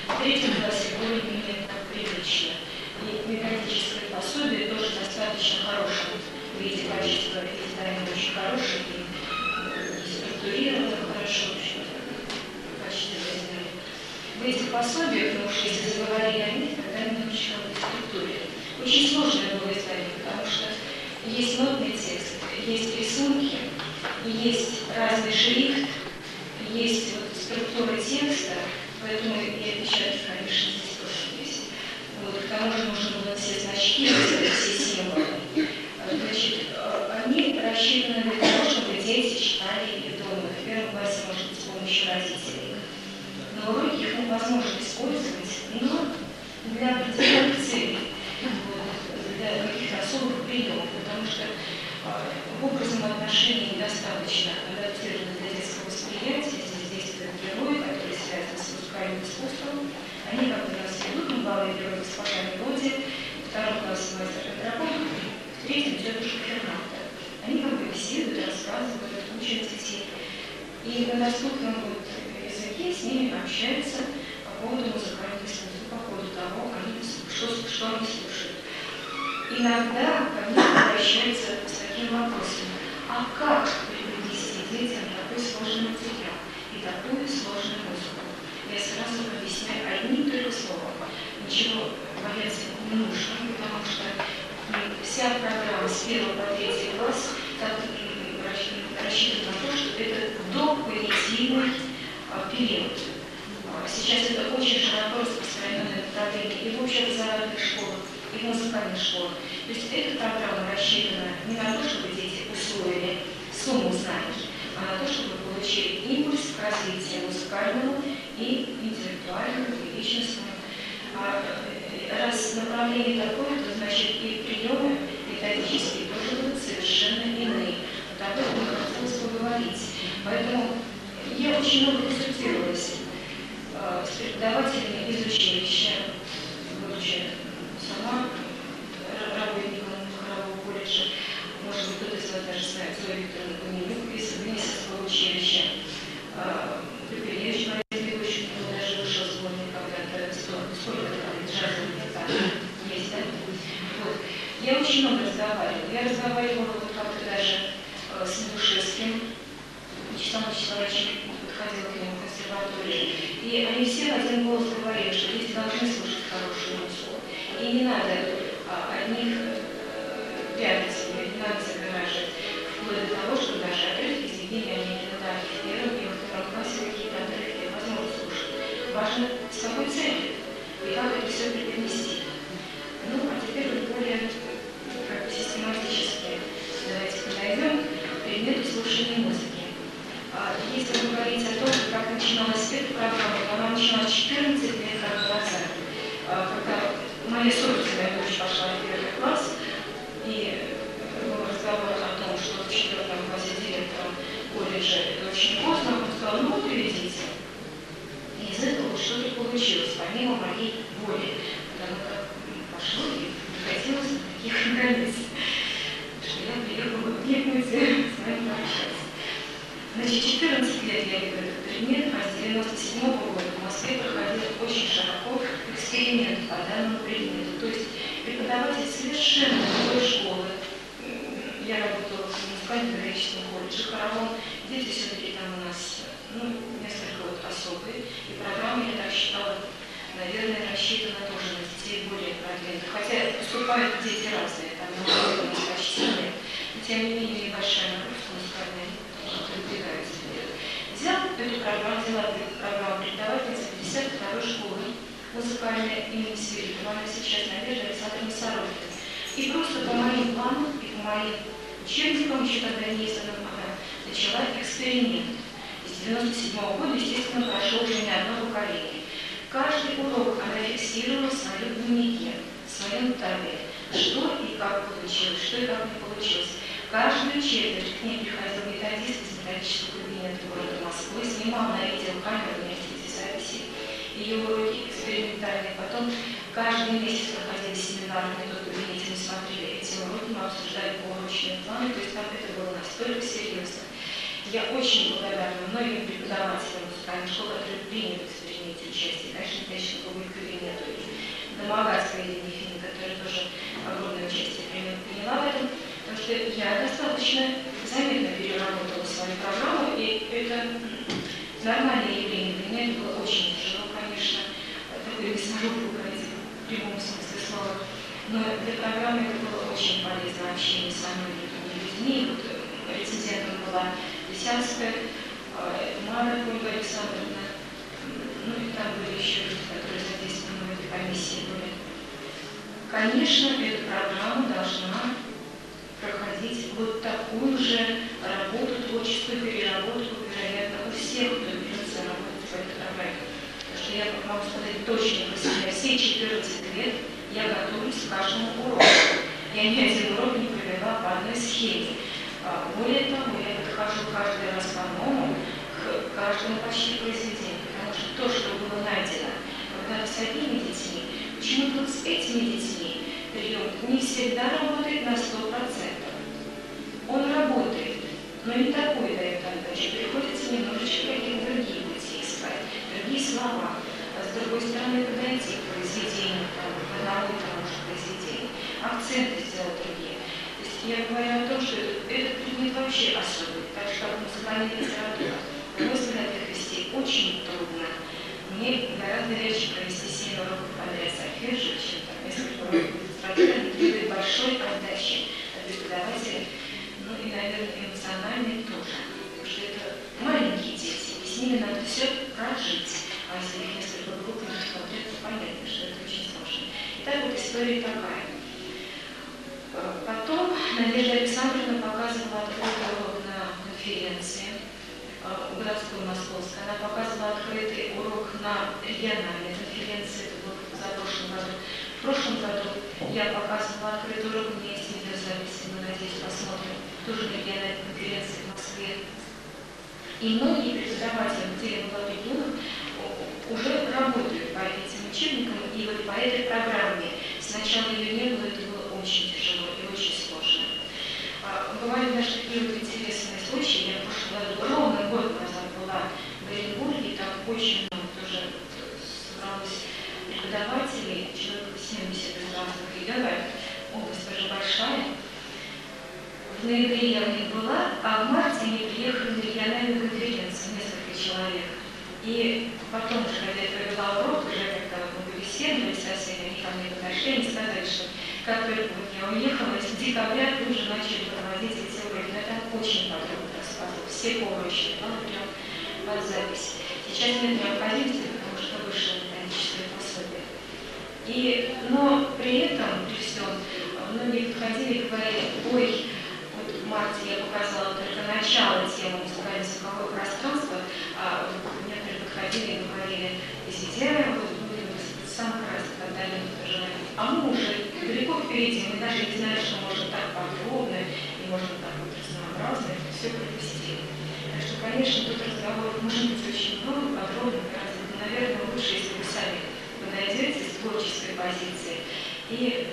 В третьем классе более-менее так прилично. И методическое пособие тоже достаточно хорошее в виде качества издания, очень хорошее, и структурировано хорошо, очень качественно издание. В этих пособиях, потому что если заговорили о них, тогда немножечко в структуре. Очень сложное было издание, потому что есть нотный текст, есть рисунки, есть разный шрифт, есть вот структура текста, поэтому и отпечатки, конечно, здесь тоже есть. Вот, к тому же нужно было все значки, все символы. Значит, они рассчитаны для того, чтобы дети читали их дома. В первом классе, может быть, с помощью родителей. На уроке их возможно использовать, но для определенных целей, для каких-то особых приемов, потому что в образном отношении недостаточно адаптированы для детского восприятия. Здесь действует герой, который связан с музыкальным искусством. Они как бы нас ведут, мы главный герой госпожа Мелодия, в втором классе мастер антрополог, в третьем тетушка Фернанда. Они как бы беседуют, рассказывают, учат детей. И на доступном вот языке с ними общаются по поводу музыкального искусства, по поводу того, что они слушают. Иногда ко мне обращаются с таким вопросом: а как преподнести детям такой сложный материал и такую сложную музыку? Я сразу объясняю одним только словом. Ничего бояться не нужно, потому что вся программа с 1 по 3 класс рассчитана на то, что это допонятийный период. Сейчас это очень широко распространенное направление и в общеобразовательных школах, и в музыкальных школах. То есть эта программа рассчитана не на то, чтобы дети усвоили сумму знаний, а на то, чтобы получили импульс к развитию музыкальному и интеллектуальному, и личностному. Раз направление такое, то значит и приемы методические тоже будут совершенно иные. Вот об этом мне хотелось поговорить. Поэтому я очень много консультировалась с преподавателями из училища, будучи сама работником хорового колледжа. Может быть, кто-то из вас даже знает Зою Викторовну Гуменюк из Венесовского училища. Пепелевич Мария Бегущик, у него даже вышел сборник когда-то, сколько там джазовых гитар есть, да? Вот. Я очень много разговаривала. Я разговаривала вот как-то даже с Медушевским, Вячеславом Вячеславовичем, подходила к нему в консерватории. И они все в один голос говорили, что дети должны слушать хорошую музыку. И не надо от них прятать ее, не надо загораживать. Вплоть до того, что даже отрывки из Евгения Онегина, да, в первом и во втором классе какие-то отрывки возможно слушать. Важно, с какой целью и как это все преподнести. Ну, а теперь вот более как бы систематически давайте подойдем к предмету слушания музыки. Если говорить о том, как начиналась эта программа, то она начиналась 14 лет назад, когда моя собственная дочь пошла в первый класс, и был разговор о том, что в 4 классе директором колледжа это очень поздно, он сказал: ну вот приведите. И из этого что-то получилось, помимо моей воли, потому как пошло и находилось на таких границ, что я приехала в Якутию с вами пообщаться. Значит, 14 лет я веду этот предмет, а с 1997 года в Москве проходил очень широко эксперимент по данному предмету. То есть преподаватель совершенно другой школы. Я работала в музыкально-педагогическом колледже хоровом. Дети все-таки там у нас несколько вот особые. И программа, я так считала, наверное, рассчитана тоже на детей более продвинутых. Хотя поступают дети разные, там у нас почти нет. Но тем не менее небольшая нагрузка музыкальная продвигается вперед. Взяла эту программу преподавательница 52-й школы музыкальной имени Свиридова. Она сейчас Надежда Александровна Сорокина. И просто по моим планам и по моим учебникам, еще тогда неизданным, она начала эксперимент. С 1997 года, естественно, прошло уже не одно поколение. Каждый урок она фиксировала в своем дневнике, в своем табле, что и как получилось, что и как не получилось. Каждую четверть к ней приходил методист из методического кабинета города Москвы, снимал на видеокамеру вместе с записи ее уроки экспериментальные. Потом каждый месяц проходили семинары, мы тут в кабинете мы смотрели эти уроки, мы обсуждали поурочные планы, то есть там это было настолько серьезно. Я очень благодарна многим преподавателям музыкальных школ, которые приняли в эксперименте участие. Конечно, конечно, публикую нету. Домогатская Елена Ефимовна, которая тоже огромное участие приняла в этом, потому что я достаточно заметно переработала свою программу, и это нормальное явление. Для меня это было очень тяжело, конечно, такой мясорубку говорить в прямом смысле слова. Но для программы это было очень полезно общение со многими людьми. Вот, рецензентом была Лисянская, Мара Ольга Александровна, ну и там были еще люди, которые задействованы в этой комиссии были. Конечно, эта программа должна проходить вот такую же работу, творческую переработку, вероятно, у всех, кто берется работать по этой программе. Потому что я могу сказать точно про себя, все 14 лет я готовлюсь к каждому уроку. Я ни один урок не провела по одной схеме. Более того, я подхожу каждый раз по-новому к каждому почти произведению, потому что то, что было найдено когда-то с одними детьми, почему-то вот с этими детьми прием не всегда работает на 100%. Он работает, но не такой дает отдачу. Приходится немножечко какие-то другие пути искать, другие слова. А с другой стороны, подойти к произведению, к одному и тому же произведению, акценты сделать другие. То есть я говорю о том, что этот предмет вообще особый, так что музыкальная литература, на мой взгляд, их вести очень трудно. Мне гораздо легче провести 7 уроков подряд сольфеджио, чем там несколько уроков литературы, они требуют большой отдачи от преподавателя, ну и, наверное, эмоциональной тоже, потому что это маленькие дети, и с ними надо все прожить. А если их несколько групп идут подряд, то понятно, что это очень сложно. Итак, вот история такая. Потом Надежда Александровна показывала открытый урок на конференции городской московской. Она показывала открытый урок на региональной конференции, это было в позапрошлом году. В прошлом году я показывала открытый урок, у меня есть видеозаписи, мы, надеюсь, посмотрим, тоже на региональной конференции в Москве. И многие преподаватели материала молодых юнок уже работают по этим учебникам и вот по этой программе. Сначала ее не было, это было очень тяжело и очень сложно. Бывают даже такие вот интересные случаи. Я в прошлом году, ровно год назад была в Оренбурге, там очень много тоже собралось преподавателей, человек 70 из разных регионов, область тоже большая. В ноябре я у них была, а в марте они приехали на региональную конференцию, несколько человек. И потом, уже, когда я провела урок, уже когда мы побеседовали со всеми, они ко мне подошли, сказали, что как только вот я уехала, с декабря тут же начали проводить эти уроки. Но это очень подробно рассказывала. Все помощи, прям под запись. Сейчас нет необходимости, потому что вышло методическое пособие. Но при этом, при всем, многие подходили и говорили: ой, вот в марте я показала только начало темы музыкально-звукового пространства, а некоторые подходили и говорили: извините, вот будем самых разных отдаленных пожеланий. А мы уже далеко впереди, мы даже не знаем, что можно так подробно и можно так вот разнообразно это все провести. Так что, конечно, тут разговоров может быть очень много, подробно, гораздо, наверное, лучше, если вы сами подойдете с творческой позиции и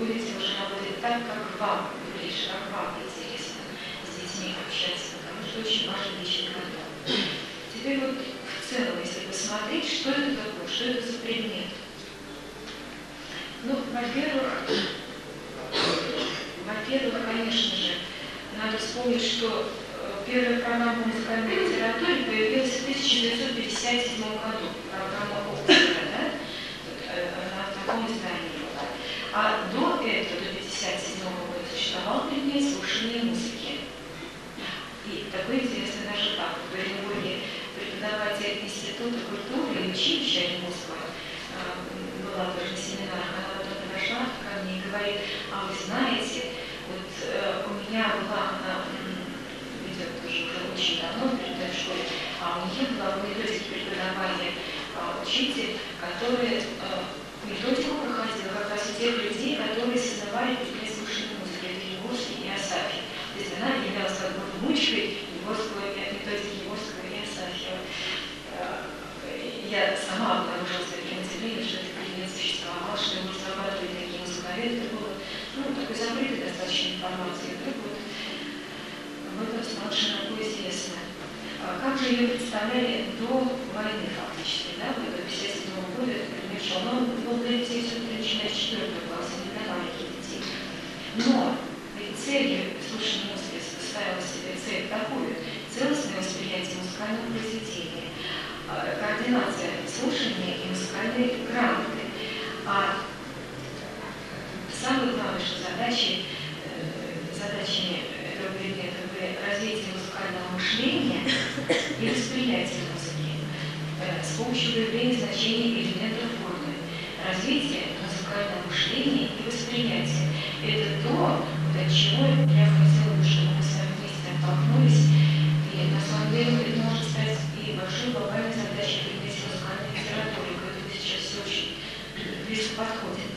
будете уже работать так, как вам ближе, как вам интересно с детьми общаться, потому что очень важен личный контакт. Теперь вот в целом, если посмотреть, что это такое, что это за предмет. Ну, во-первых, конечно же, надо вспомнить, что первая программа по музыкальной литературе появилась в 1957 году. Программа Оксфорда, да? Она в таком издании была. А до этого, до 1957 года, существовал предмет слушания музыки. И такой интересный даже факт. В Оренбурге преподаватель Института культуры и училища Оренбургского была тоже на семинарах, она потом подошла ко мне и говорит: а вы знаете, вот у меня была, она ведет тоже уже очень давно в школе, а у нее была в методике преподавания учитель, который методику проходил как раз у тех людей, которые создавали предмет слушания музыки, это Егорский и Асафьев. То есть она являлась как бы внучкой методики Егорского и Асафьева. Я сама обнаружила с таким удивлением, что этот предмет существовал, что его разрабатывали такие музыковеды. Это было такой закрытой достаточно информации. Вдруг вот об этом стало широко известно. как же ее представляли до войны фактически, да, вот до 1957 года это предмет шел, но он был для детей все-таки начиная с 4 класса, не для маленьких детей. Но ведь целью слушания музыки ставила себе цель такую: целостное восприятие музыкального произведения, координация слушания и музыкальной грамоты. А самое главное, что задачами этого предмета были развитие музыкального мышления и восприятия музыки с помощью выявления значений элементов формы. Развитие музыкального мышления и восприятия – это то, от чего я хотела бы, чтобы мы с вами вместе оттолкнулись. И на самом деле это может стать и большой глобальной задачей в предмете музыкальной литературы, к этому сейчас все очень близко подходит.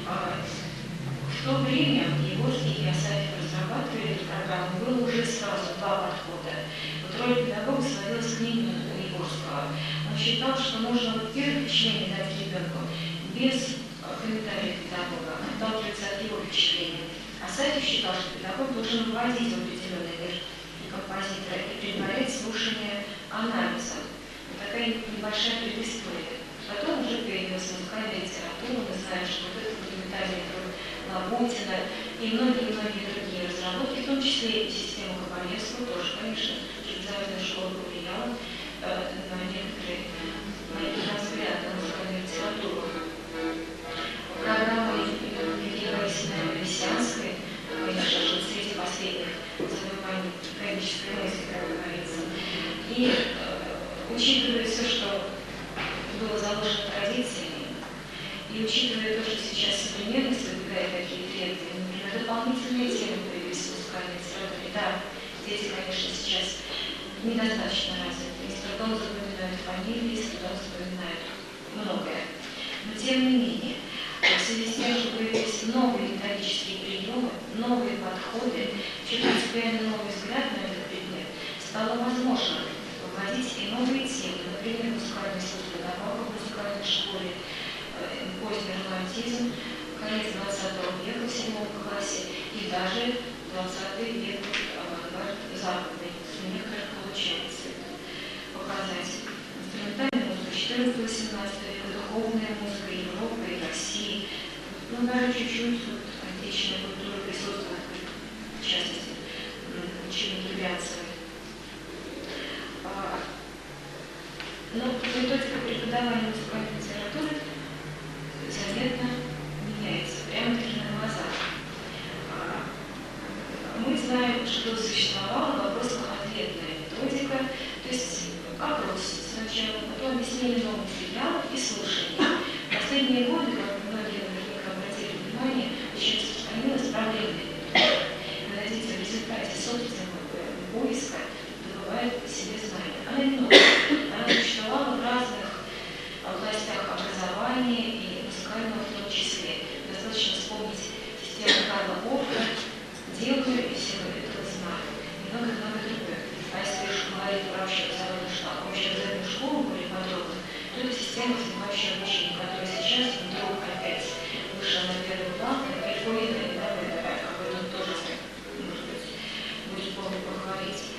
В то время Егорский и Асафьев разрабатывали эту программу, было уже сразу два подхода. Вот роль педагога сводилась к мнению Егорского. Он считал, что нужно первое впечатление дать ребенку без комментариев педагога, отталкиваться от его впечатления. Асафьев считал, что педагог должен вводить в определенный мир композитора и предварять слушание анализом. Вот такая небольшая предыстория. Потом уже появилась музыкальная литература, мы знаем, что вот это фундаментальный труд Лабутина и многие-многие другие разработки, в том числе и система Кабалевского, тоже, конечно, образовательная школа повлияла на некоторые взгляды на музыкальную литературу. Программа Евгении Борисовны Лисянской, конечно же, среди последних завоеваний академической мысли, как говорится. И учитывая все, что было заложено традициями, и учитывая то, что сейчас современность выдвигает такие тренды, например, дополнительные темы появились в музыкальной литературе. Да, дети, конечно, сейчас недостаточно развиты, с трудом запоминают фамилии, с трудом запоминают многое. Но тем не менее, в связи с тем, что появились новые методические приемы, новые подходы, принципиально новый взгляд на этот предмет, стало возможно вводить и новые темы, например, музыкальное искусство добавок в музыкальной школе, поздний романтизм, конец 20 века в 7 классе и даже 20 век авангард западный. У некоторых получается показать. Инструментальная музыка 14-18 века, духовная музыка Европы и России. Ну, даже чуть-чуть античная культура присутствует, в частности, ученики Рябцевой. Но методика преподавания музыкальной литературы заметно меняется, прямо-таки на глазах. Мы знаем, что существовала вопросно-ответная методика, то есть опрос сначала, потом объяснение новых материалов и слушание. В последние годы, как многие наверняка обратили внимание, очень распространилась проблемная методика. Когда дети в результате собственного поиска добывают себе знания. Она немного. Она существовала в разных областях образования и музыкального в том числе. Достаточно вспомнить систему Карла Орфа, делаю и все этого знаю. И много-много другое. А если уж говорить про общеобразовательную школу более подробно, то это система, занимающая обучение, которая сейчас вдруг опять вышла на первый план, приходит и давай, об этом тоже, может быть, будет повод поговорить.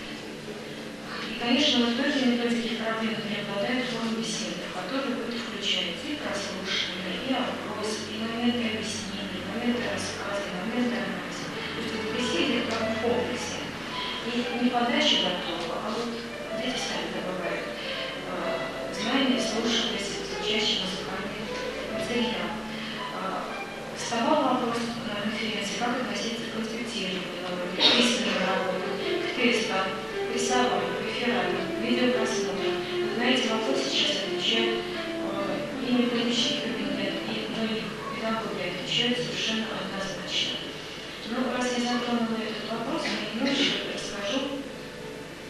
И, конечно, в итоге методики проблемы преобладают формы беседы, в которую будет включать и прослушивание, и опрос, и моменты объяснения, и моменты рассказа, и моменты анализа. То есть в беседе как в комплексе. И не подача готова, а вот дети сами добавляют знания, слушаясь звучащий музыкальный материал. Вставал вопрос на конференции, как относиться к конспектированию, к письменным работам, к тестам, к рисованию, к реферату, к видеопросмотру. На эти вопросы сейчас отвечают и методический кабинет, и многие педагоги отвечают совершенно однозначно. Ну, раз я затронула этот вопрос, я немножечко расскажу,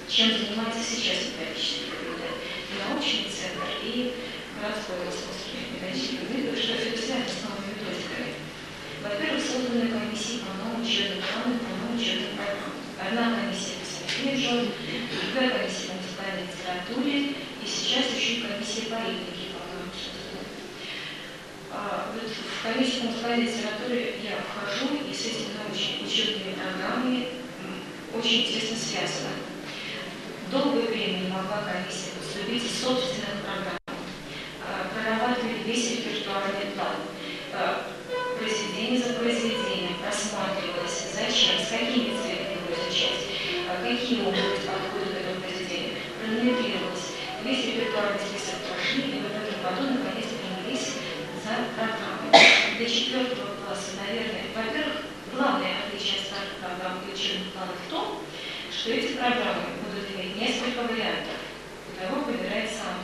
чем занимается сейчас методический кабинет. И научный центр, и городской московский методический кабинет, что это связано с новыми методиками. Во-первых, созданы комиссии по новым учебным планам, по новым учебным программам. Одна комиссия по солфеджио, другая комиссия по музыкальной литературе, и сейчас еще и комиссия по ритмике, по-моему, создана. Вот в комиссию по музыкальной литературе я вхожу, и с этими учебными программами очень тесно связано. долгое время не могла комиссия поступить из собственных программ. Прорабатывали весь репертуарный план. Произведение за произведением просматривалось, зачем, с какими целями его изучать, какие могут быть подходы к этому произведению. Пронумерировалось. Весь репертуарный список прошли, и в этом году наконец принялись за программу. Для 4 класса, наверное, во-первых, главное отличие от старых программ и учебных планов в том, что эти программы будут иметь несколько вариантов. Педагог выбирает сам.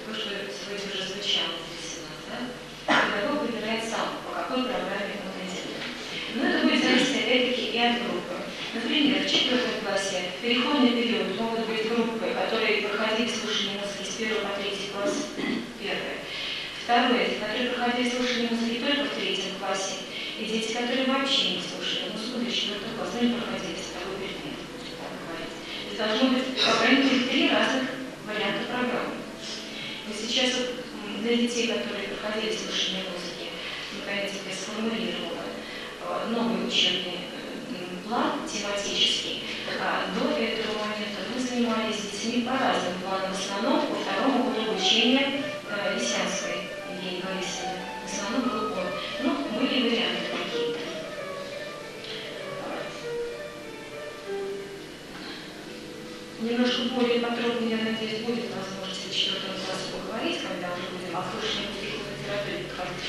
То, что сегодня уже звучало здесь у нас, да? Педагог выбирает сам, по какой программе он идет. Но это будет зависеть опять-таки и от группы. Например, в 4 классе в переходный период могут быть группы, которые проходили слушание музыки с 1 по 3 класс, первое. Второе, которые проходили слушание музыки только в 3 классе, и дети, которые вообще не слушали музыку до 4 класса, не проходили с такой предмет, так говорить. То есть должно быть, по крайней мере, 3 разных варианта программы. Вот сейчас для детей, которые проходили слушание музыки, наконец-то я сформулировала новый учебный план тематический. До этого момента мы занимались с детьми по разным планам. В основном по 2-му году обучения Лисянской Евгении Борисовны. В основном был год. Ну, были варианты какие-то. Немножко более подробно, я надеюсь, будет возможность в 4 классе поговорить, когда уже будем о слушании музыки в литературе подходить.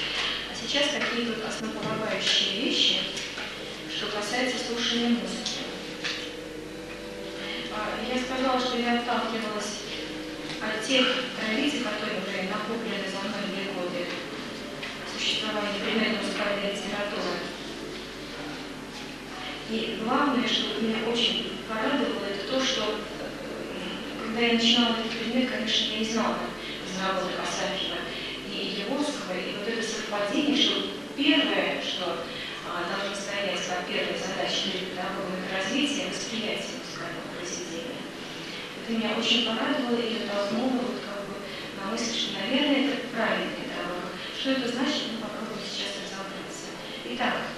А сейчас какие-то основополагающие вещи, что касается слушания музыки. Я сказала, что я отталкивалась от тех традиций, которые уже накоплены за многие годы существования предмета музыкальной литературы. И главное, что меня очень порадовало, это то, что когда я начинала этот предмет, конечно, я не знала разработок Асафьева и Егорского, и вот это совпадение, что первое, что должно стоять как первая задача для педагога, это развитие восприятия музыкального произведения. Это меня очень порадовало и натолкнуло вот как бы на мысль, что, наверное, это правильный педагог. Что это значит, мы попробуем сейчас разобраться. Итак,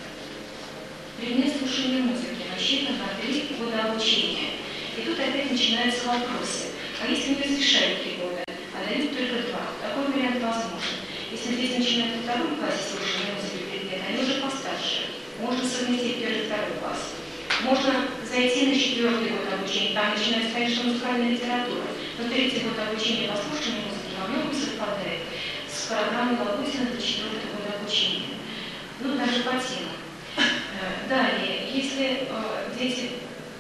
предмет слушания музыки рассчитан на 3 года обучения. И тут опять начинаются вопросы. А если не разрешают 3 года, а дают только 2, такой вариант возможен. Если дети начинают во 2 классе слушания музыки предмета, они уже постарше. Можно совместить 1 и 2 класс. Можно зайти на 4-й год обучения, там начинается, конечно, музыкальная литература, но 3-й год обучения по слушанию музыки во многом совпадает с программой Лопутина до 4-го года обучения. Ну, даже по темам. Далее, если дети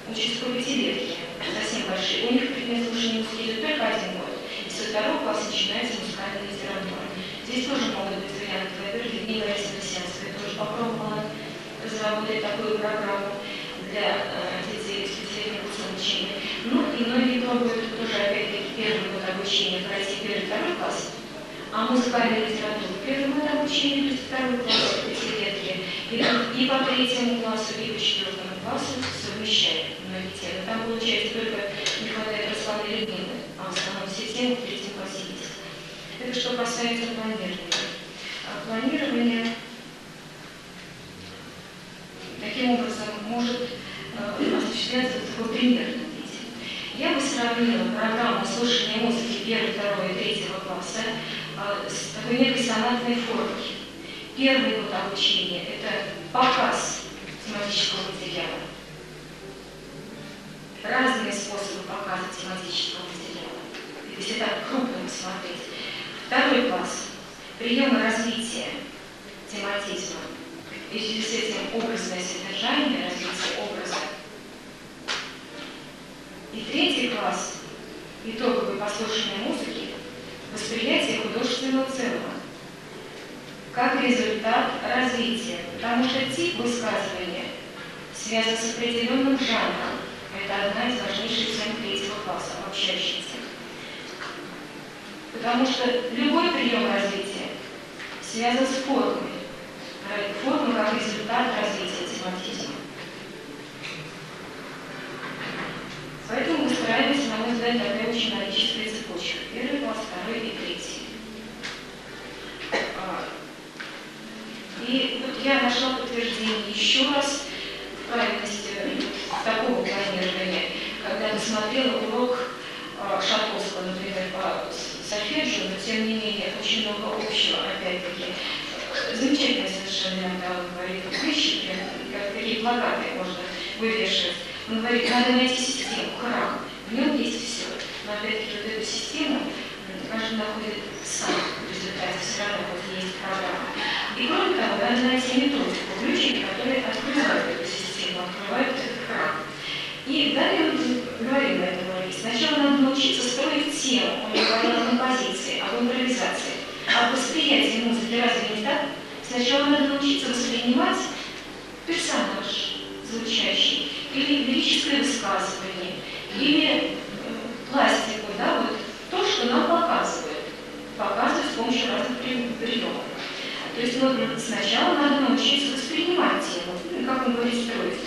учатся по 5-летке, совсем большие, у них предмет слушания музыки идет только 1 год, и со 2-го класса начинается музыкальная литература. Здесь тоже могут быть варианты. Во-первых, Евгения Борисовна Лисянская тоже попробовала разработать такую программу для детей с 5-летним курсом обучения. Ну, и многие пробуют тоже, опять-таки, 1-й год обучения пройти 1 и 2 класс, а музыкальная литература 1-й год обучения, то есть 2-й класс, 5-летки, и по 3-му классу, и по 4-му классу совмещают многие темы. Там, получается, только не хватает Руслана Людмилы, а в основном все темы в 3-м классе есть. Это что касается планирования. Планирование таким образом может осуществляться в такой примерном виде. Я бы сравнила программу слушания музыки 1, 2 и 3 класса с такой некой сонатной формой. 1-й год обучения – это показ тематического материала. Разные способы показа тематического материала, если так крупно посмотреть. 2-й класс – приемы развития тематизма. И в связи с этим образное содержание, развитие образа. И 3-й класс – итоговое послушание музыки, восприятие художественного целого, как результат развития. Потому что тип высказывания связан с определенным жанром. Это одна из важнейших тем 3-го класса, обобщающих тем. Потому что любой прием развития связан с формой. Форма как результат развития тематизма. Поэтому выстраивается, на мой взгляд, такая очень логическая цепочка. 1-й класс, 2-й и 3-й. И вот я нашла подтверждение еще раз в правильности такого планирования, когда мы смотрели тем не менее, очень много общего, опять-таки. Замечательно совершенно иногда он говорит вещи, как такие плакаты можно вывешивать. Он говорит, надо найти систему, храм, в нем есть все. Но опять-таки вот эту систему каждый находит сам в результате, все равно вот есть программа. И кроме того, надо найти методику, ключики, которые открывают эту систему, открывают этот храм. И далее он говорил на этом уроке. Сначала надо научиться строить тему, он говорил о композиции, об импровизации, об восприятии музыки. Разве не так? Сначала надо научиться воспринимать персонаж звучащий, или лирическое высказывание, или пластику, да, вот то, что нам показывают с помощью разных приемов. То есть сначала надо научиться воспринимать тему, как он говорит, строить,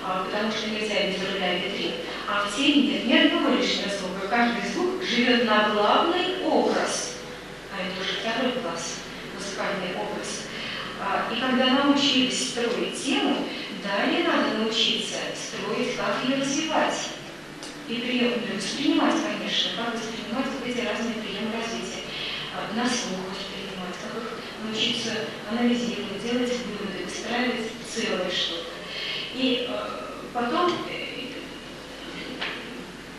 потому что нельзя без руля витрин. А в теме нет ни одного лишнего звука. Каждый звук живет на главный образ. А это уже второй класс, музыкальный образ. И когда научились строить тему, далее надо научиться строить, как ее развивать. И воспринимать, конечно, как воспринимать вот эти разные приемы развития. На слух воспринимать, как их научиться анализировать, делать выводы, выстраивать целое что-то. И потом,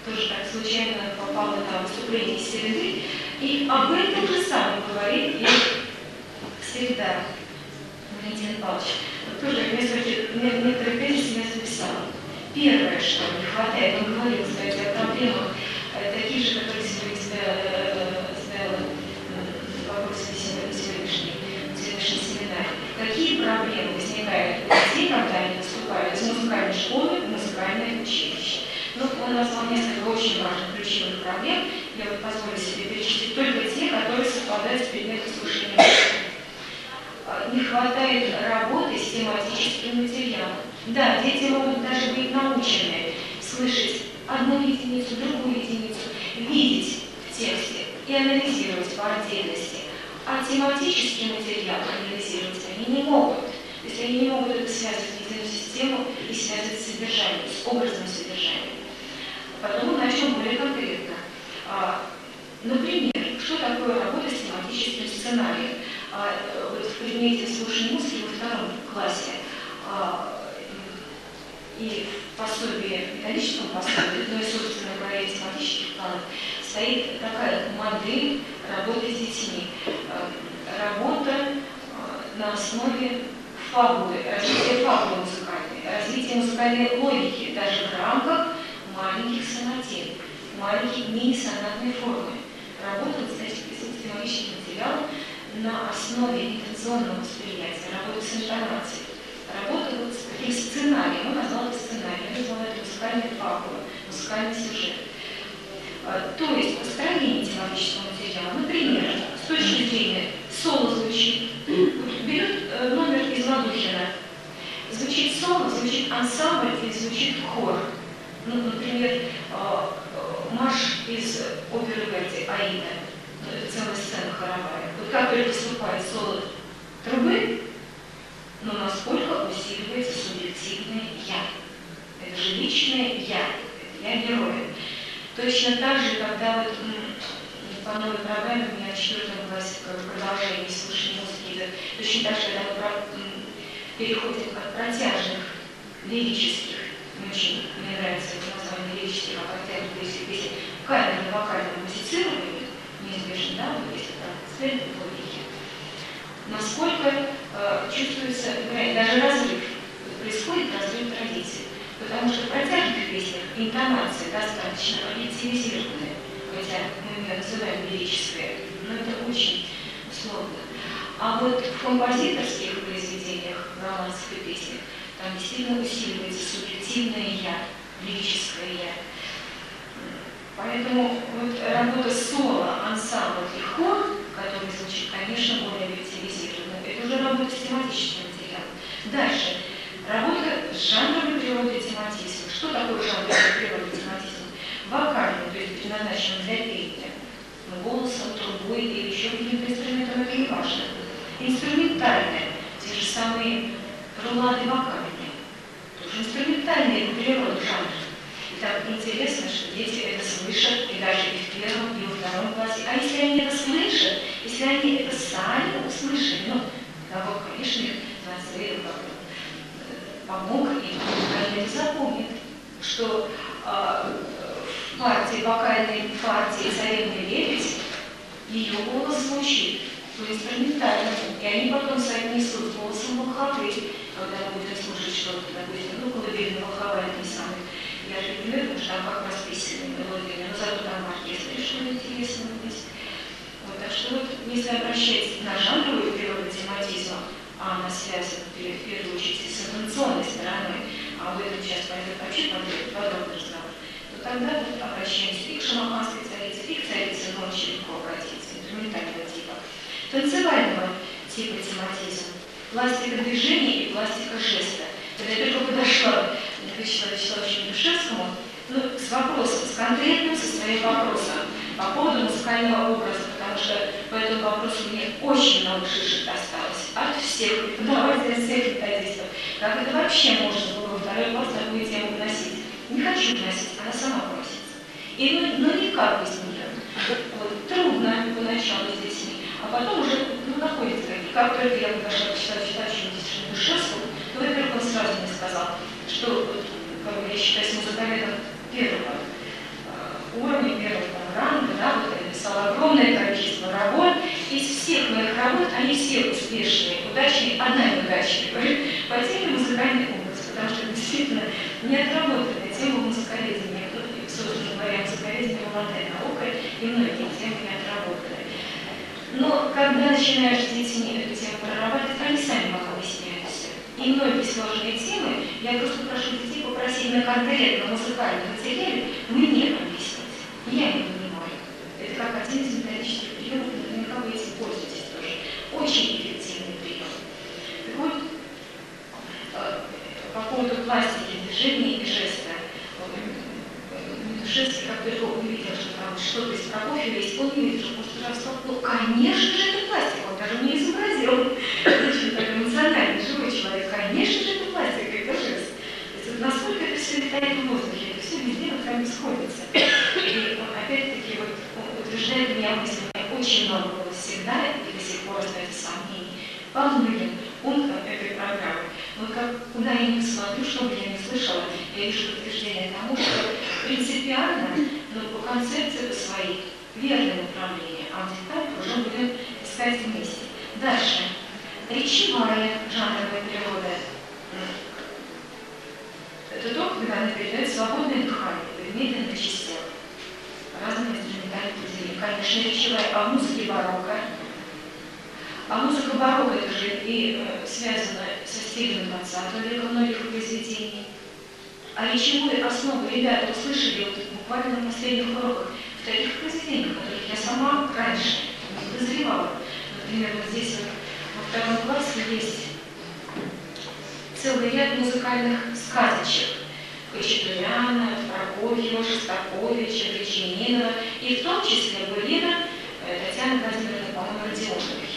тоже так случайно попала на выступление из среды, и об этом же самом говорит и среда. Валентин Павлович. Тоже некоторые тезисы я записала. Первое, что не хватает, он говорил, кстати, о проблемах, таких же, которые сегодня задала вопрос на сегодняшнем семинаре. Какие проблемы возникают у детей, когда они поступают из музыкальной школы в музыкальное училище? Ну, он назвал несколько очень важных ключевых проблем. Я вот позволю себе перечислить только те, которые совпадают с предметом слушания. Не хватает работы с тематическим материалом. Да, дети могут даже быть научены слышать одну единицу, другую единицу, видеть в тексте и анализировать по отдельности. А тематический материал анализировать они не могут. То есть они не могут это связывать в единую систему и связывать с содержанием, с образным содержанием. Потом мы начнем более конкретно. Например, что такое работа с тематическим сценарием? Вот в предмете слушания музыки во втором классе и в пособии, методическом пособии, ну и, собственно говоря, тематических планов, стоит такая модель работы с детьми. Работа на основе фабулы, развитие фабулы музыкальной, развитие музыкальной логики, даже в рамках маленьких сонатин, маленьких мини-сонатной формы. Работа, кстати, с тематическим материалом на основе интенционного восприятия, работа с интонацией, работа вот с таким сценарием, он назвал это сценарием, он назвал это музыкальная фабула, музыкальный сюжет. То есть построение тематического материала, например, с точки зрения соло звучит, берет номер из Ладухина, звучит соло, звучит ансамбль или звучит хор. Ну, например, марш из оперы Верди «Аида», целая сцена хоровая. Вот как только вступает соло трубы, но насколько усиливается субъективное «я». Это же личное «я», это «я героя». Точно так же, когда вот по новой программе у меня в 4 классе продолжение слушания музыки, точно так же, когда мы переходим от протяжных лирических, мне нравится это название лирических, а протяжных песен, к камерно-вокальному музицированию, неизбежно, да, вот если так, следует логике. Насколько чувствуется, даже разрыв, происходит разрыв традиций. Потому что в протяжных песнях интонация достаточно объективизированная, хотя мы ее называем лирической, но это очень условно. А вот в композиторских произведениях, в романсах и песнях, там действительно усиливается субъективное «я», лирическое «я». Поэтому вот работа соло, ансамбль и хор, который звучит, конечно, более объективизированно, это уже работа с тематическим материалом. Дальше. Работа с жанровой природой тематизма. Что такое жанровая природа тематизма? Вокальный, то есть предназначен для пения, голосом, трубой или еще каким-то инструментом, это не важно. Инструментальная, те же самые рулады вокальные, тоже инструментальная природа жанра. И так интересно, что дети это слышат, и даже и в первом, и во втором классе. А если они это слышат, если они это сами услышали, ну, педагог, конечно, наследовал, помог им, они запомнят, что в партии, вокальной партии «Царевны Лебедь» ее голос звучит по инструментальному, и они потом соотнесут с голосом Волховы, когда мы будем слушать что-то, допустим, ну, колыбельная Волхова, это не самый яркий пример, потому что там как расписаны мелодии, но зато там оркестр, что интересно здесь. Вот, так что вот, если обращать на жанровую природу тематизма, а она связана в первую очередь с интонационной стороной, а об этом сейчас пойдет вообще подробный разговор, то тогда вот обращаемся и к шамаханской царице, и к царице ночи легко обратиться, инструментального типа. Танцевального типа тематизм, пластика движения и пластика жеста. Когда я только подошла к Вячеславу Вячеславовичу Душевскому, ну, с вопросом, с конкретным, со своим вопросом по поводу музыкального образа, потому что по этому вопросу мне очень много шишек осталось от всех преподавателей, от всех методистов. Как это вообще можно было во второй класс такую тему вносить? Не хочу вносить, она сама просится. И ну никак без нее. Вот, трудно поначалу с детьми. А потом уже находится. И как только я подошла к Вячеславу Душевскому, то, во-первых, он сразу мне сказал, что я считаюсь музыкантом первого уровня, первого ранга, да, вот я написала огромное количество работ. Из всех моих работ они все успешные, удачные, одна неудачная по теме музыкальный образ, потому что действительно не отработанная тема музыкализма, собственно говоря, музыкализм – молодая наука, и многие темы не отработаны. Но когда начинаешь с детьми эту тему прорабатывать, они сами вам объясняют все. И многие сложные темы я просто прошу детей попросить на конкретном музыкальном материале мне объяснить. Я не понимаю. Это как один из методических приемов, наверняка вы этим пользуетесь тоже. Очень эффективный прием. Так вот, по поводу пластики, движения и жеста. Душевский, как только увидел, что там что-то из Прокофьева есть, он не видел, потому что сказал, ну, конечно же, это пластик, он даже не изобразил. Очень такой эмоциональный, живой человек, конечно же, это пластик, это жест. То есть, вот насколько это все летает в воздухе, это все везде вот там сходится. И он опять-таки вот, утверждает меня мысли, очень много было всегда, и до сих пор остается сомнений по многим пунктам этой программы. Вот как, куда я не смотрю, что бы я не слышала, я вижу подтверждение тому, что принципиально, но по концепции по своей, верное направление, а в деталях уже будем искать вместе. Дальше. Речевая жанровая природа. Это то, когда она передает свободное дыхание, в медленных частях, разными инструментальными произведениями. Конечно, речевая, а в музыке барокко. А музыка барокко это же и связана со стилем 20 века многих произведений. А речевую основу ребята услышали вот буквально на последних уроках в таких произведениях, которых я сама раньше не подозревала. Например, вот здесь вот во втором классе есть целый ряд музыкальных сказочек. Хачатуряна, Прокофьева, Шостаковича, Гречанинова и в том числе Былина Татьяны Владимировны, по-моему, Родионовой.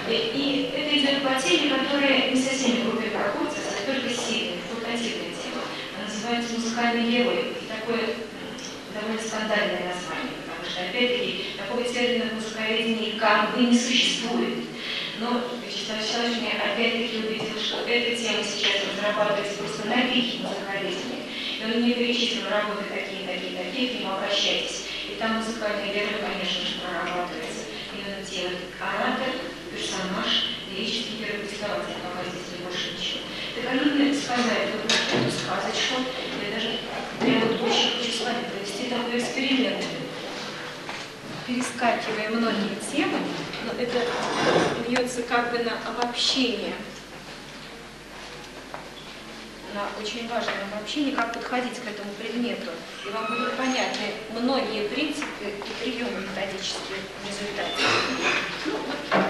И это идет по теме, которая не со всеми группами проходится, а только сильная, факультативная тема. Она называется «Музыкальный герой». И такое довольно скандальное название, потому что, опять-таки, такого термина в музыковедении как бы не существует. Но Вячеслав Вячеславович меня опять-таки убедил, что эта тема сейчас разрабатывается просто на пике музыковедения. И он мне перечислил работы такие, к ним обращайтесь. И там музыкальный герой, конечно же, прорабатывается. Именно тело оратор, персонаж, лирический герой, повествователь, пока здесь не больше ничего. Так они мне сказали вот эту сказочку, я даже прямо очень хочу с вами провести такой эксперимент. Перескакивая многие темы, но это бьется как бы на обобщение, на очень важное обобщение, как подходить к этому предмету. И вам будут понятны многие принципы и приемы методические в результате. Ну, вот,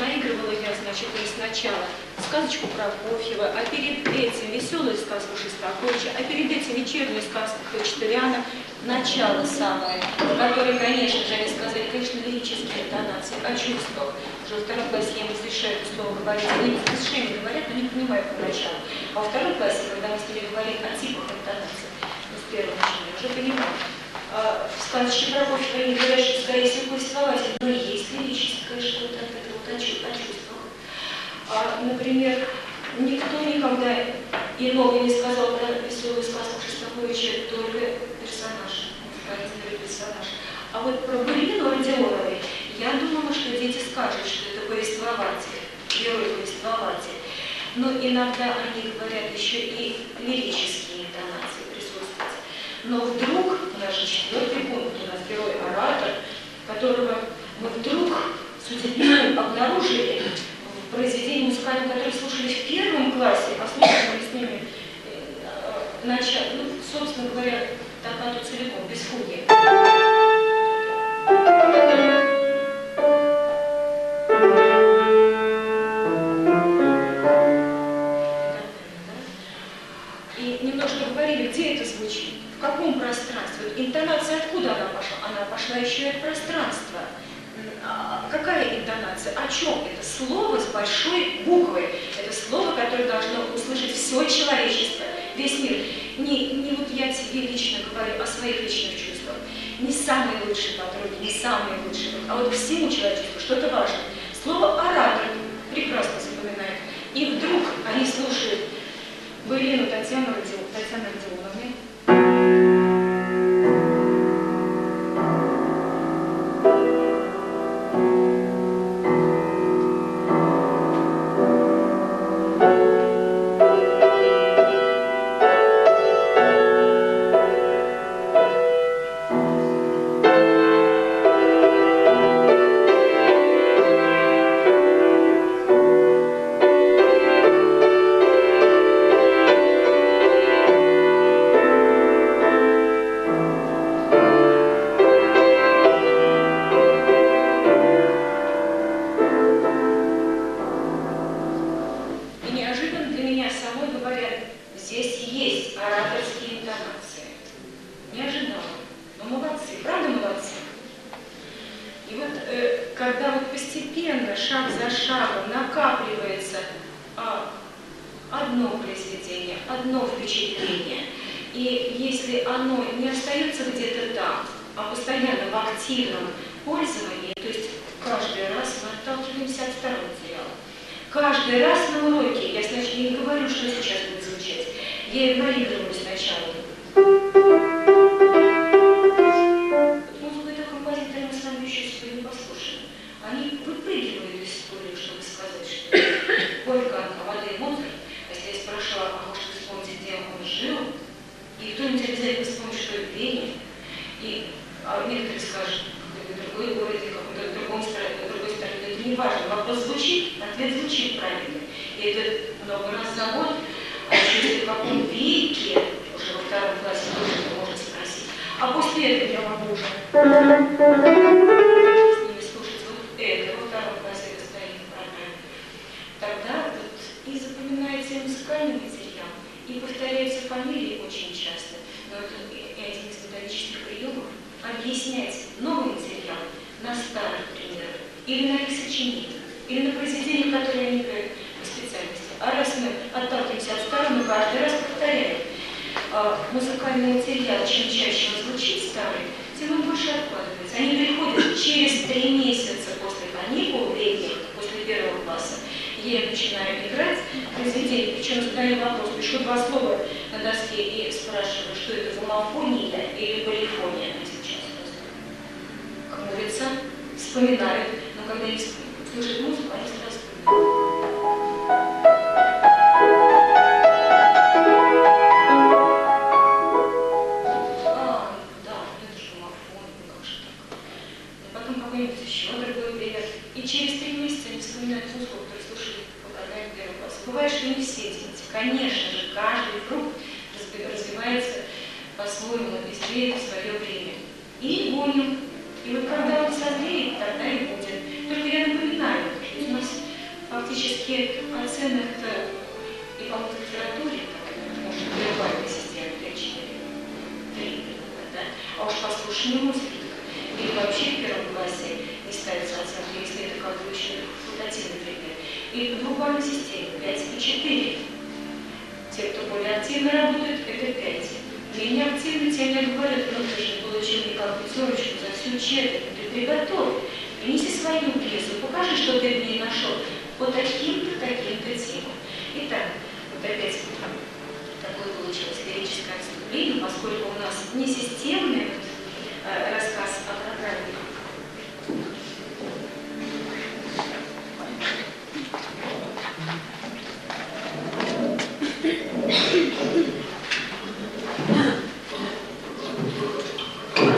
наигрывала я, значит, сначала сказочку Прокофьева, а перед этим веселую сказку Шостаковича, а перед этим вечернюю сказку Хачатуряна, начало самое, которое, конечно же, они сказали, конечно, лирические интонации, о чувствах. Уже во втором классе я им разрешаю это слово говорить, они с разрешением говорят, но не понимают поначалу. А во втором классе, когда мы с ними говорим о типах интонаций, ну, с первого начала, уже понимаем. В сказочке Прокофьева они говорят, что, скорее всего, повествователь, но есть лирическая о чувствах. Например, никто никогда иного не сказал про веселую сказку Шостаковича, только персонаж, персонаж. А вот про Былину Родионовой я думала, что дети скажут, что это повествователь, герой-повествователь. Но иногда они говорят еще и лирические интонации присутствуют. Но вдруг, у нас же 4-й пункт, у нас герой-оратор, которого мы вдруг с удивлением обнаружили в произведении музыкальном, которое слушали в 1 классе, а слушали с ними начало, собственно говоря, токкату целиком, без фуги. И немножко говорили, где это звучит, в каком пространстве. Вот интонация откуда она пошла? Она пошла еще и от пространства. Какая интонация? О чем? Это слово с большой буквы. Это слово, которое должно услышать все человечество, весь мир. Не вот я тебе лично говорю о своих личных чувствах. Не самые лучшие подруги, не самые лучшие, а вот всему человечеству что-то важно. Слово «оратор» прекрасно запоминают. И вдруг они слушают Былину Татьяны Родионовны. Каждый раз на уроке, я сначала не говорю, что сейчас будет звучать, я игнорирую сначала. Музыку этого композитора мы с вами еще сегодня не послушаем. Они выпрыгивают из истории, чтобы сказать, что Ольга, воды Моцарт, если я спрашивала, а может вы вспомните, где он жил, и кто-нибудь обязательно вспомнит, что это Вене, а некоторые скажут, в другой городе, какой-то другой стране, это не важно. Вопрос звучит, ответ звучит правильно. И это много раз за год, а еще в каком веке, уже во 2 классе тоже это можно спросить. А после этого я могу уже с ними слушать вот это, во 2 классе это стоит в программе. Тогда вот и запоминается и музыкальный материал, и повторяются фамилии очень часто. Но это и один из методических приемов объяснять новый материал на старых примерах, или на их сочинениях, или на произведениях, которые они играют по специальности. А раз мы отталкиваемся от старого, мы каждый раз повторяем. Музыкальный материал, чем чаще он звучит старый, тем он больше откладывается. Они приходят через 3 месяца после каникул летних, после 1 класса. Я начинаю играть произведение, причем задаю вопрос, пишу 2 слова на доске и спрашиваю, что это гомофония или полифония. Хмурятся, вспоминают, но когда они слушают музыку, они сразу вспоминают. Да, это же гомофон, как же так. И потом какой-нибудь еще другой пример. И через 3 месяца они вспоминают музыку, которую слушали по программе 1 класса. Бывает, что не все дети. Конечно же, каждый фрукт развивается по-своему, быстрее в свое время. И гоним. И вот когда он созреет, тогда и будет. Только я напоминаю, у нас фактически оценок-то и по литературе, может, в глобальной системе 3-4, да? А уж по слушанию музыки, или вообще в 1 классе не ставится оценка, если это как бы еще факультативный предмет. И в глобальной системе 5 и 4. Те, кто более активно работает, это 5. И неактивно тебе говорят, ну ты же получил никакую пятерочку за всю четверть, ты приготовь, принеси свою пьесу, покажи, что ты в ней нашел по таким-то, таким-то темам. Итак, вот опять такое получилось лирическое отступление, поскольку у нас не системный рассказ о программе.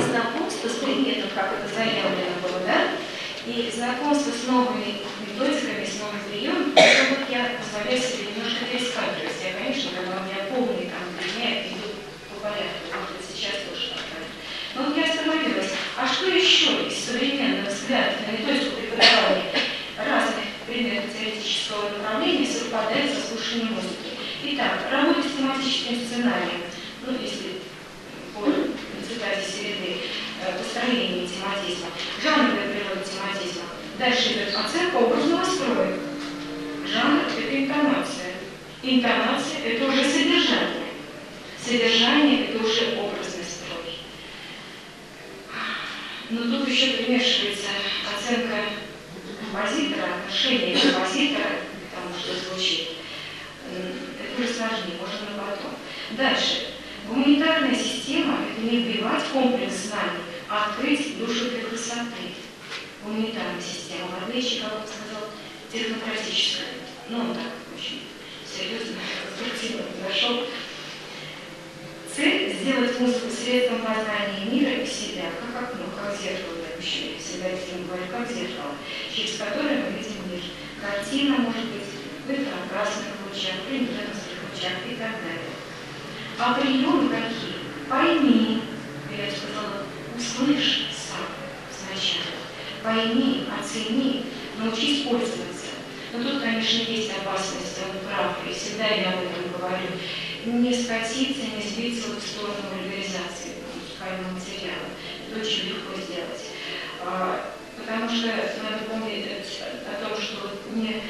Знакомство с предметом, как это заявлено было, да? И знакомство с новыми методиками, с новым приемом, это вот я позволяю себе немножко перескакивать. Я, конечно, когда у меня полный там предмет, иду по порядку, может быть, сейчас тоже так. Но вот я остановилась. А что еще из современного взгляда на методику преподавания разных предметов теоретического направления совпадает со слушанием музыки? Итак, работа с тематическим сценарием, ну, если по цитате Середы, построение тематизма, жанровая природа тематизма. Дальше идет оценка образного строя. Жанр – это интонация. Интонация – это уже содержание. Содержание – это уже образный строй. Но тут еще примешивается оценка композитора, отношение композитора к тому, что звучит. Это уже сложнее, можно на потом. Дальше. Гуманитарная система – это не вбивать комплекс знаний, а открыть душу для красоты. Гуманитарная система, в отличие, как он сказал, технократическая. Ну, он так очень серьезно, конструктивно подошел. Цель – сделать музыку средством познания мира и себя, как окно, как зеркало, я еще всегда этим говорю, как зеркало, через которое мы видим мир. Картина может быть в инфракрасных лучах, в рентгеновских лучах и так далее. А приемы какие? Пойми, я сказала, услышь сам сначала. Пойми, оцени, научись пользоваться. Но тут, конечно, есть опасность, он прав, и всегда я об этом говорю. Не скатиться, не сбиться в сторону вульгаризации музыкального материала. Это очень легко сделать. Потому что надо помнить о том, что не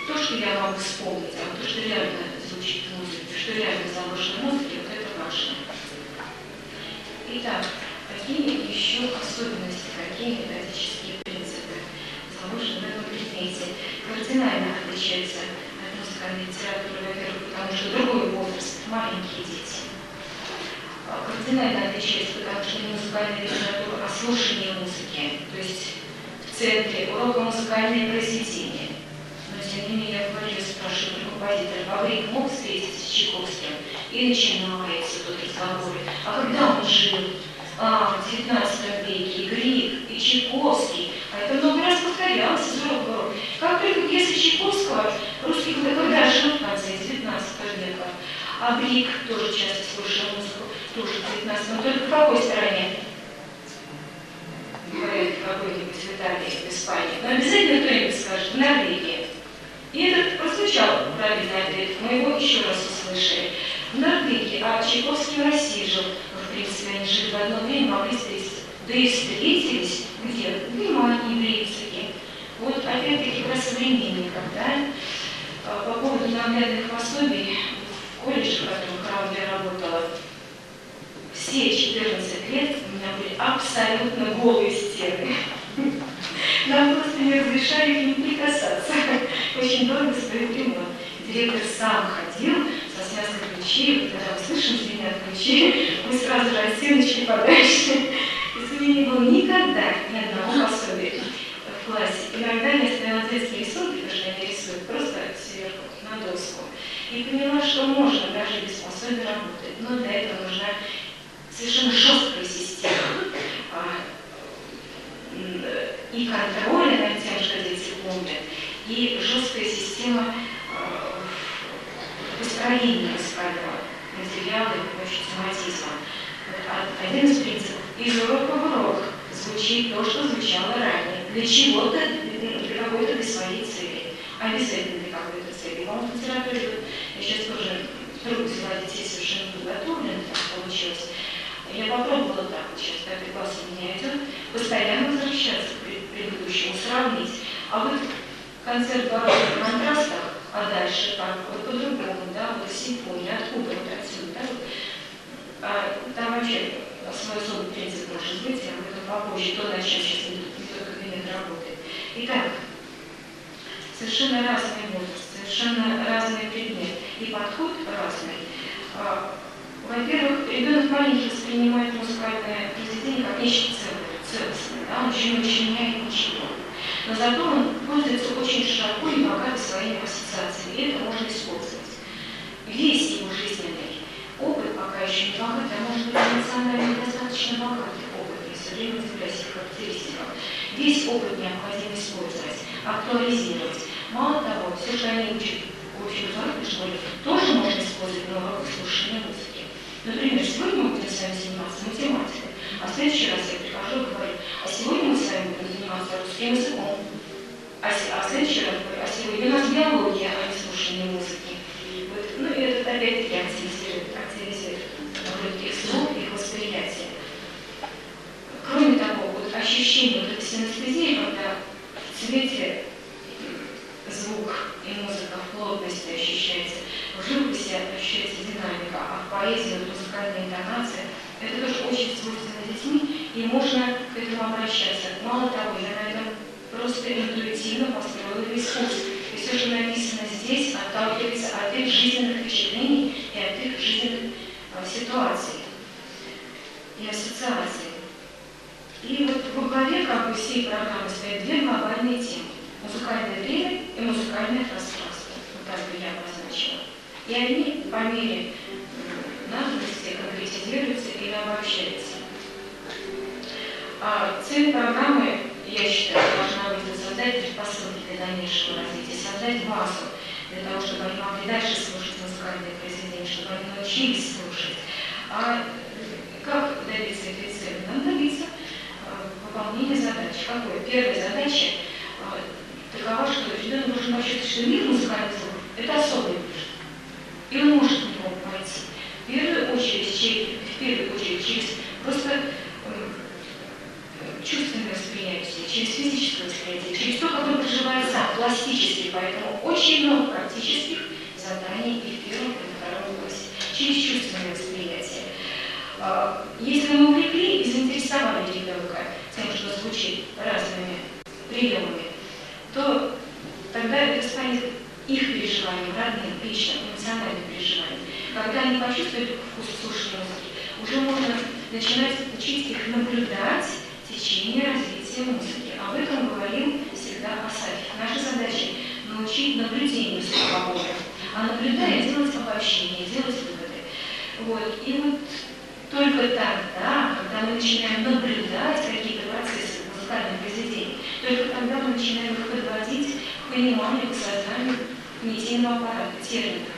то, что я могу вспомнить, а то, что реально звучит в музыке, что реально заложено в музыке, вот это важно. Итак, какие еще особенности, какие методические принципы заложены в этом предмете? Кардинально отличается от музыкальной литературы, во-первых, потому что другой возраст, маленькие дети. Кардинально отличается, потому что не музыкальная литература, а слушание музыки, то есть в центре урока музыкальное произведение. Но тем не менее, я говорю, спрашиваю композитора, Бабрик мог встретиться с Чайковским? И начинается тут разговоры. А когда он жил? В 19 веке, и Грик, и Чайковский. А это много раз повторялось из урока в урок. Как только пьеса Чайковского, русский когда жил в конце 19 века. А Грик тоже часто слушал музыку, тоже в 19 но только в какой стране? Говорят, в какой-нибудь в Италии, в Испании. Но обязательно кто-нибудь скажет, в Норвегии. И это прозвучал правильный ответ, мы его еще раз услышали. В Норвегии, а Чайковский в России жил. В принципе, они жили в одно время, могли встретиться. Да и встретились где? В Германии, в Лейпциге. Вот опять-таки про современников, да? По поводу наглядных пособий в колледже, в котором я работала, все 14 лет у меня были абсолютно голые стены. Нам просто не разрешали к ним прикасаться. Очень дорого стоит ремонт. Директор сам ходил со связкой ключей, когда мы слышим звенят ключи, мы сразу же от стеночки подальше. И у меня не было никогда ни одного пособия в классе. Иногда я ставила детские рисунки, потому что они рисуют просто сверху на доску. И поняла, что можно даже без пособия работать, но для этого нужна совершенно жесткая система и контроля над тем, что дети помнят, и жесткая система построения музыкального материала и помощи тематизма. Один из принципов – из урока в урок звучит то, что звучало ранее, для чего-то, для какой-то для своей цели. Обязательно для какой-то цели. По-моему, в литературе, я сейчас тоже трудно взяла детей совершенно подготовленных, так получилось. Я попробовала так, вот сейчас 5 класс у меня идет, постоянно возвращаться к предыдущему, сравнить. А вот концерт барокко в контрастах, а дальше как вот по-другому, да, вот симфония, откуда вот отсюда, да, вот. Там вообще свой особый принцип может быть, об этом попозже, то, на чем сейчас ведет кабинет работает. Итак, совершенно разный возраст, совершенно разный предмет и подход разный. Во-первых, ребенок маленький воспринимает музыкальное произведение как нечто целостное, да? Он еще не учиняет ничего. Но зато он пользуется очень широко и богато своими ассоциациями, и это можно использовать. Весь его жизненный опыт пока еще не богатый, а может быть эмоционально достаточно богатый опыт, если время удивляюсь их характеристикам. Весь опыт необходимо использовать, актуализировать. Мало того, все, что они учат в общеобразовательной школе, тоже можно использовать на уроках слушания музыки. Например, сегодня мы будем с вами заниматься математикой, а в следующий раз я прихожу и говорю, а сегодня мы с вами будем заниматься русским языком, а в следующий раз говорю, а сегодня у нас биология, а не слушание музыки. Вот, ну и это опять-таки активизирует их слух, их восприятие. Кроме того, вот ощущение вот этой синестезии, когда в цвете звук и музыка в плотности ощущается, в живописи ощущается динамика, а в поэзии музыкальная интонация, это тоже очень свойственно детьми, и можно к этому обращаться. Мало того, я на этом просто интуитивно построила искусство. И все, что написано здесь, отталкивается от их жизненных впечатлений и от их жизненных ситуаций и ассоциаций. И вот во главе как бы всей программы стоят две глобальные темы. Музыкальное время и музыкальное пространство. Вот так бы я обозначила. И они по мере надобности конкретизируются или обобщаются. Цель программы, я считаю, должна быть создать предпосылки для дальнейшего развития, создать базу для того, чтобы они могли дальше слушать музыкальные произведения, чтобы они научились слушать. А как добиться этой цели? Надо добиться выполнения задач. Какой? Первая задача такова, что ребенок должен почувствовать, что мир музыкальных звуков – это особый мир. И он может в него войти. В первую очередь через просто чувственное восприятие, через физическое восприятие, через то, как он проживает сам, пластически. Поэтому очень много практических заданий и в первом, и во втором классе. Через чувственное восприятие. Если мы увлекли и заинтересовали ребенка тем, что звучит разными приемами, то тогда это станет их переживанием, родным, личным, эмоциональным переживанием. Когда они почувствуют вкус слушания музыки, уже можно начинать учить их наблюдать течение развития музыки. Об этом говорил всегда Асафьев. Наша задача – научить наблюдению слуховому, а наблюдая делать обобщение, делать выводы. Вот. И вот только тогда, когда мы начинаем наблюдать какие-то процессы в музыкальном произведении, только тогда мы начинаем их подводить к пониманию, к созданию понятийного аппарата, терминов.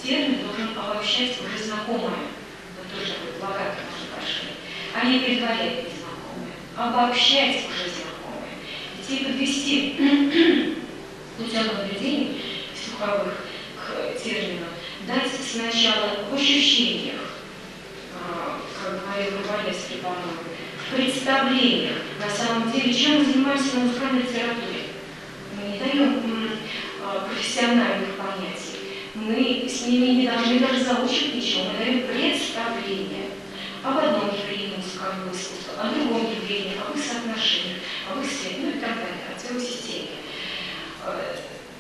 Термин должен обобщать уже знакомое, вот тоже богато можно пошли, а не предварять незнакомое, обобщать уже знакомое. Детей подвести путем наблюдений слуховых к терминам, дать сначала в ощущениях, как говорил Рубалевский, по-моему, в представлениях, на самом деле, чем мы занимаемся на музыкальной литературе. Мы не даем профессиональных понятий. Мы с ними не должны даже заучить ничего. Мы даем представление об одном явлении музыкального искусства, о другом явлении, об их соотношениях, об их свете, ну и так далее, о целой системе.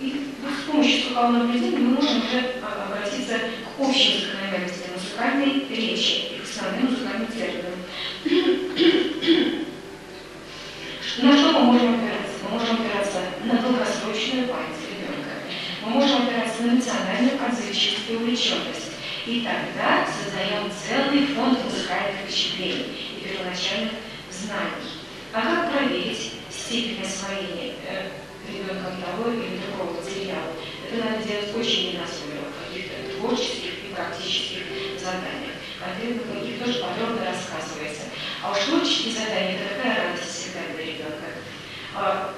И с помощью слухового наблюдения мы можем уже обратиться к общим закономерностям музыкальной речи и к основным музыкальным терминам. На что мы можем опираться? Мы можем опираться на долгосрочную память ребенка. Мы можем опираться на эмоциональную отзывчивость и увлеченность. И тогда создаем целый фонд музыкальных впечатлений и первоначальных знаний. А как проверить степень освоения ребенком того или другого материала? Это надо делать очень неназойливо, в каких-то творческих и практических заданиях. О них тоже подробно рассказывается. А уж творческие задания – это такая радость всегда для ребенка.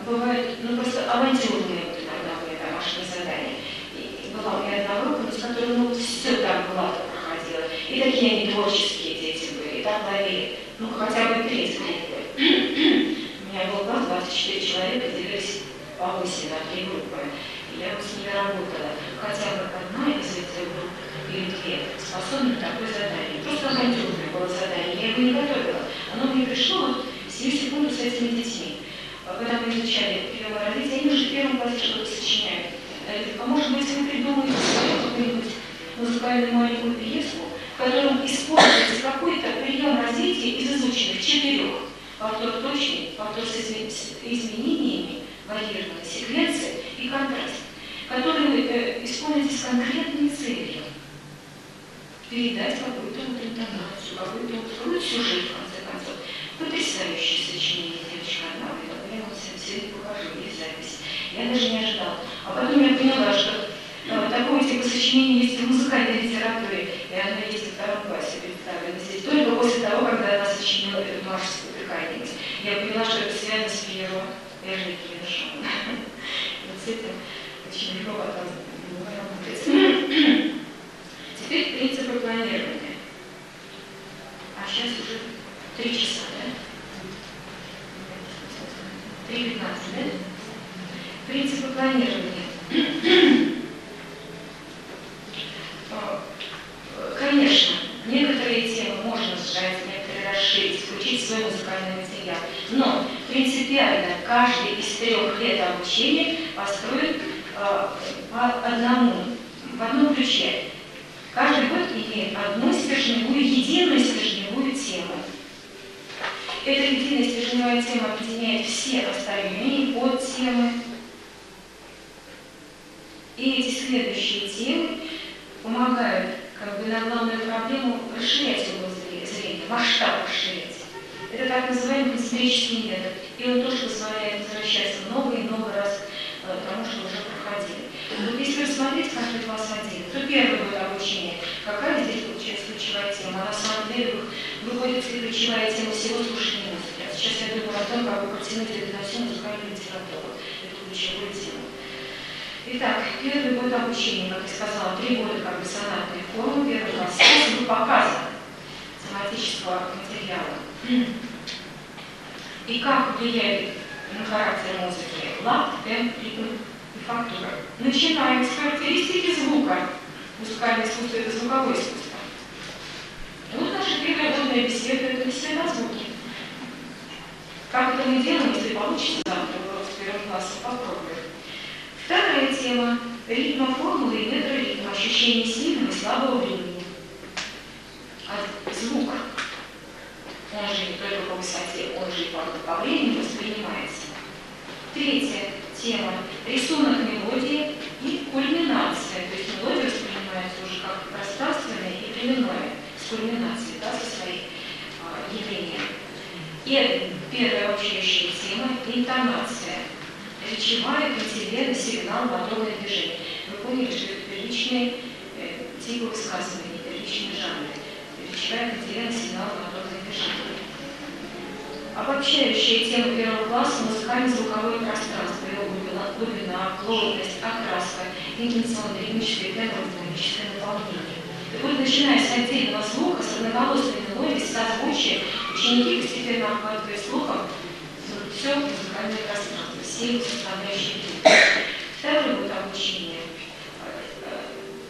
Бывают просто авантюрные вот иногда были домашние задания. И была у меня одна группа, с которой все так гладко проходило. И такие они творческие дети были, и так ловили, хотя бы 3 группы. У меня был класс, 24 человека, делились по оси на 3 группы. Я бы с ними работала. Хотя бы одна из этих групп или 2 способны на такое задание. Просто авантюрное было задание. Я его не готовила. Оно мне пришло вот сию секунду с этими детьми. Когда мы изучали приемы развития, они уже в 1 классе что-то сочиняют. А может быть, вы придумаете какую-нибудь музыкальную маленькую пьесу, в котором используется какой-то прием развития из изученных 4. Повтор точный, повтор с изменениями, варьированной секвенции и контраст, которые вы используете с конкретной целью. Передать какую-то вот интонацию, какой-то сюжет, в конце концов. Потрясающее сочинение, девочка одна, я вам сегодня покажу, есть запись. Я даже не ожидала. А потом я поняла, что такого типа сочинения есть в музыкальной литературе, и оно есть в 2 классе представлено здесь. Только после того, когда она сочинила эту маршевскую дыхание. Я поняла, что это связано с Пьеро. Я же это не нашла. Вот с этим очень легко потом работать. Теперь принципы планирования. А сейчас уже 3 часа, да? 3:15, да? Принципы планирования. Конечно, некоторые темы можно сжать, некоторые расширить, включить в свой музыкальный материал. Но принципиально каждый из 3 лет обучения построен по одному, в одном ключе. Каждый год имеет одну стержневую, единую стержневую тему. Эта единая стержневая тема объединяет все остальные подтемы. И эти следующие темы помогают на главную проблему расширять область зрения, масштаб расширять. Это так называемый концентрический метод. И он тоже позволяет возвращаться много и много раз к тому, что уже проходили. Вот если рассмотреть каждый класс 1, то 1 год обучения, какая здесь получается ключевая тема? На самом деле выходит ключевая тема всего слушания музыки. А сейчас я думаю о том, как вы протянуть это на всю музыкальную литературу, эту ключевую тему. Итак, 1 год обучения, как я сказала, 3 года как бы сонатной формы, 1 класс, способы показа тематического материала. И как влияет на характер музыки лад, темп, ритм и фактура. Начинаем с характеристики звука. Музыкальное искусство – это звуковое искусство. Вот наша первая годная беседа – это беседа о звуке. Как это мы делаем, если получится завтра в 1 классе, попробуем. Вторая тема – ритма формулы и метроритма, ощущение сильного и слабого времени. Звук, он же не только по высоте, он же и по времени воспринимается. Третья тема – рисунок мелодии и кульминация. То есть мелодия воспринимается уже как пространственное и временное, с кульминацией, да, со своей явлением. И первая обучающая тема – интонация. Речевая, кантилена, сигнал, моторное движение. Вы поняли, что это первичные типы высказывания, первичные жанры. Речевая, кантилена, сигнал, моторное движение. Обобщающая тема 1 класса – музыкально-звуковое пространство, его глубина, плотность, окраска, интонационное, ритмическое, тембровое, наполнение. Так вот, начиная с отдельного звука, с одноголосной мелодии, с созвучия, ученики постепенно охватывают слухом все музыкальное пространство, все составляющие. 2 год обучения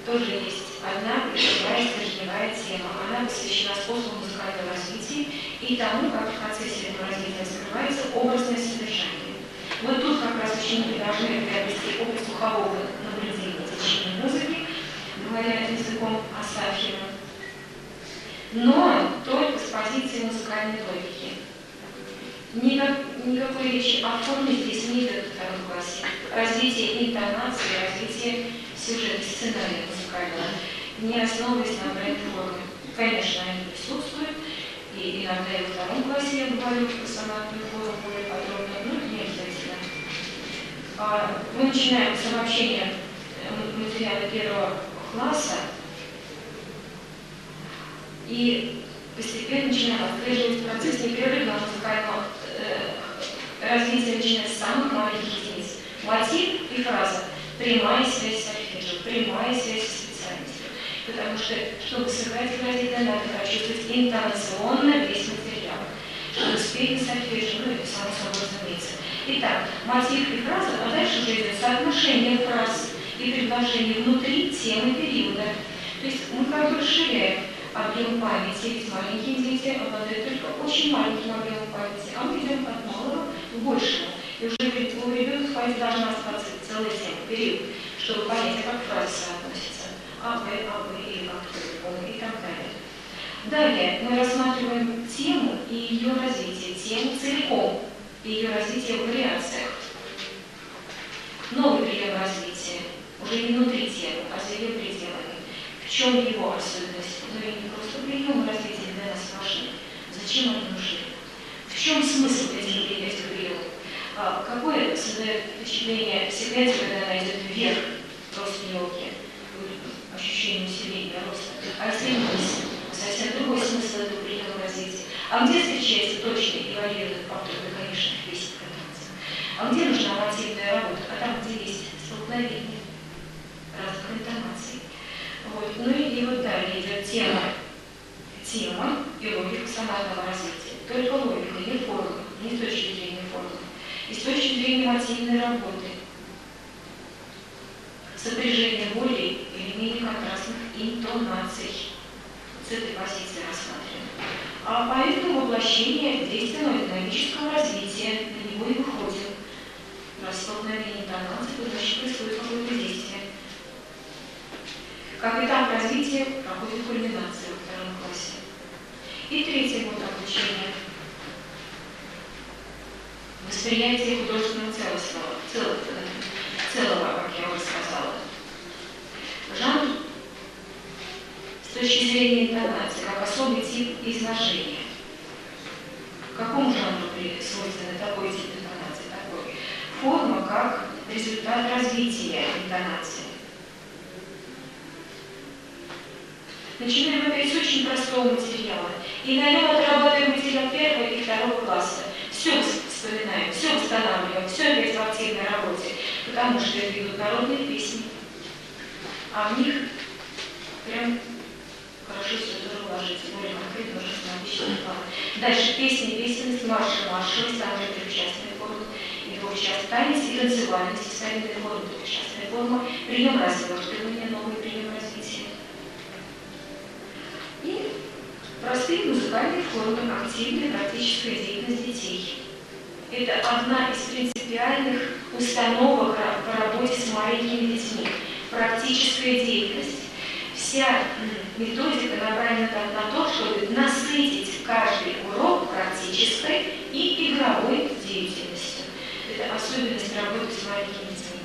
тоже есть одна ключевая стержневая тема. Она посвящена способу музыкального развития и тому, как в процессе этого развития раскрывается образное содержание. Вот тут как раз ученики должны приобрести опыт слухового наблюдения в течение музыки, говоря языком Асафьева, но только с позиции музыкальной логики. Никакой речи о форме здесь не идет в 2 классе. Развитие интонации, развитие сюжета, сценария музыкального, не основываясь на бренд формы. Конечно, они присутствуют, и иногда и во 2 классе я говорю про сонатную форму более подробно, но это не обязательно. Мы начинаем с обобщения материала 1 класса и постепенно начинаем отслеживать процесс непрерывного музыкального развития, начиная с самых маленьких единиц. Мотив и фраза. Прямая связь с сольфеджио, прямая связь с специальностью. Потому что, чтобы сыграть выразительно, надо прочувствовать интонационно весь материал. Чтобы спеть на сольфеджио, ну это само собой разумеется. Итак, мотив и фраза, а дальше уже идет соотношение фраз и предложений внутри темы периода. То есть мы как бы расширяем объем памяти, ведь маленькие дети обладают только очень маленьким объемом памяти, а мы идем от малого к большему. И уже у ребенка в памяти должна остаться целая тема, период, чтобы понять, а как фразы соотносятся. АБ, или как-то, и так далее. Далее мы рассматриваем тему и ее развитие, тему целиком и ее развитие в вариациях. Новый прием развития, уже не внутри темы, а за ее пределами. В чем его особенность? Ну и не просто приемы развития для нас важны. Зачем они нужны? В чем смысл этих приемов? Какое создает впечатление сегменте, когда она идет вверх, рост елки, ощущение усиления роста, а если вниз, совсем другой смысл этого приема развития. А где встречается точный и варьированный повтор, да, конечно, в песне кататься. А где нужна мотивная работа? А там, где есть столкновение разных интонаций. Вот. Ну и вот далее идет тема и логика соматного развития. Только логика, не форма, не с точки зрения формы. И с точки зрения мотивной работы. Сопряжение более или менее контрастных интонаций. С этой позиции рассматриваем. А поэтому воплощение действенного динамического развития, на него и выходим. Раз столкновение интонаций, то значит происходит какое-то действие. Как этап развития проходит кульминация во втором классе. И третий год обучения. Восприятие художественного целого, как я уже сказала. Жанр с точки зрения интонации, как особый тип изложения. Какому жанру свойственно такой тип интонации? Такой. Форма как результат развития интонации. Начинаем опять с очень простого материала. И на нем отрабатываем материал первого и второго класса. Все вспоминаем, все восстанавливаем, все опять в активной работе, потому что это идут народные песни. А в них прям хорошо все здорово ложится, более конкретно уже на обычный план. Дальше песни, песенность, марши, самые трехчастные формы и двухчастные, танец и танцевальность, старинная форма, двухчастная форма, прием развертывания, новый прием развития. И простые музыкальные формы, активная практическая деятельность детей. Это одна из принципиальных установок по работе с маленькими детьми. Практическая деятельность. Вся методика направлена на то, чтобы насытить каждый урок практической и игровой деятельностью. Это особенность работы с маленькими детьми.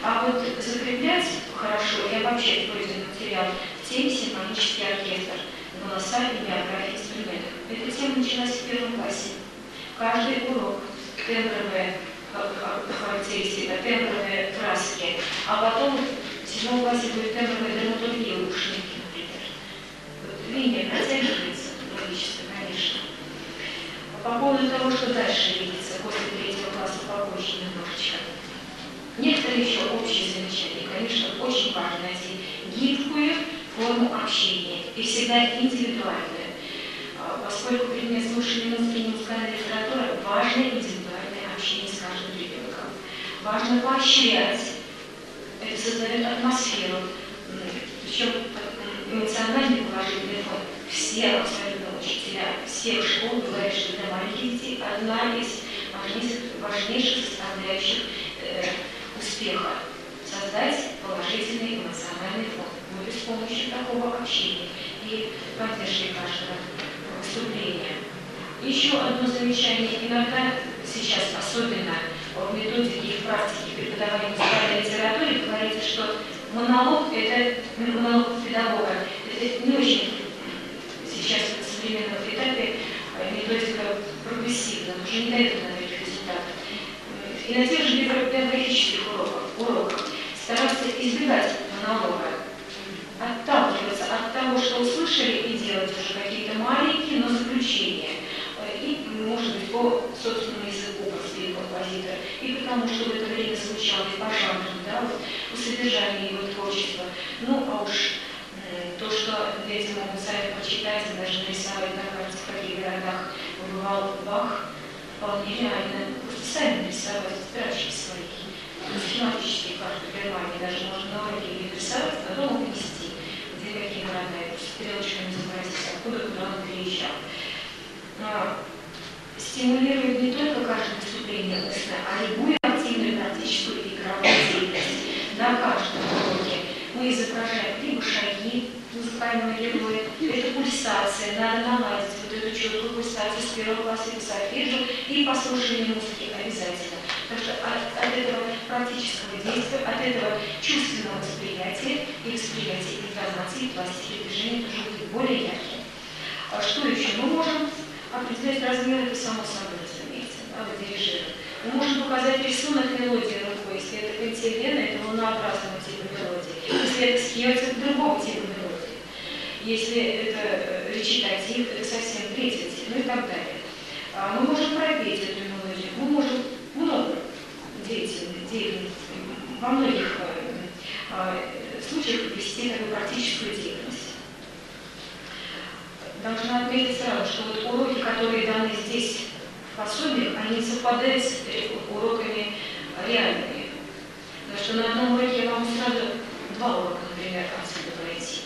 А вот закреплять хорошо и обобщать пройденный материал в теме симфонический оркестр, голоса и биография инструментов. Эта тема началась в первом классе. Каждый урок, тембровые характеристика, тембровые краски, а потом в седьмом классе будет тембровая драматургия у Шнейки, например. Вот линия протягивается, логически, конечно. По поводу того, что дальше видится после третьего класса, попозже немножечко. Некоторые еще общие замечания. Конечно, очень важно найти гибкую форму общения и всегда индивидуальную. Поскольку предмет слушания музыки и музыкальная литература, важно индивидуальное общение с каждым ребенком. Важно поощрять. Это создает атмосферу. Причем эмоциональный положительный фон. Все абсолютно учителя всех школ говорят, что для маленьких детей одна из важнейших составляющих успеха – создать положительный эмоциональный фон. Но без помощи такого общения и поддержки каждого выступления. Еще одно замечание. Иногда сейчас, особенно в методике и в практике преподавания музыкальной литературы, говорится, что монолог – это монолог педагога. Это не очень сейчас в современном этапе методика прогрессивна, уже не дает на таких результатов. И на тех же педагогических уроках стараться избегать монолога, отталкиваться от того, что услышали, и делать уже какие-то маленькие, но заключения. И, может быть, по собственному языку простые композитора, и потому что в это время звучало и по жанру, да, вот, по содержанию его творчества. Ну, а уж то, что дети могут сами прочитать и даже нарисовать на карте, в каких городах побывал Бах, вполне реально. Просто сами нарисовать родная, стрелочками изобразить, куда он приезжал. Стимулирует не только каждое выступление устное, а любую активную практическую игровую деятельность. На каждом уроке мы изображаем либо шаги музыкального героя, это пульсация, надо наладить вот эту четкую пульсацию с первого класса по сольфеджио и послушание музыки обязательно. Потому что от этого практического действия, от этого чувственного восприятия и восприятия информации, пластики движения тоже будет более ярким. Что еще? Мы можем определять размер, это само собой разумеется, да, дирижируем. Мы можем показать рисунок мелодии рукой, если это кантилена, это лунообразного типа мелодии. Если это схема, это другого типа мелодии. Если это речитатив, это совсем третий тип, ну и так далее. Мы можем пропеть эту мелодию, мы можем много деятельности, во многих случаях вести такую практическую деятельность. Должна отметить сразу, что вот уроки, которые даны здесь в пособиях, они совпадают с уроками реальными. Потому что на одном уроке я могу сразу 2 урока, например, отсюда пройти,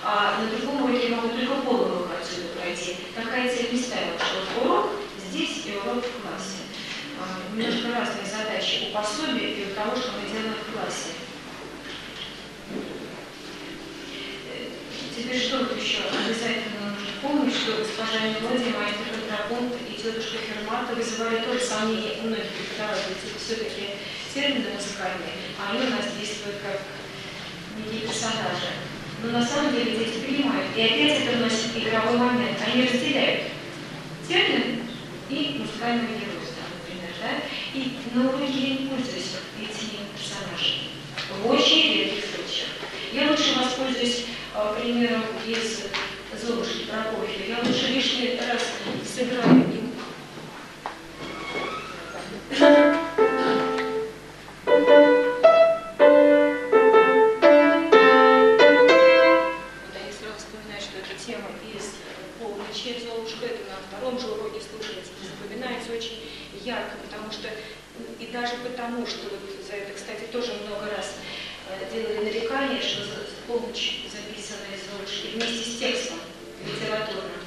а на другом уроке я могу только полурока отсюда пройти. Такая цель не ставила, что вот урок здесь и урок в классе. Немножко разные задачи у пособия и у того, что мы делаем в классе. Теперь что вот еще обязательно нужно помнить, что госпожа Мелодия, маэстро контрапункт и тетушка Фермата вызывали тоже сомнения у многих преподавателей. Все-таки термины музыкальные, а они у нас действуют как некие персонажи. Но на самом деле дети понимают. И опять это вносит игровой момент. Они разделяют термин и музыкального героя, например. Да? И на уроке я не пользуюсь этими персонажами. В очень редких случаях. Я лучше воспользуюсь примером из Золушки Прокофьева. Я лучше лишний раз сыграю им. Вот они сразу вспоминают, что это тема из полночи Золушка. Это на втором же уроке слушается. Запоминается очень ярко, потому что, и даже потому, что вот за это, кстати, тоже много раз делали нарекания, что полночь записана из Золушки вместе с текстом литературным.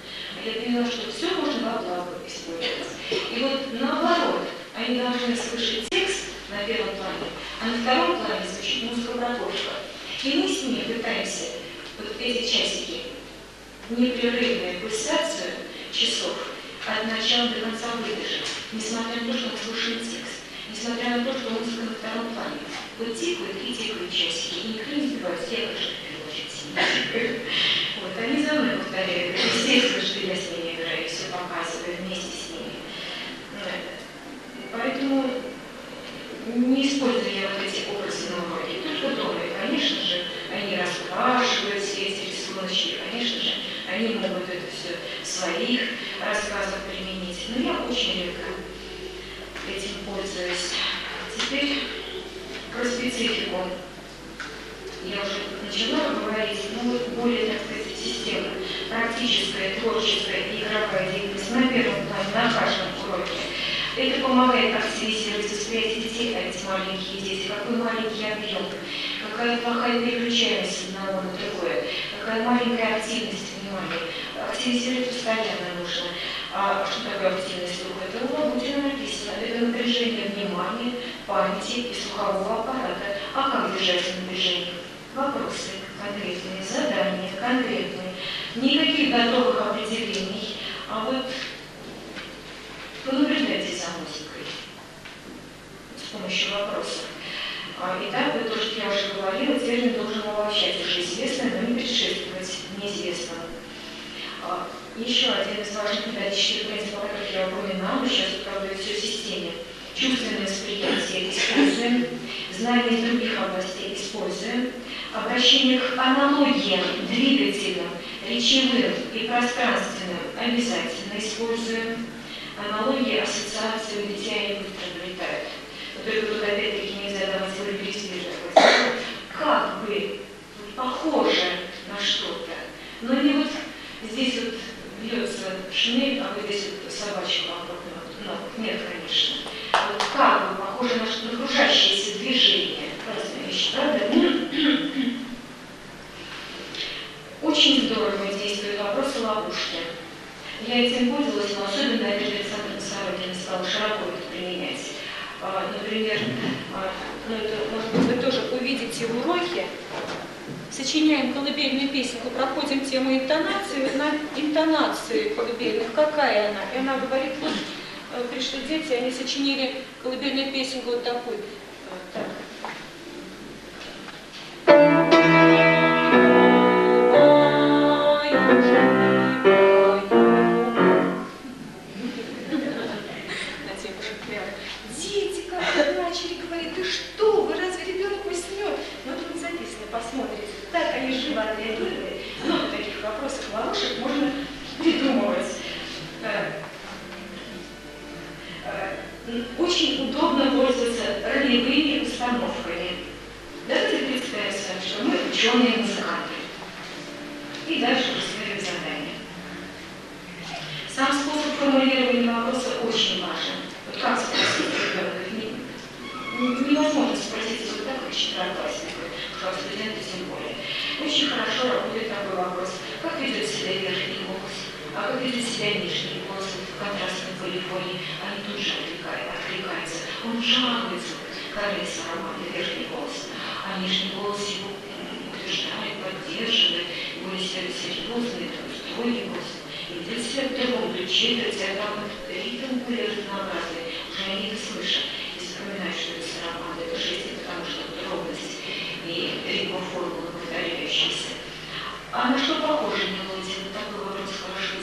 Я поняла, что все можно во благо использовать. И вот наоборот, они должны слышать текст на первом плане, а на втором плане звучит музыка Прокофьева. И мы с ними пытаемся вот эти часики, непрерывную пульсацию часов от начала до конца выдержать, несмотря на то, что мы слушаем текст, несмотря на то, что музыка на втором плане. Вот тикают и тикают часики, и никто не сбивается, я как же переводчик. Вот, они за мной повторяют. Естественно, что я с ними играю, все показываю вместе с ними. Поэтому не использую я вот эти образы на уроке, только дома. И, конечно же, они расспрашивают все эти рисуночки, конечно же, они могут это все в своих рассказах применить. Но я очень редко этим пользуюсь. Теперь про специфику. Я уже начала говорить, ну, более, так сказать, системно. Практическая, творческая и игровая деятельность на первом плане, на каждом уроке. Это помогает активизировать восприятие детей, а эти маленькие дети, какой маленький объем, какая плохая переключаемость с одного на другое, какая маленькая активность внимания. Активизировать постоянно нужно. А что такое активность слуха? Это у Лабутина написано. Это напряжение внимания, памяти и слухового аппарата. А как держать напряжение? Вопросы конкретные, задания конкретные. Никаких готовых определений. А вот понаблюдайте за музыкой с помощью вопросов. Итак, вот то, что я уже говорила, термин должен обобщать уже известное, но не предшествовать неизвестному. Еще один из важных методических принципов, о которых я упоминала, сейчас управляю все в системе. Чувственное восприятие используем, знание других областей используем, обращение к аналогиям, двигательным, речевым и пространственным обязательно используем. Аналогии, ассоциации у детей они быстро вылетают. Но только тут опять-таки нельзя давать пересвеживать. Как бы похоже на что-то, но не вот здесь вот бьется шинель, а вот здесь вот собачка вокруг ног. Нет, конечно. Вот как бы похоже на что-то, окружающееся движение. Разные вещи, правда? Очень Я этим пользовалась, но особенно Надежда Александровна Сорокина стала широко это применять. Например, это, может быть, вы тоже увидите в уроке. Сочиняем колыбельную песенку, проходим тему интонации, на интонации колыбельных, какая она. И она говорит, вот пришли дети, они сочинили колыбельную песенку вот такую. Так. Дети как начали говорить, да что вы, разве ребенок уснет? Ну тут не записано, посмотрите. Так они живо отреагировали. Много таких вопросов хороших можно придумывать. Очень удобно пользоваться ролевыми установками. Давайте представим с вами, что мы ученые-музыканты. И дальше рассмотрим задание. Сам способ формулирования вопроса очень важен. Вот как спросить ребенка? Невозможно спросить вот так, как четвероклассника, как студенты тем более. Очень хорошо работает такой вопрос. Как ведет себя верхний голос? А как ведет себя нижний голос в контрастной полифонии? Они тут же откликаются. Он жалуется, кажется, романе верхний голос. А нижний голос его утверждает, поддерживает, более серьезный, стройный голос. И ведет себя в другом ключе, хотя там ритм более разнообразный. Уже они это слышат. И вспоминают, что это сарамада, это жизнь, потому что это ровность и ритмоформула повторяющаяся. А на что похожа мелодия? Вот такой вопрос хорошо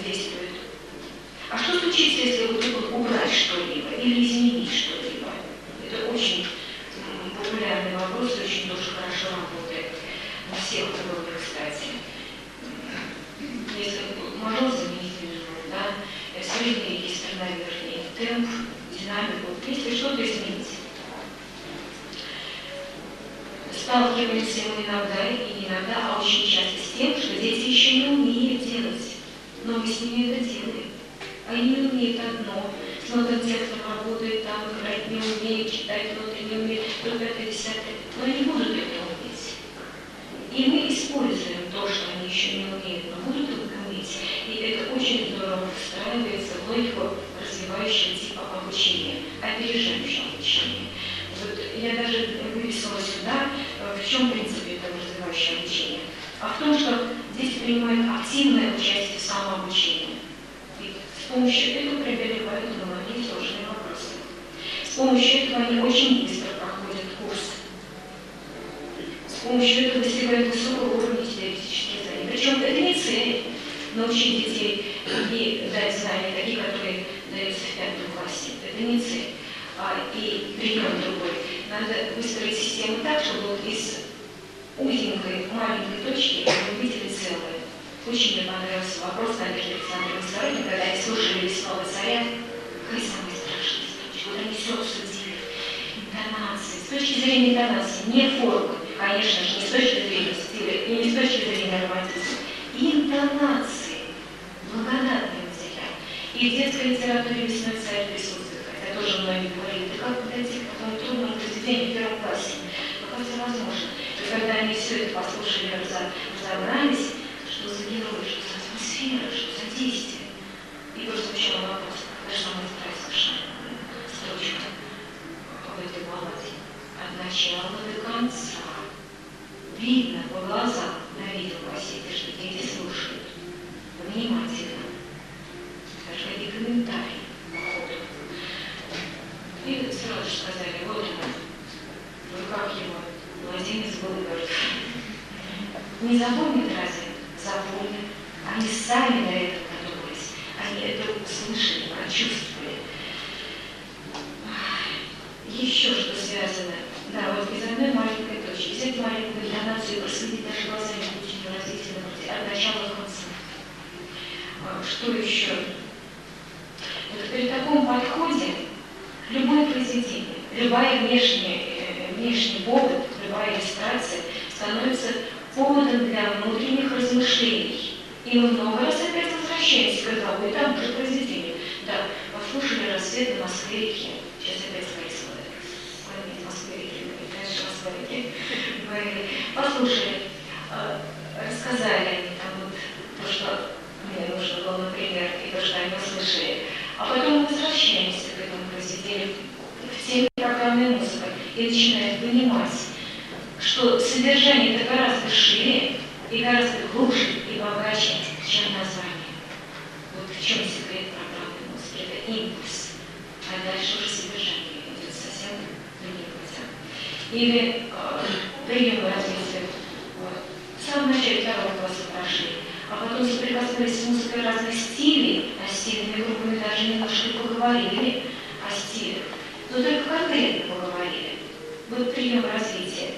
действует. А что случится, если вот убрать что-либо или изменить что-либо? Это очень популярный вопрос, очень тоже хорошо работает на всех уровнях, кстати. Если мороз заменить минимум, да, средний регистр на верхний темп, динамику, если что-то изменить. Сталкиваемся мы иногда и иногда, а очень часто с тем, что дети еще не умеют делать, но мы с ними это делаем. Они не умеют одно, с нотным текстом работают, там играть не умеют, читать ноты не умеют, только это десятое, но они будут это уметь. И мы используем то, что они еще не умеют, но будут это уметь. И это очень здорово встраивается в логику развивающего типа обучения, опережающего обучения. Вот я даже выписала сюда, в чем принцип этого развивающего обучения. А в том, что дети принимают активное участие в самообучении. И с помощью этого преодолевают многие сложные вопросы. С помощью этого они очень быстро проходят курс. С помощью этого достигают высокого уровня теоретических знаний. Причем это не цель научить детей и дать знания, такие, которые даются в 5 классе. Это не цель. И прием другой. Надо выстроить систему так, чтобы вот из узенькой, маленькой точки мы увидели целое. Очень мне понравился вопрос Надежды Александровны Сорокиной, когда они слушали «Лесного царя». Какая самая страшная задача? Вот они все обсудили. Интонации. С точки зрения интонации, не формы, конечно же, не с точки зрения стиля и не с точки зрения романтизма. Интонации. Благодатный материал. И в детской литературе «Лесной царь» присутствует. Хотя тоже многие говорили, да как подойти к такому трудному произведению в 1 классе? Как это возможно? И когда они все это послушали, разобрались, что за герой, что за атмосфера, что за действие. И прозвучал вопрос, когда же нам избрать совершенно строчку в этой балладе. От начала до конца. Видно по глазам на видеокассете, что дети слушают внимательно. Даже какие комментарии по ходу. И сразу же сказали, вот он, вы как его, младенец Голуберт. Не запомнят разве? Запомнят. Они сами на это подумались. Они это услышали, прочувствовали. Еще что связано. Да, вот из одной маленькой точки. Взять маленькую интонацию и проследить даже глазами очень выразительно от начала к концу. Что еще? Вот при таком подходе любое произведение, любой внешний повод, любая иллюстрация становится поводом для внутренних размышлений. И мы много раз опять возвращаемся к одному и тому же произведению. Да, послушали «Рассвет на Москве-реке». Сейчас опять свои слова. Москве-реке, дальше Москве-реке. Послушали, рассказали они там вот то, что мне нужно было, например, и то, что они услышали. А потом мы возвращаемся к этому произведению в теме программной музыки и начинаем понимать, что содержание это гораздо шире и гораздо глубже и богаче, чем название. Вот в чем секрет программной музыки. Это импульс. А дальше уже содержание идет совсем другим путем. Или приемы развития. В самом начале второго класса прошли, а потом соприкоснулись с музыкой разных стилей, а стилями группами даже немножко поговорили о стилях, но только конкретно поговорили. Вот прием развития,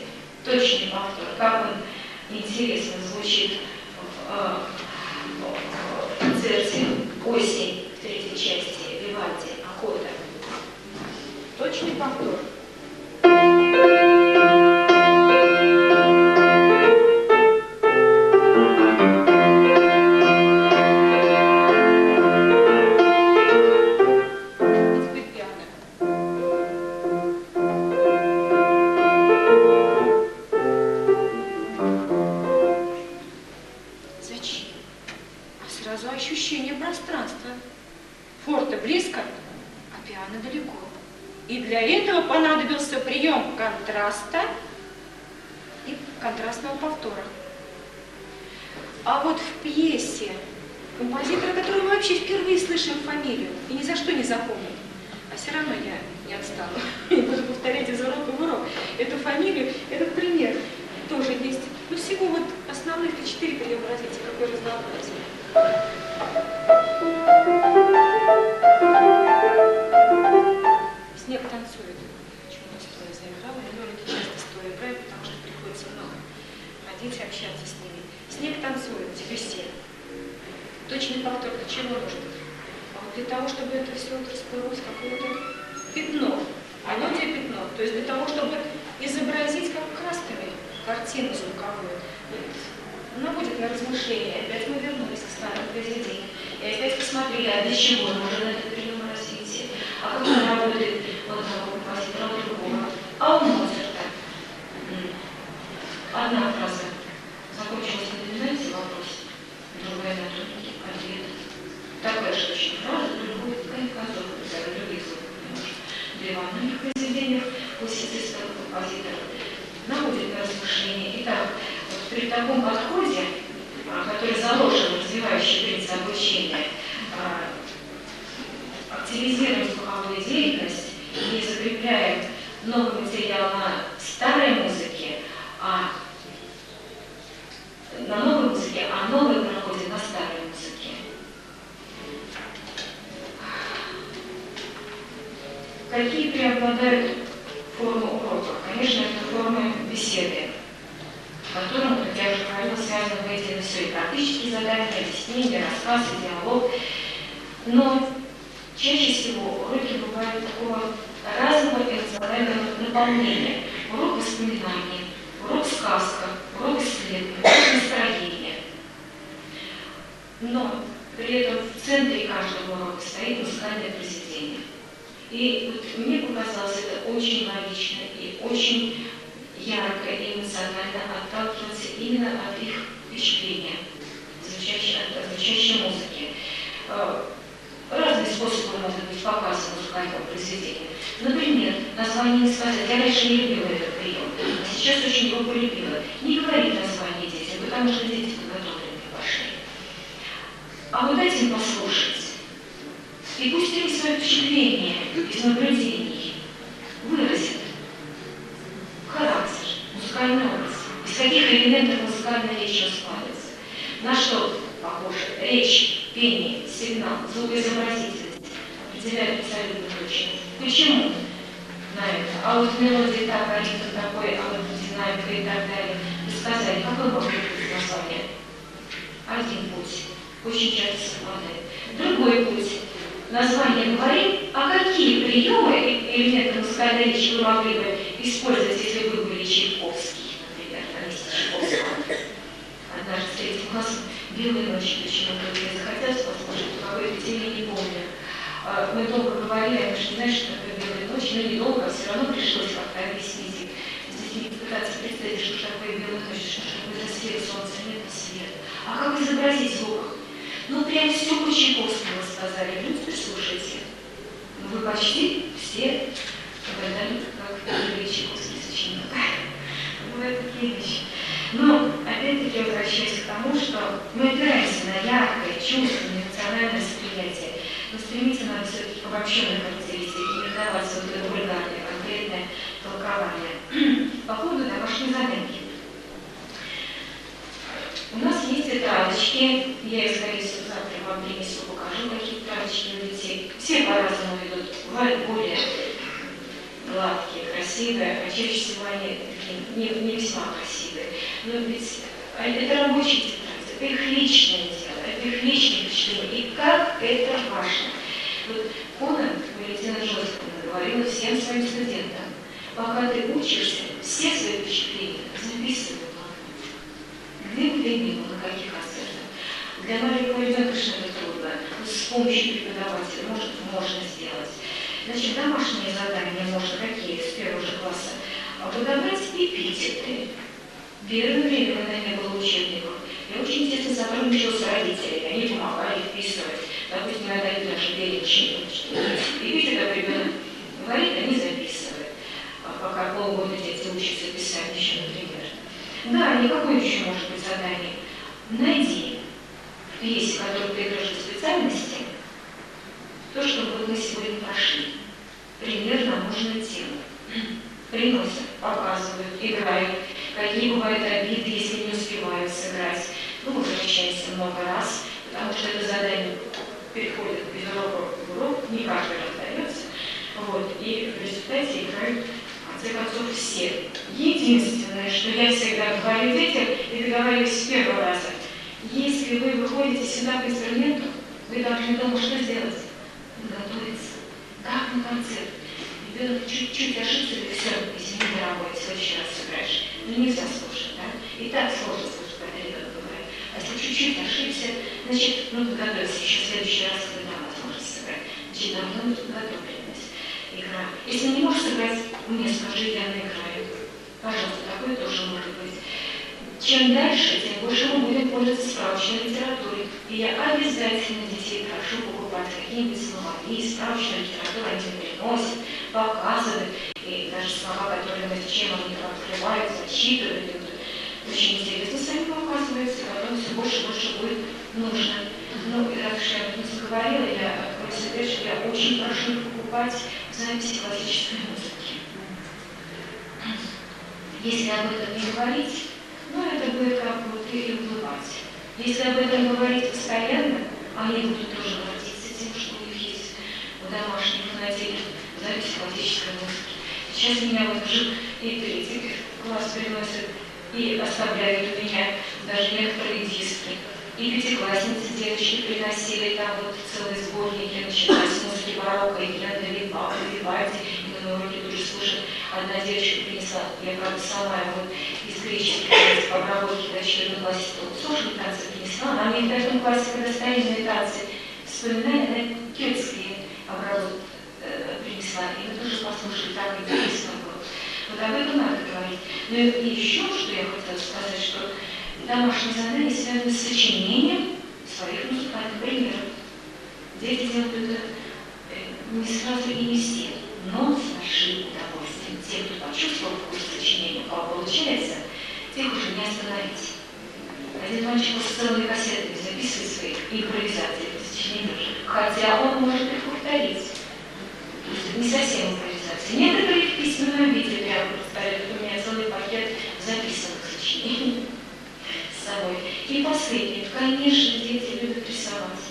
точный повтор, как он интересно звучит в концерте «Осень» в третьей части Вивальди «Охота». Точный повтор. Ощущение пространства. Форте близко, а пиано далеко. И для этого понадобился прием контраста и контрастного повтора. А вот в пьесе композитора, которого мы вообще впервые слышим фамилию и ни за что не запомним, а все равно я не отстану, я буду повторять из урока в урок эту фамилию, этот пример тоже есть. Ну всего вот основных-то 4 приема развития, какое разнообразие. Снег танцует. Почему я стоя заиграла? Я Лёлике часто стоя играю, потому что приходится много ходить, общаться с ними. Снег танцует, все. Точный повтор для чего нужен? А вот для того, чтобы это все вот расплылось какое-то пятно, мелодия пятно. То есть для того, чтобы изобразить как красками картину звуковую. Она будет на размышление. Опять мы вернулись к старым произведениям. И опять посмотрели, а для чего нужен этот прием развития. А как он работает у одного композитора, у другого. А у Моцарта. Одна фраза. Закончилась, не знаете, вопрос. Другая на тонкий ответ. Такая же точно фраза, другой концовка, других звуков немножко. Для во многих произведениях классицистского композитора наводит на размышление. Итак, при таком подходе, который заложен в развивающий принцип обучения, активизируем звуковую деятельность и закрепляем новый материал на старой музыке, на новой музыке, а новый проходит на старой музыке. Какие преобладают формы уроков? Конечно, это формы беседы, в котором, как я уже говорила, связано воедино все и практические задания, объяснения, рассказы, диалог. Но чаще всего уроки бывают такого разного эмоционального наполнения. Урок воспоминаний, урок сказка, урок исследования, урок настроения. Но при этом в центре каждого урока стоит музыкальное произведение. И вот мне показалось это очень логично и очень ярко и эмоционально отталкиваться именно от их впечатления, от звучащей музыки. Разные способы могут быть показаны музыкального произведения. Например, название не сказать. Я раньше не любила этот прием, а сейчас очень долго любила. Не говорить название детям, потому что дети подготовленные пошли. А вот дайте им послушать. И пусть они свои впечатления из наблюдений выразят. Характер, музыкальный образ. Из каких элементов музыкальная речь складывается. На что похоже речь, пение, сигнал, звукоизобразительность определяют абсолютно точно. Почему на это? А вот мелодия так, а ритм такой, а вот динамика и так далее. Вы сказали, какой может быть название? Один путь. Очень часто совпадает. Другой путь. Название говорит, а какие приемы элементы музыкальной речи вы могли бы использовать, если вы были Чайковский, например, на месте Чайковского. Однажды в третьем классе «Белые ночи», почему-то мне захотелось послушать, по какой-то теме не помню. Мы долго говорили, я не знаю, что такое «Белые ночи», но недолго, все равно пришлось как-то объяснить. С детьми пытаться представить, что такое «Белые ночи», что такое за свет, солнце, нет света. А как изобразить звук? Ну, прям все по Чайковскому сказали. Ну, слушайте, ну, вы почти все угадали, как Чайковский сочинял. Бывают такие вещи. Но, опять-таки, возвращаясь к тому, что мы опираемся на яркое, чувственное, эмоциональное восприятие, но стремиться надо все-таки к обобщенной характеристике, не вдаваться в это вульгарное, конкретное толкование. По поводу домашней заданки. У нас есть тетрадочки, я их, скорее всего, завтра вам принесу, покажу, какие тетрадочки у детей. Все по-разному идут, бывают более гладкие, красивые, а чаще всего они не весьма красивые. Но ведь это рабочие тетради, это их личное дело, это их личное впечатление. И как это важно. Вот Конан, Валентина Жозефовна, говорила всем своим студентам, пока ты учишься, все свои впечатления записывай в блокнот. Где бы ты ни был, на каких концертах. Для маленького ребенка что-то трудно, но с помощью преподавателя можно сделать. Значит, домашние задания можно какие с первого же класса? Подобрать эпитеты. Первое время, когда не было учебников, я очень тесно сотрудничала с родителями, они помогали вписывать. Допустим, я даю даже перечень, эпитетов ребенок говорит, они записывают. Пока полгода дети учатся писать еще, например. Да, никакое еще может быть задание. Найди в пьесе, которую ты играешь по специальности, то, что мы сегодня прошли. Пример на нужную тему. Приносят, показывают, играют. Какие бывают обиды, если не успевают сыграть. Ну, возвращаемся много раз, потому что это задание переходит из урока в урок, не каждый раз дается. Вот, и в результате играют, в конце концов, все. Единственное, что я всегда говорю детям, и договариваюсь с первого раза, если вы выходите сюда к инструменту, вы должны дома что сделать? Готовиться. Как на концерт. Ребенок чуть-чуть ошибся, и все, извини, дорогой, в следующий раз сыграешь. Ну нельзя слушать, да? И так сложно слушать, когда ребенок говорит. А если чуть-чуть ошибся, значит, ну подготовься, еще в следующий раз, когда возможность сыграть. Значит, должна быть подготовленность. Игра. Если не можешь сыграть, мне скажи, я наиграю. Пожалуйста, такое тоже может быть. Чем дальше, тем больше мы будем пользоваться справочной литературой. И я обязательно детей прошу покупать какие-нибудь словари, справочную литературу они приносят, показывают. И даже слова, которые мы зачем они там открывают, зачитывают. Это очень интересно сами показывается, и потом все больше и больше будет нужно. Ну, раз уж я об этом заговорила, я открою секрет, что я очень прошу их покупать записи классической музыки. Если об этом не говорить, ну, это будет как бы и уплывать. Если об этом говорить постоянно, они будут тоже гордиться тем, что у них есть у домашних фанателей запись классической музыки. Сейчас меня вот уже и третий класс приносят, и оставляют у меня даже некоторые диски. И пятиклассницы девочки приносили там вот целые сборники, начиная с музыки барокко, и Яна Вивальди, и на уроке тоже слушать. Одна девочка принесла, я правда сама вот из греческих обработки до 4 классе сложные танцы принесла, она мне в 5 классе, когда старинные танцы вспоминали, она кельтские обработки принесла, и мы тоже послушали, так интересно было. Вот об этом надо говорить. Ну и еще, что я хотела сказать, что домашние задания связаны с сочинением своих музыкальных примеров. Дети делают это не сразу и не все, но с большим удовольствием. Те, кто почувствовал вкус сочинения, у кого получается, тех уже не остановить. Один мальчик с целыми кассетами записывает свои импровизации по сочинению, хотя он может их повторить. Не совсем импровизация. Некоторые в письменном виде прямо представляют, у меня целый пакет записанных сочинений с собой. И последнее. Конечно, дети любят рисовать.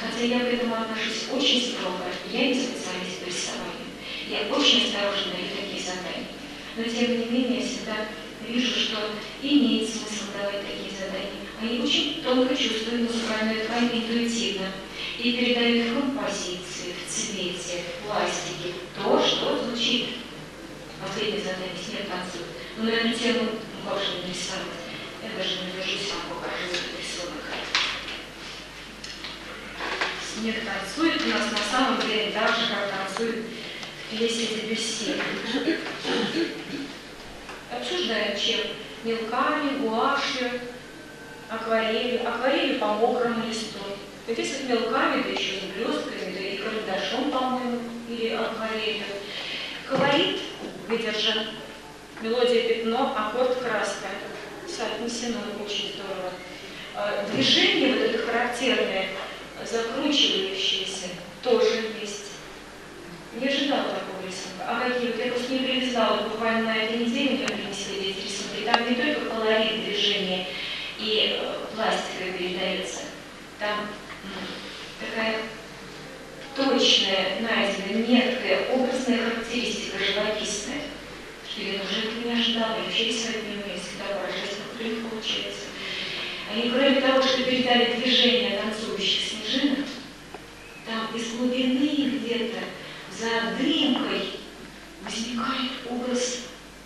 Хотя я к этому отношусь очень строго. Я не специалист по рисованию. Я очень осторожно даю такие задания. Но тем не менее, я всегда вижу, что имеет смысл давать такие задания. Они очень тонко чувствуют музыкальную ткань интуитивно и передают в композиции, в цвете, в пластике то, что звучит. Последнее задание «Снег танцует». Ну, наверное, тему можно нарисовать. Я даже не держусь, вам покажу этот рисунок. Снег танцует у нас на самом деле так же, как танцует в пьесе Дебюсси. Обсуждаем, чем? Мелками, гуашью, акварелью по мокрому листу. Вот здесь вот мелками, да еще с блестками, да и карандашом, по-моему, или акварелью. Колорит выдержан, мелодия пятно, аккорд краска. Соотнесено очень здорово. Движение вот это характерное, закручивающееся, тоже есть. Не ожидала такого рисунка. А какие вот я просто не привезла, вот буквально на этой неделе мне принесли эти рисунки. Там не только колорит движения и пластика передается, там такая точная, найденная, меткая, образная характеристика, живописная, что я даже этого не ожидала. Я вообще рисовать не умею, всегда поражаюсь, как легко получается. Они, кроме того, что передали движение танцующих снежинок, там из глубины где-то за дымкой возникает образ,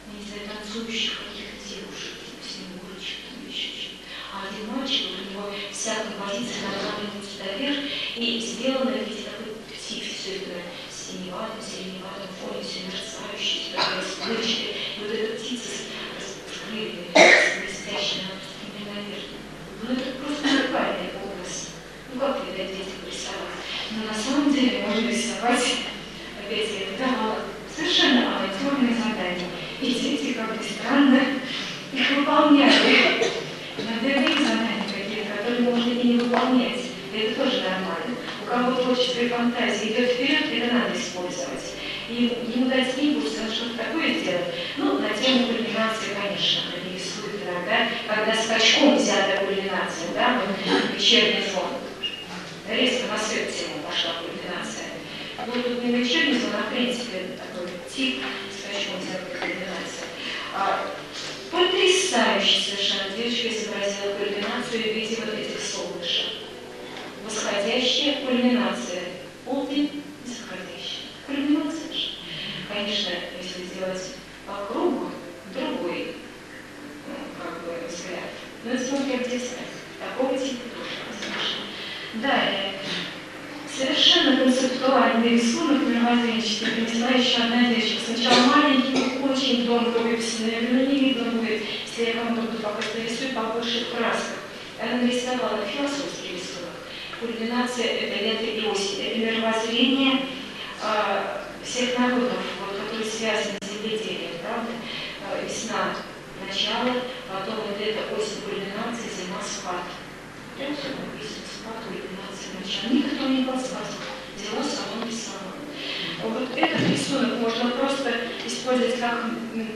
не знаю, танцующих каких-то девушек, снегурочек или еще что-то. А один мальчик, вот у него вся композиция направлена сюда вверх и сделана в виде такой птицы, все это синеватом, зеленеватом фоне, все мерцающее, такое всплывчатое. И вот эта птица с крыльями, с блестящей, она просто наверх. Ну это просто уникальный образ. Ну как это детям рисовать? Но на самом деле можно рисовать, опять я это давала совершенно авантюрные задания. И дети, как ни странно, их выполняли. Наверное, есть задания какие-то, которые можно и не выполнять. И это тоже нормально. У кого творческая фантазия идет вперед, это надо использовать. И ему дать импульс, он что-то такое сделать. Ну, на тему кульминации, конечно, они рисуют иногда, когда скачком взята кульминация, да, вот вечерний сон. Резко на свет тему пошла кульминация. Ну, тут не вечерний сон, а в принципе такой тип скачком взята кульминация. Потрясающе совершенно девочка изобразила кульминацию в виде вот этих солнышек. Восходящая кульминация. Полдень, заходящая. Кульминация же. Конечно, если сделать по кругу, другой взгляд. Но это смотря где ставить. Такого типа тоже возможно. Далее. Совершенно концептуальный рисунок мировоззренческий принесла еще одна девочка. Сначала маленький, очень тонко выписанный. Я говорю, не видно будет, если я кому-то буду пока нарисую побольше в красках. Она нарисовала философский рисунок. Кульминация – это лето и осень, это мировоззрение всех народов, вот, которые связаны с земледелием, правда? Весна – начало, потом вот это осень, кульминация, зима, спад. Прям все написано, спад, кульминация, начало. Никто не подсказывал, дела само рисовало. Вот этот рисунок можно просто использовать как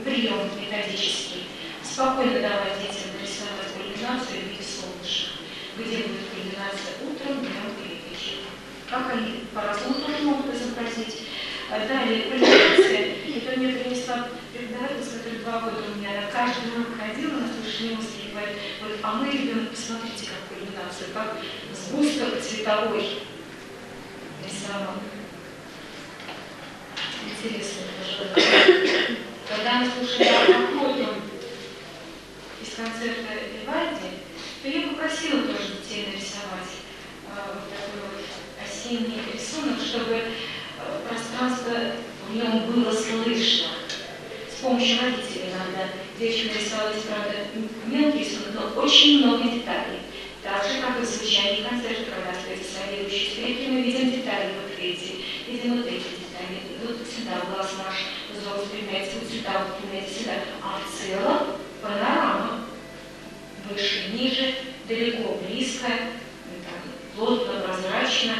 прием методический. Спокойно давать детям нарисовать кульминацию в виде солнышек, где будет кульминация утром, днем или вечером. Как они по-разному тоже могут изобразить. Далее, кульминация, это мне принесла преподавательница, которая 2 года у меня, она каждый урок ходила на слушание музыки и говорит, вот, а мы любим, посмотрите, как кульминацию, как сгусток цветовой рисовал. Интересно тоже. Когда мы слушали охоту из концерта Вивальди, то я попросила тоже детей нарисовать вот такой вот осенний рисунок, чтобы пространство в нем было слышно. С помощью родителей иногда. Девочка нарисовала, правда, мелкий рисунок, но очень много деталей. Так же, как и в звучании концерта, когда стоит солирующий скрипки, мы видим детали вот эти, видим вот эти детали. Вот сюда глаз наш взор устремляется, вот сюда вот устремляется, сюда. А в целом панорама. Выше, ниже, далеко, близко, плотно, прозрачно.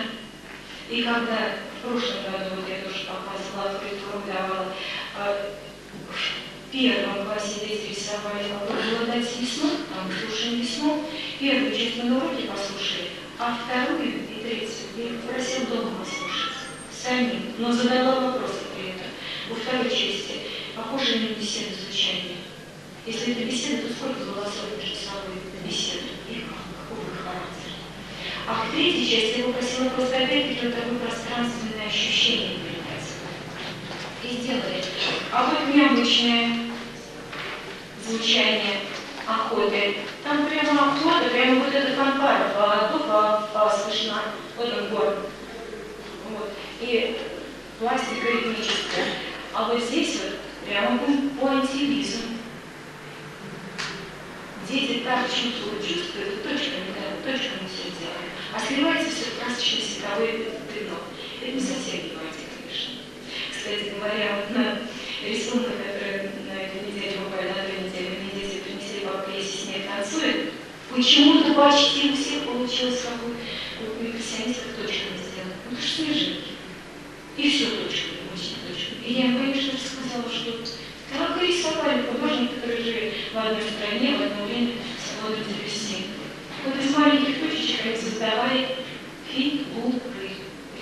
И когда в прошлом году, вот я тоже показывала, открытую давала, в 1 классе дети рисовали, какой было дать весну, там мы слушаем весну, первую часть мы на уроке послушали, а 2 и 3 я попросила дома послушать, самим, но задала вопросы при этом. Во 2 части похоже на беседу звучания. Если это беседа, то сколько голосов между собой на беседу? И какого характера? А в 3 части я попросила просто опять-таки вот такое пространственное ощущение передать. И сделали. А вот необычное звучание охоты. Там прямо охота, прямо вот эта фанфара, слышна, вот он город. Вот. И пластика ритмическая. А вот здесь вот прямо пуантилизм. Дети так чувствуют, точками все делают. А сливается все красочное световое пятно. Это не совсем понимаете, конечно. Кстати говоря, вот на рисунках, которые на этой неделе, буквально на 2 недели, мне дети принесли по пьесе «Снег танцует», почему-то почти у всех получилось, как у импрессионистов, точками сделано. Ну, это же снежинки. И все точками, очень точками. И я им, конечно же, сказала, что так и рисовали художники, которые жили в одной стране, в одно время свободной весны. Вот из маленьких точечек они создавали фигуры,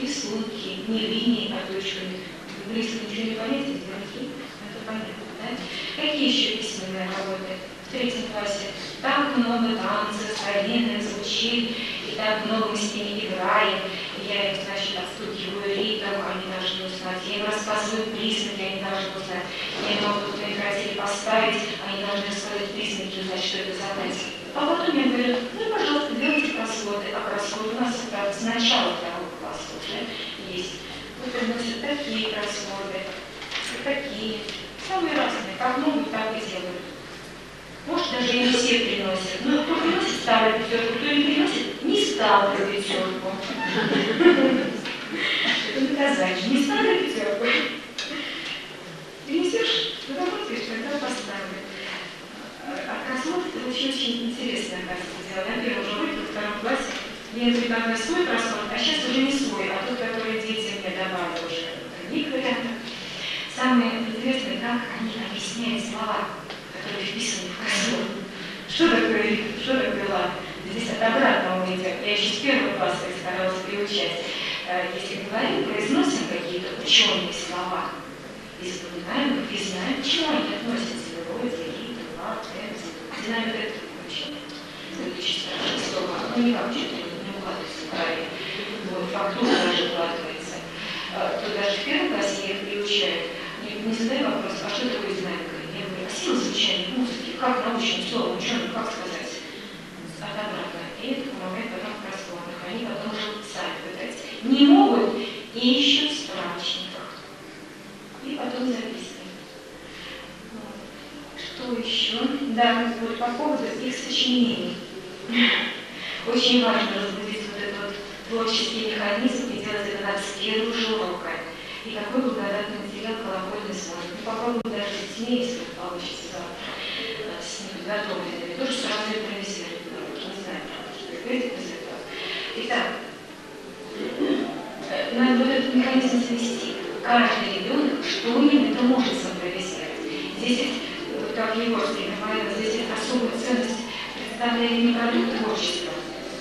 рисунки, не линии, а точками. Близко ничего не понятно, сделать это понятно, да? Какие еще письменные работы? В 3 классе так много танцев, старинных звучит, и так много мы с ними играем. Я им, значит, отстукиваю ритм, они должны узнать. Я им рассказываю признаки, они должны узнать. Я им могу наиграть или поставить, они должны рассказать признаки, узнать, что это за танец. А потом я говорю, ну, пожалуйста, делайте кроссворды. А кроссворды у нас с начала 2 класса уже есть. Вот приносят такие кроссворды, такие, самые разные, как могут, так и делают. Может, даже и не все приносят. Но кто приносит старую 5, кто не приносит, не старую 5. Это наказание, не старую 5. Принесешь, заработаешь, тогда поставлю. А кроссворд это вообще очень интересно, кажется, дело. На первом же уроке, во 2 классе, я предлагаю свой кроссворд, а сейчас уже не свой, а тот, который дети мне добавили уже других вариантов. Самое интересное, как они объясняют слова, которые вписаны в кроссворд. Что такое ла? Здесь от обратного мы идем. Я еще с 1 класса старалась приучать. Если говорим, произносим какие-то ученые слова, и запоминаем их, и знаем, к чему они относятся. Вроде, лида, ла, знаем это очень. Это очень страшное слово. Оно никак что-то не укладывается правильно. Вот, фактура даже укладывается. То даже в 1 классе я их приучаю. Не задаю вопрос, а что такое динамика? Я говорю, а сила звучания музыки, как научным словом, ученым, как сказать? От обратно. И это помогает потом в кроссвордах. Они потом уже сами пытаются. Не могут и ищут в справочниках. И потом записывают. Что еще? Да, вот по поводу их сочинений. Очень важно разбудить вот этот вот творческий механизм и делать это надо с 1 же урока. И какой благодатный материал колокольный сможет. Мы попробуем даже с детьми, если получится завтра, с неподготовленными, тоже сразу импровизировать. Не знаю, что выйдет из этого. Итак, надо вот этот механизм завести. Каждый ребенок что-нибудь может симпровизировать. Здесь, вот как Егор говорил, здесь особую ценность представляет не продукт творчества,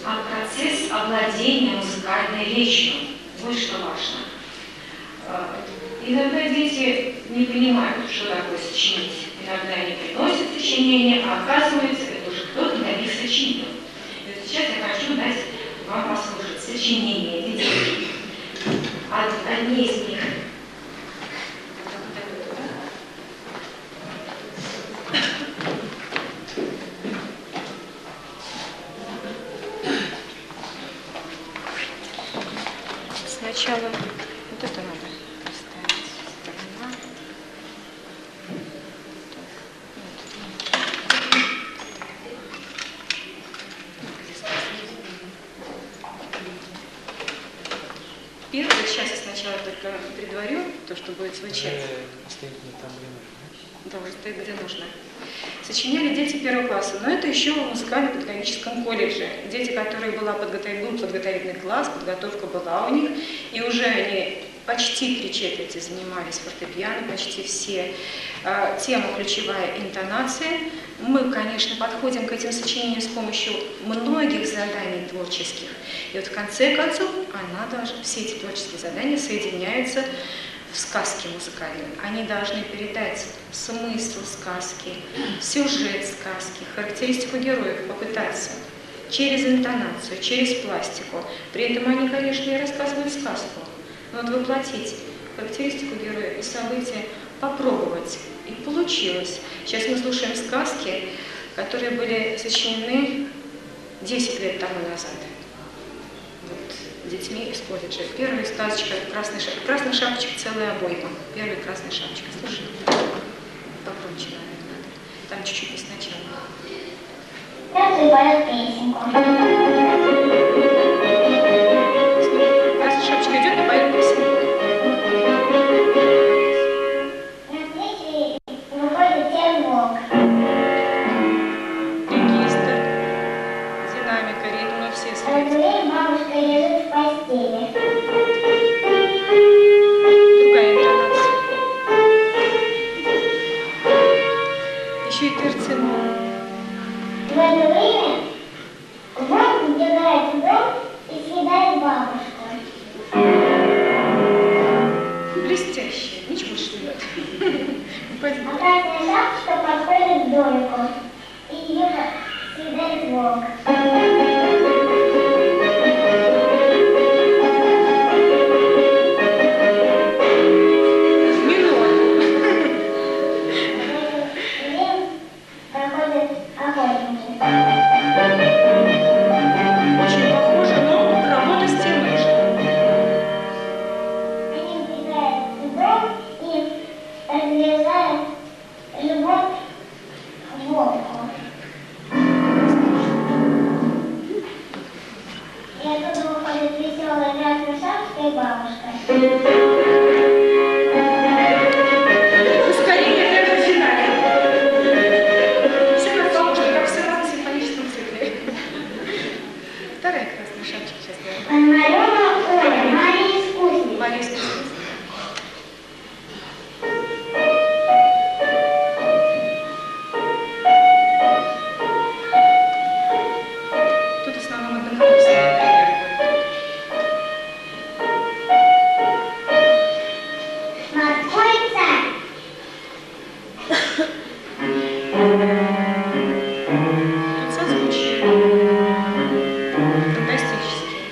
а процесс овладения музыкальной речью. Вот что важно. Иногда дети не понимают, что такое сочинить. Иногда они приносят сочинение, а оказывается, это уже кто-то на них сочинил. И вот сейчас я хочу дать вам послушать сочинение детей. Одни из них. Сначала вот это надо поставить. Сторона. Первое, сейчас я сначала только предварю то, что будет звучать. Стоит не там, где нужно. Да, стоит где нужно. Сочиняли дети 1 класса, но это еще в музыкально-педагогическом колледже. Дети, которые был подготовительный класс, подготовка была у них, и уже они почти 3/4 занимались фортепиано, почти все. Тема ключевая — интонация. Мы, конечно, подходим к этим сочинениям с помощью многих заданий творческих. И вот в конце концов все эти творческие задания соединяются в сказке музыкальной. Они должны передать смысл сказки, сюжет сказки, характеристику героев, попытаться через интонацию, через пластику. При этом они, конечно, и рассказывают сказку. Но вот воплотить характеристику героев и события, попробовать. И получилось. Сейчас мы слушаем сказки, которые были сочинены 10 лет тому назад. Вот, детьми из колледжа. Первая сказочка «Красная шапочка» целая обойма. Первая «Красная шапочка». Слушай, погромче, наверное, надо. Там чуть-чуть не сначала. Я запою песенку. Пойдем. А красная шапочка подходит к домику, и ее съедает волк. Мимо проходят охотники. Очень похоже, но работа с темой же. Они вбегают в дом и разрезают любовь к волку. И оттуда выходит веселая красная шапочка и бабушка. Ускорение прямо в финале. Все похоже, как в сонате симфоническом цикле. Вторая красная шапочка сейчас делаем. Пономарёва Оля, Мария искусница. Мария искусница. Тут в основном одноголосие, например. Морской царь. Тут созвучие. Фантастические.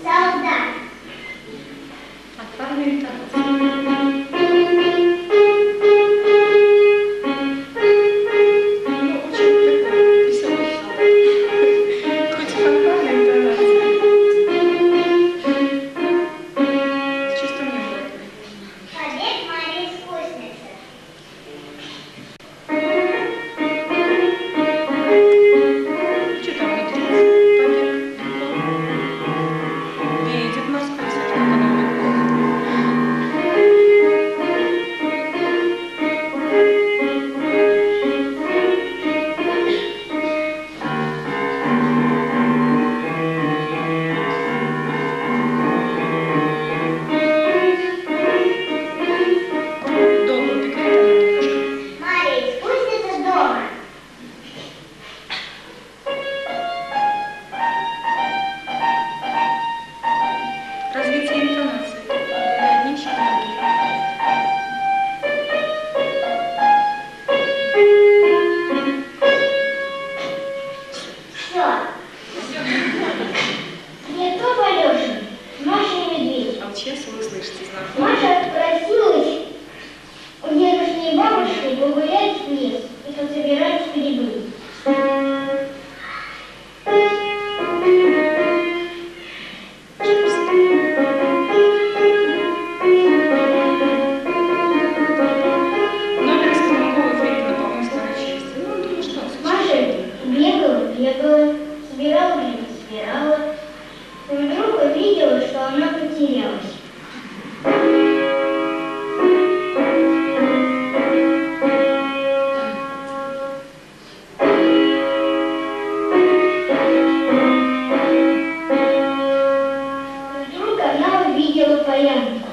Солдат. Отпадные интонации. Ну, очень такой веселый солдат. Хоть и фанфарные интонации. С чувством юмора. Побег Марии искусницы. Что там внутри? Побег. Видит морской царь, как она бегает. Долго бегает она немножко. Мария искусница дома. Развитие интонации. Одни еще другие. Все. Не то Алешин, Маша и Медведь. А вот сейчас вы слышите знакомый. Маша отпросилась у дедушки и бабушки погулять в лес и пособирать грибы. Номер из Колмакова Фрейдина, по-моему, второй части. Ну, думаю, что он Маша бегала, собирала грибы, собирала. И вдруг увидела, что она потерялась. Вдруг она увидела полянку.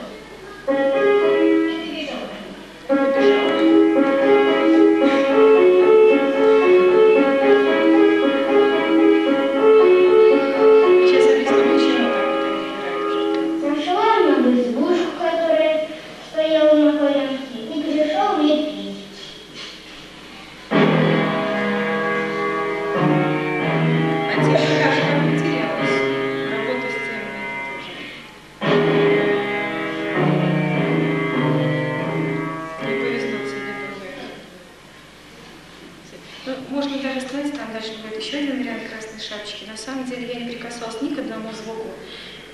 Сейчас объясню, почему так вот они играют уже. Зашла она в избушку, которая стояла на полянке, и пришел медведь. А теперь Кашка потерялась. Работа с темой тоже. Не повезло сегодня другое. Ну, можно даже остановиться, там дальше будет еще один вариант красной шапочки. На самом деле я не прикасалась ни к одному звуку,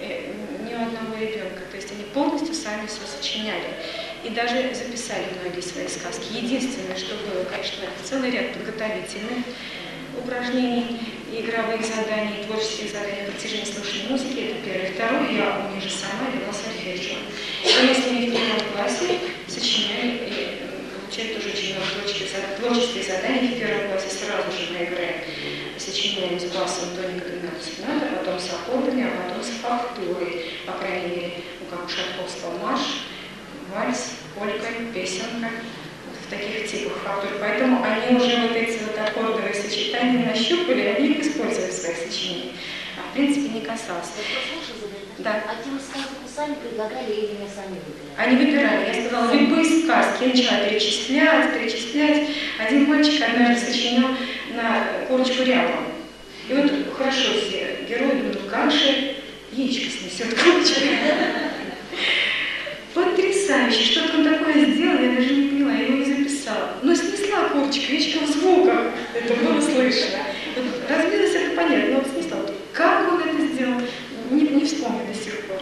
ни у одного ребенка. То есть они полностью сами все сочиняли. И даже записали многие свои сказки. Единственное, что было, конечно, целый ряд подготовительных упражнений, игровых заданий, творческих заданий на протяжении слушания музыки. Это первое. Второе, я у них же сама вела сольфеджио. И мы с ними в первом классе сочиняли и получали тоже очень много творческих заданий. В первом классе сразу же мы играем, сочиняем с басом тоника доминанту, потом с аккордами, а потом с фактурой. По крайней мере, как у Шатковского марш, вальс, полька, песенка. в таких типах фактур. Поэтому они уже вот эти вот аккордовые сочетания нащупали, они их используют в своих сочинениях. А в принципе не касался. Да. А те сказки вы сами предлагали или не сами выбирали? Они выбирали, я сказала, любые сказки. Я начала перечислять. Один мальчик однажды сочинил на курочку рябу. И вот хорошо все герои думают, как же яичко снесет курочка. Потрясающе, что-то он такое сделал, я даже не поняла, я его не записала. Но снесла курочка, яичко в звуках, это было слышно. Вот разбилось, это понятно, но вот снесла. Вот как он это сделал, не вспомню до сих пор.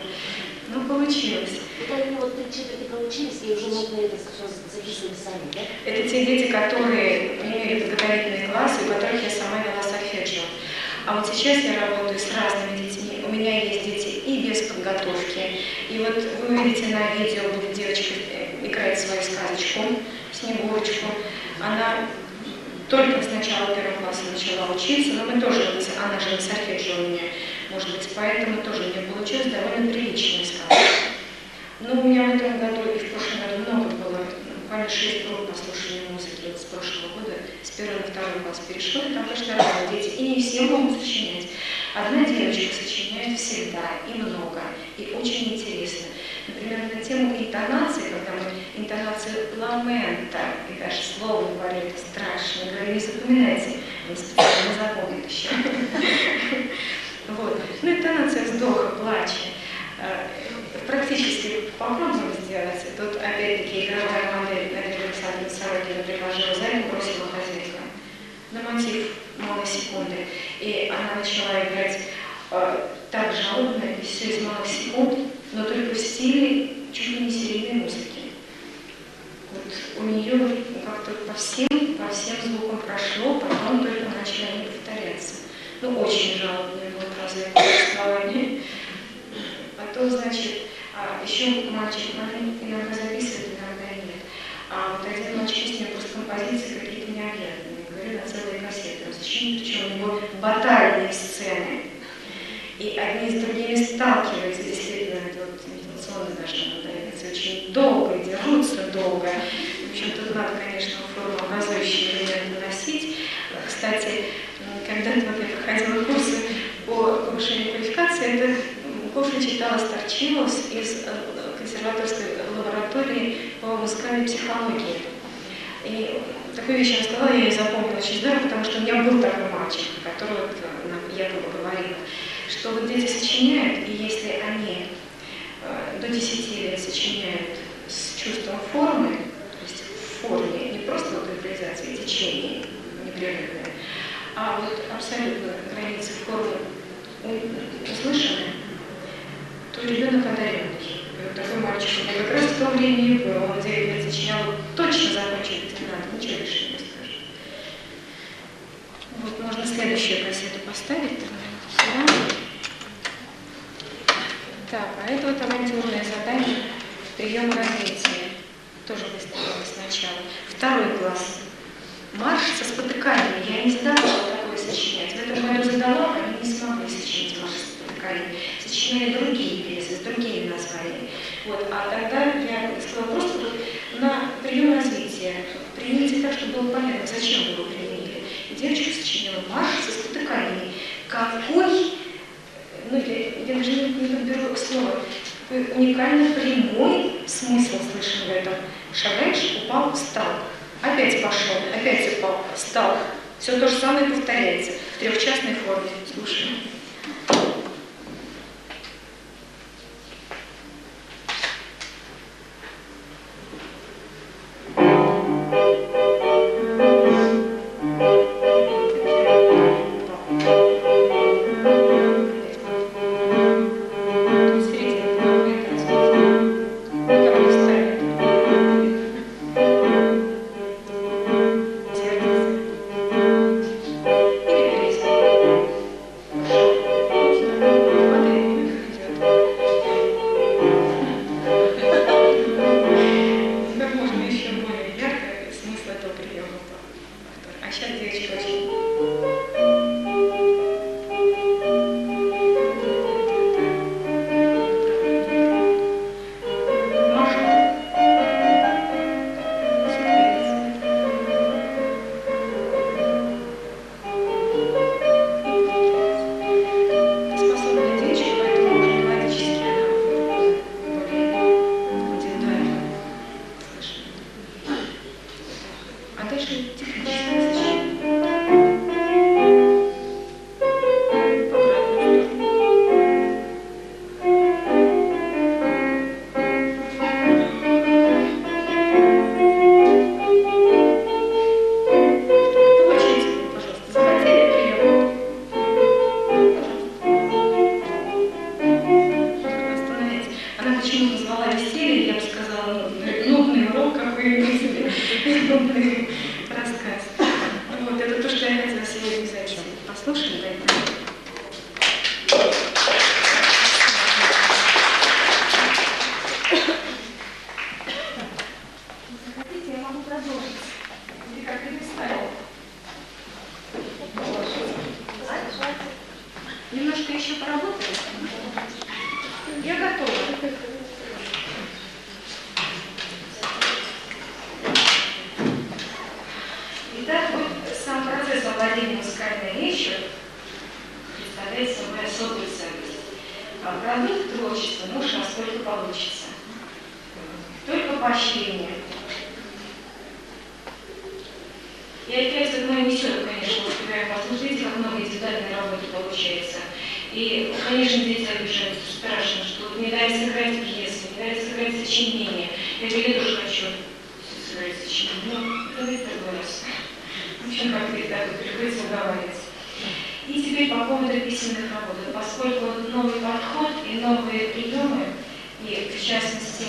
Но получилось. Это они вот 3 четверти проучились и уже можно это записывали сами, да? Это те дети, которые имели подготовительные классы, у которых я сама вела сольфеджио. А вот сейчас я работаю с разными детьми. У меня есть дети и без подготовки. И вот вы увидите на видео, будет девочка играет свою сказочку, Снегурочку. Она только с начала 1 класса начала учиться, но мы тоже, она же на сольфеджио у меня, может быть, поэтому тоже у нее получилось довольно приличная сказка. Но у меня в этом году и в прошлом году много было, буквально 6 групп по слушанию музыки вот с прошлого года, с 1 на 2 класс перешло, и там каждый раз дети, и не все могут сочинять. Одна девочка сочиняет всегда, и много, и очень интересно. Например, на тему интонации, когда мы интонацию ламента, и даже слово говорю, это страшно, я говорю, не запоминайте, они специально запомнят еще. Вот. Ну, интонация вздоха, плача. Практически попробуем сделать. Тут опять-таки игровая модель Надежды Александровны Сорокина предложила «Зайку бросила хозяйка» на мотив малой секунды. И она начала играть так жалобно, и все из малых секунд, но только в стиле чуть ли не серийной музыки. Вот у нее как-то по всем звукам прошло, потом только начали они повторяться. Ну, очень жалобное было разное повествование. А то, значит, еще мальчик иногда записывает, иногда нет. А вот один мальчик с ним просто композиции какие-то необъятные. Говорю, на целые кассеты. Сочинит, причем у него батальные сцены. И одни с другими сталкиваются, действительно, это вот медитационно даже надается очень долго, и дерутся долго. В общем, тут надо, конечно, формообразующие элементы носить. Кстати, когда-то вот я проходила курсы по повышению квалификации, это курс читала Старчилос из консерваторской лаборатории по музыкальной психологии. И такую вещь она сказала, я ее запомнила очень здорово, потому что у меня был такой мальчик, который вот, якобы говорила, что вот дети сочиняют, и если они до 10 лет сочиняют с чувством формы, то есть в форме, не просто вот импровизации, течение непрерывное, а вот абсолютно границы формы услышаны, то ребенок одаренный. И вот такой мальчик у меня как раз в то время и был. Он 9 лет сочинял, точно закончит лейтенант, ничего лишнего не скажет. Вот можно следующую кассету поставить. Сюда. Так, а это вот авантюрное задание приема развития. Тоже выставила сначала. 2 класс. Марш со спотыканиями. Я не задавала такое сочинять. В этом году задала, они не смогли сочинить марш со спотыканиями. Сочиняли другие пьесы с другими названиями. Вот. А тогда я сказала просто вот на прием развития. Примите так, чтобы было понятно, зачем вы его применили. И девочка сочинила марш со спотыканиями. Какой, ну я даже не подберу слово, какой уникально прямой смысл слышен в этом. Шагайший упал, встал. Опять пошел, опять упал, встал. Все то же самое повторяется в трехчастной форме. Слушаем. А дальше техническое освещение. В обратную сторону. Получите, пожалуйста, захотели прием. Остановить. Она почему-то назвала веселье, я бы сказала, нудный урок какой-нибудь или нудный рассказ. Вот, это то, что я хотела сегодня сказать. Послушаем, да? Захотите, я могу продолжить. Или как и ставил. Немножко еще поработаем. Я готова. Итак, вот сам процесс овладения музыкальной речью представляет собой особую ценность. А продукт творчества нужно, насколько получится. Только поощрение. И опять же, мы несем, конечно, успеваем послушать, как много индивидуальной работы получается. И, конечно, дети обижаются, страшно, что не дается играть пьесы, не дается играть сочинения. Я говорю, я тоже хочу сыграть сочинение. Ну, давайте другой раз. В общем, как-то и так приходится уговариваться. И теперь по поводу письменных работ. Поскольку новый подход и новые приемы, и в частности,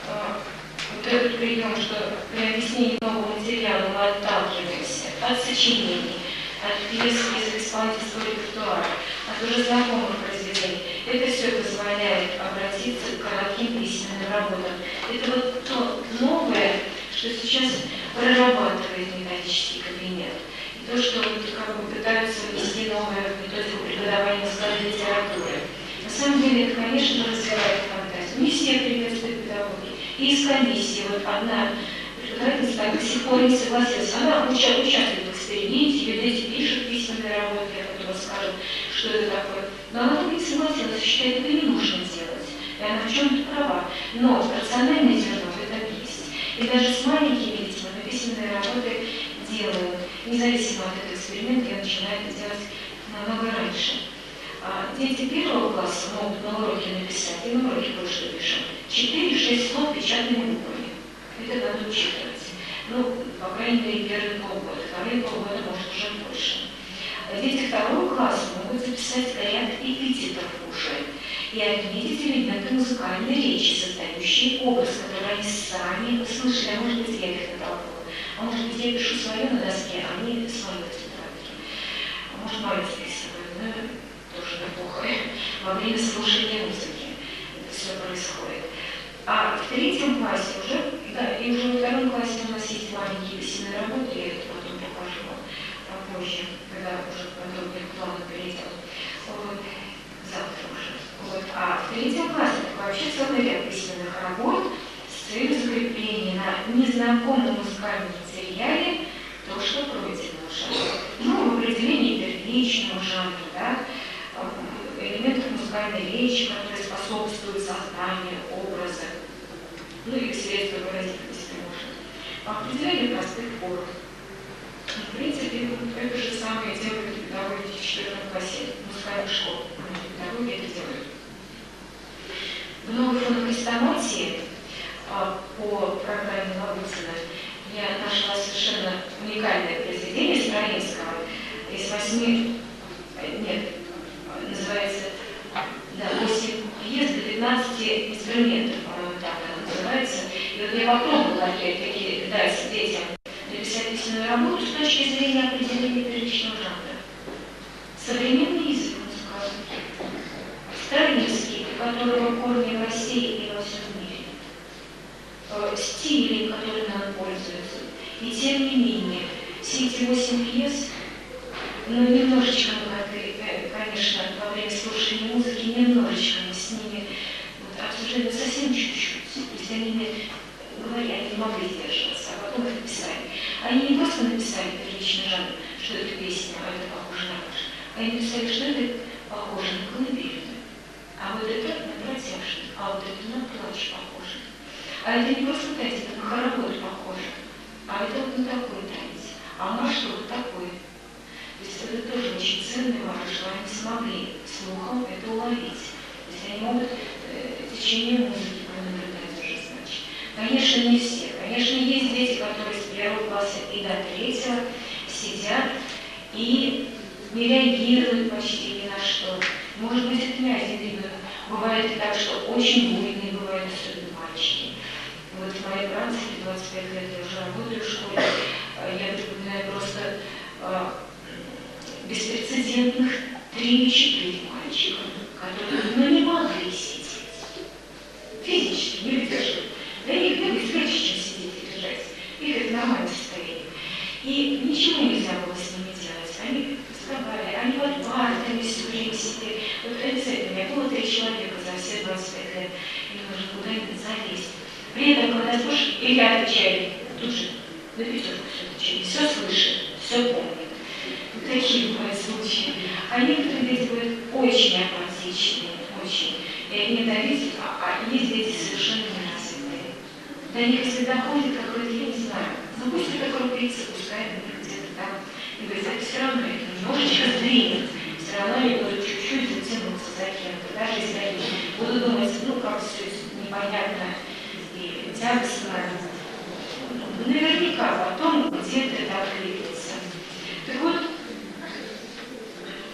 вот этот прием, что при объяснении нового материала мы отталкиваемся от сочинений, от пьес из исполнительского репертуара, от уже знакомых произведений. Это все позволяет обратиться к коротким письменным работам. Это вот то новое, что сейчас прорабатывает методический кабинет. И то, что вот, как бы пытаются ввести новую методику преподавания музыкальной литературы. На самом деле это, конечно, развивает фантазию. Не все приветствуют педагоги. И из комиссии, вот одна преподавательница до сих пор не согласилась. Она участвует в эксперименте, ее дети пишут письменные работы, я потом расскажу, что это такое. Но она не согласилась, считает, это не нужно делать. И она в чем-то права. Но рациональное зерно в этом есть. И даже с маленькими детьми мы письменные работы делаем. Независимо от этого эксперимента, я начинаю это делать намного раньше. Дети первого класса могут на уроке написать, и на уроке кое-что пишем, 4-6 слов печатными буквами. Это надо учитывать. Ну, по крайней мере, первые полгода. Вторые полгода, может, уже больше. Дети второго класса могут записать ряд эпитетов уже и отметить элементы музыкальной речи, создающие образ, который они сами услышали. А может быть, я их натолкнула. А может быть, я пишу свое на доске, а они свое в тетрадке. А может, мое записываю, но тоже неплохо. Во время слушания музыки это все происходит. А в третьем классе уже, да, и уже во втором классе у нас есть маленькие письменные работы, я это потом покажу вам попозже, когда уже подробнее к плану перейдем. Вот, завтра уже. Вот. А в третьем классе это вообще целый ряд письменных работ с целью закрепления на незнакомом музыкальном материале то, что пройдено уже. Ну, в определении первичного жанра, да, элементов музыкальной речи, которые способствуют созданию образа, ну и средства выразительности можно. Определение простых форм. В принципе, это же самое делают педагоги в 4 классе музыкальных школ. Педагоги это делают. В новой фонохрестоматии по программе Лагутина я нашла совершенно уникальное произведение Строинского из 8, называется, да, 8 пьес до 15 инструментов, по-моему, так она называется. И вот я попробовала опять-таки дать детям написать письменную работу с точки зрения определения первичного жанра. Современный язык музыкальный, Строинский, у которого корни в России и во всем мире, стили, которыми он пользуется. И тем не менее, все эти 8 пьес, ну, немножечко, конечно, во время слушания музыки, немножечко мы с ними обсуждали совсем чуть-чуть. То есть они мне говорили, они не могли сдерживаться, а потом их написали. Они не просто написали первичный жанр, что это песня, а это похоже на наш. Они написали, что это похоже на колыбельную, а вот это на протяжный, а вот это на плач похоже. А это не просто, кстати, это на хоровод похоже. а это вот на такой танец, а наш что вот такой. То есть это тоже очень ценный важно, они смогли слухом это уловить. То есть они могут течение музыки пронаблюдать уже, значит. Конечно, не все. Конечно, есть дети, которые с 1 класса и до 3 сидят и не реагируют почти ни на что. Может быть, это не один ребенок. Бывает и так, что очень буйные бывают, особенно мальчики. Вот в моей практике 25 лет я уже работаю в школе. Я припоминаю просто беспрецедентных 3-4 мальчика, которые не могли сидеть. Физически не выдерживают. Для них бегать легче, чем сидеть и лежать. Их это нормальное состояние. И ничего нельзя было с ними делать. Они вставали, они под партами все время сидели. Вот представьте, у меня было 3 человека за все 25 лет. Им нужно куда-нибудь залезть. При этом, когда слушаешь, и я отвечаю, тут же на 5 все отвечали, все слышит, все помнит. Вот такие бывают случаи. А некоторые дети бывают очень апатичные, очень. И они ненавидят, а есть дети совершенно неразвитые. До них, если доходит какой-то, я не знаю, ну пусть это крупица, пускай это где-то там. И говорит, это все равно это немножечко сдвинет. Все равно они будут чуть-чуть затянуться за кем-то. Даже если они будут думать, ну как все непонятно и тягостно. Наверняка потом где-то это откликнется. Так вот,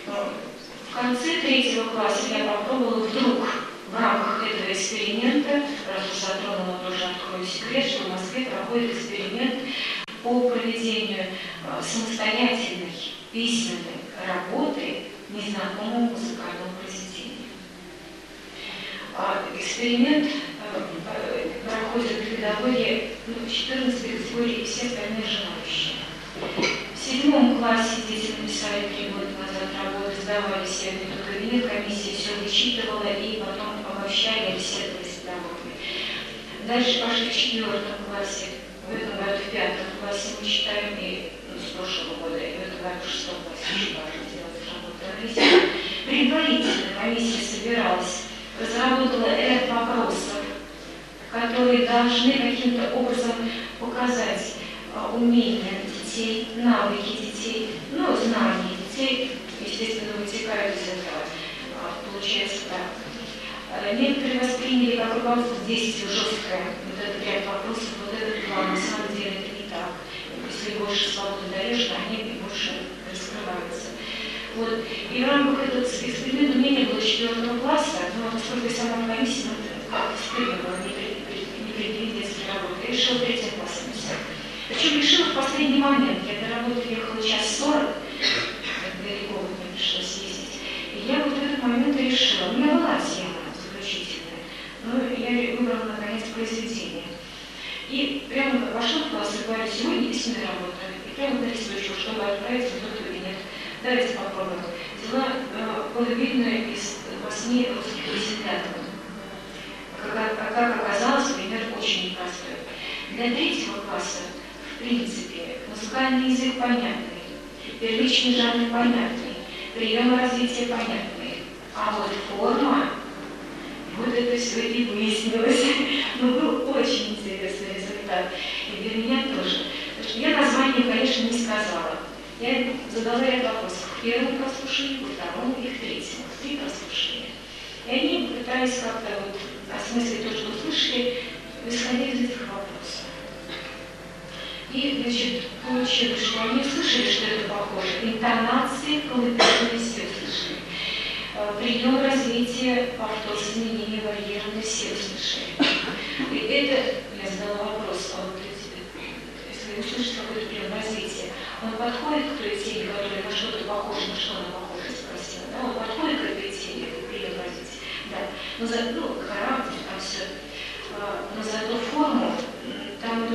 в конце 3 класса я попробовала вдруг в рамках этого эксперимента, раз уж затронула, тоже открою секрет, что в Москве проходит эксперимент по проведению самостоятельной письменной работы незнакомого музыкального произведения. Эксперимент проходит в педагоге 14 категорий и все остальные желающие. В 7 классе дети написали 3 года назад работы, сдавали себе в кабинет, комиссия все вычитывала и потом обобщали, беседовали с педагогами. Дальше пошли в 4 классе, в этом году в 5 классе мы читаем, и с прошлого года, и в этом году в 6 классе еще важно делать работу английского. Предварительно комиссия собиралась, разработала ряд вопросов, которые должны каким-то образом показать умения детей, навыки детей, ну, знания детей, естественно, вытекают из этого. Получается так. Некоторые восприняли как руководство к действию жесткое, вот этот ряд вопросов, вот этот план, на самом деле это не так. Если больше свободы даешь, то они больше раскрываются. Вот. И в рамках этого эксперимента у меня не было 4 класса, но поскольку я сама в комиссии, ну, как-то стыдно было не предъявить детские работы, я решила 3 класса написать. Причем решила в последний момент. Я до работы ехала 1:40, далеко мне пришлось ездить. И я вот в этот момент решила. У меня была тема заключительная, но я выбрала наконец произведение. И прямо вошла в класс и говорю, сегодня письменная работа. И прямо на листочку, чтобы отправиться в тот кабинет. Давайте попробуем. Взяла половину из 8 русских десятилеток. Как оказалось, пример очень непростой. Для 3 класса, в принципе, музыкальный язык понятный, первичный жанр понятный, приемы развития понятные. А вот форма, вот это все и выяснилось. Но был очень интересный результат. И для меня тоже. Потому что я название, конечно, не сказала. Я задала ряд вопросов к 1 прослушанию, к 2 и к 3. 3 прослушания. И они пытались как-то вот осмыслить то, что услышали, исходя из этих вопросов. И, значит, получилось, что они слышали, что это похоже. Интонации, колыбельные все слышали. Прием развития, повтор, изменения, варьирование все слышали. И это, я задала вопрос, а вот если вы слышите какой-то прием развития, он подходит к той теме, которая на что-то похожа, на что она похожа, спросила, да? Он подходит к этой теме, к приему развития, да. Но характер, там все. Но зато форму, там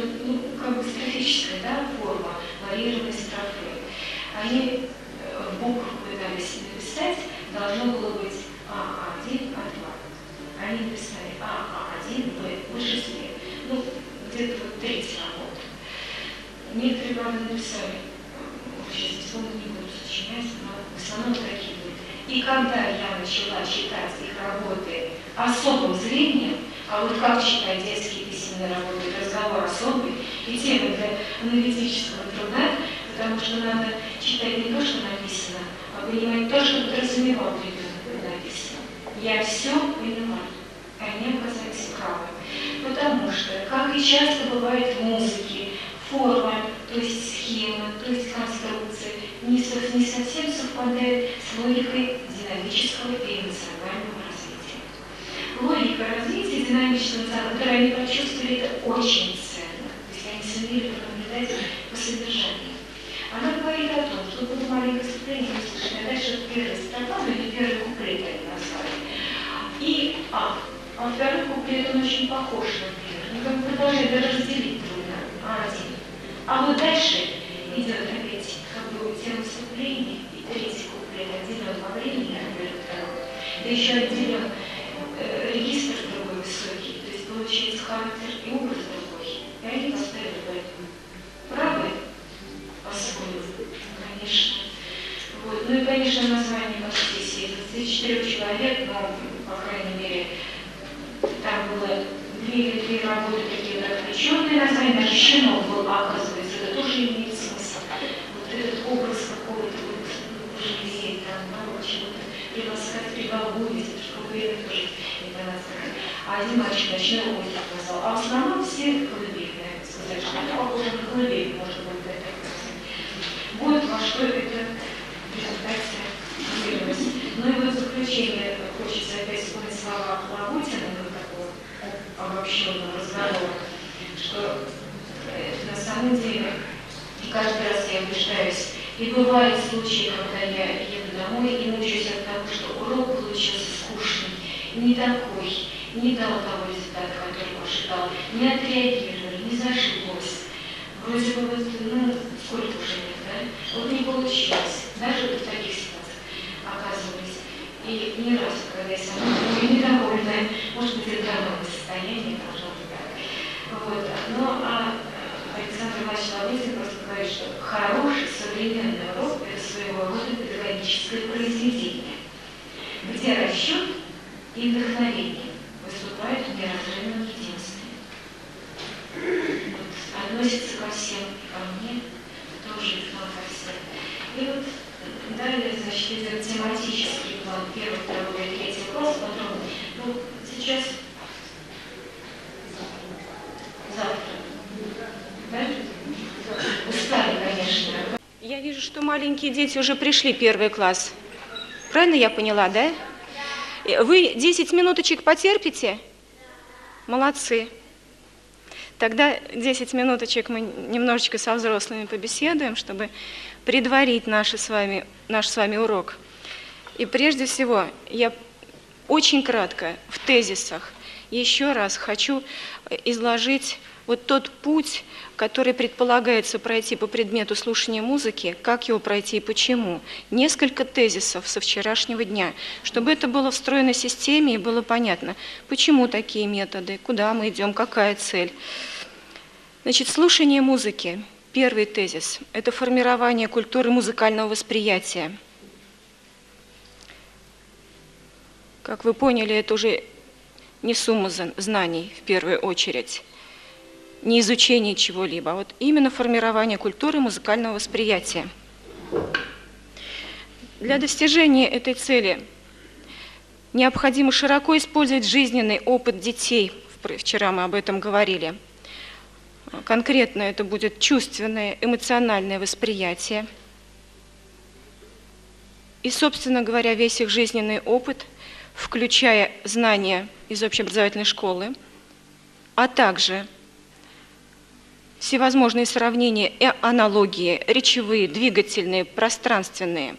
как бы строфическая, да, форма, варьированные строфы. Они в буквах пытались написать, должно было быть А1, А2. Они написали А1, Б, большинстве. Ну, где-то вот 3 работы. Некоторые, правда, написали, сейчас не вспомню, не буду сочинять, но в основном такие были. И когда я начала читать их работы особым зрением, а вот как читать детские письменные работы, разговор особый, и темы для аналитического труда, потому что надо читать не то, что написано, а понимать то, что подразумевал ребенок, когда написано. Я все поняла, они оказались правы. Потому что, как и часто бывает в музыке, форма, то есть схема, то есть конструкция не совсем совпадает с логикой динамического и эмоционального развития. Логика развития динамического эмоционального, которую они почувствовали, это очень ценно. То есть они сумели наблюдать по содержанию. Она говорит о том, что было маленькое вступление, вы слышали, а дальше первая строка, или первый куплет они назвали. И второй куплет, он очень похож на первый. Ну, как бы продолжает даже разделить трудно, один. А вот дальше идет опять как бы тема вступления, и третий куплет отделен во времени, да еще отделен регистр другой высокий, то есть получается характер и образ другой. И они поставили поэтому. Правы? По-своему, конечно. Вот. Ну и, конечно, название почти все. 24 человек, но, по крайней мере, там было 2 или 3 работы такие вот отвлеченные названия, даже щенок был, оказывается, это тоже имеет смысл. Вот этот образ какого-то вот железей, там, чего-то приласкать, прибалует, что время тоже интонация. А один мальчик ночной озеро сказал, а в основном все колыбельные, сказать, что это похоже на колыбель, может быть, это. Вот во что эта презентация вылилась. Ну и вот в заключение хочется опять вспомнить слова Лагутина, такого обобщенного разговора, что на самом деле каждый раз я убеждаюсь, и бывают случаи, когда я еду домой и мучаюсь от того, что урок получился скучный, не такой, не дал того результата, который ожидал, не отреагировали, не зашиблось. Вроде бы вот, сколько уже нет, да? Вот не получилось, даже вот в таких ситуациях оказывались. И не раз, когда я сама недовольная, может быть, это нормальное состояние, должно быть так. Вот. Но Александр Иванович Лагутин просто говорит, что хороший современный урок – это своего рода педагогическое произведение, где расчет и вдохновение выступают в неразрывном единстве. Вот. Относится ко всем, и ко мне тоже ко всем. И вот далее, значит, идет тематический план 1, 2 и 3 класс, потом, сейчас, завтра, да? Устали, конечно. Я вижу, что маленькие дети уже пришли в 1 класс. Правильно я поняла, да? Вы 10 минуточек потерпите? Молодцы. Тогда 10 минуточек мы немножечко со взрослыми побеседуем, чтобы предварить наш с вами урок. И прежде всего, я очень кратко, в тезисах, еще раз хочу изложить вот тот путь, который предполагается пройти по предмету слушания музыки, как его пройти и почему. Несколько тезисов со вчерашнего дня, чтобы это было в стройной системе и было понятно, почему такие методы, куда мы идем, какая цель. Значит, слушание музыки. Первый тезис – это формирование культуры музыкального восприятия. Как вы поняли, это уже не сумма знаний в первую очередь, не изучение чего-либо, а вот именно формирование культуры музыкального восприятия. Для достижения этой цели необходимо широко использовать жизненный опыт детей. Вчера мы об этом говорили. Конкретно это будет чувственное, эмоциональное восприятие. И, собственно говоря, весь их жизненный опыт, включая знания из общеобразовательной школы, а также всевозможные сравнения и аналогии, речевые, двигательные, пространственные.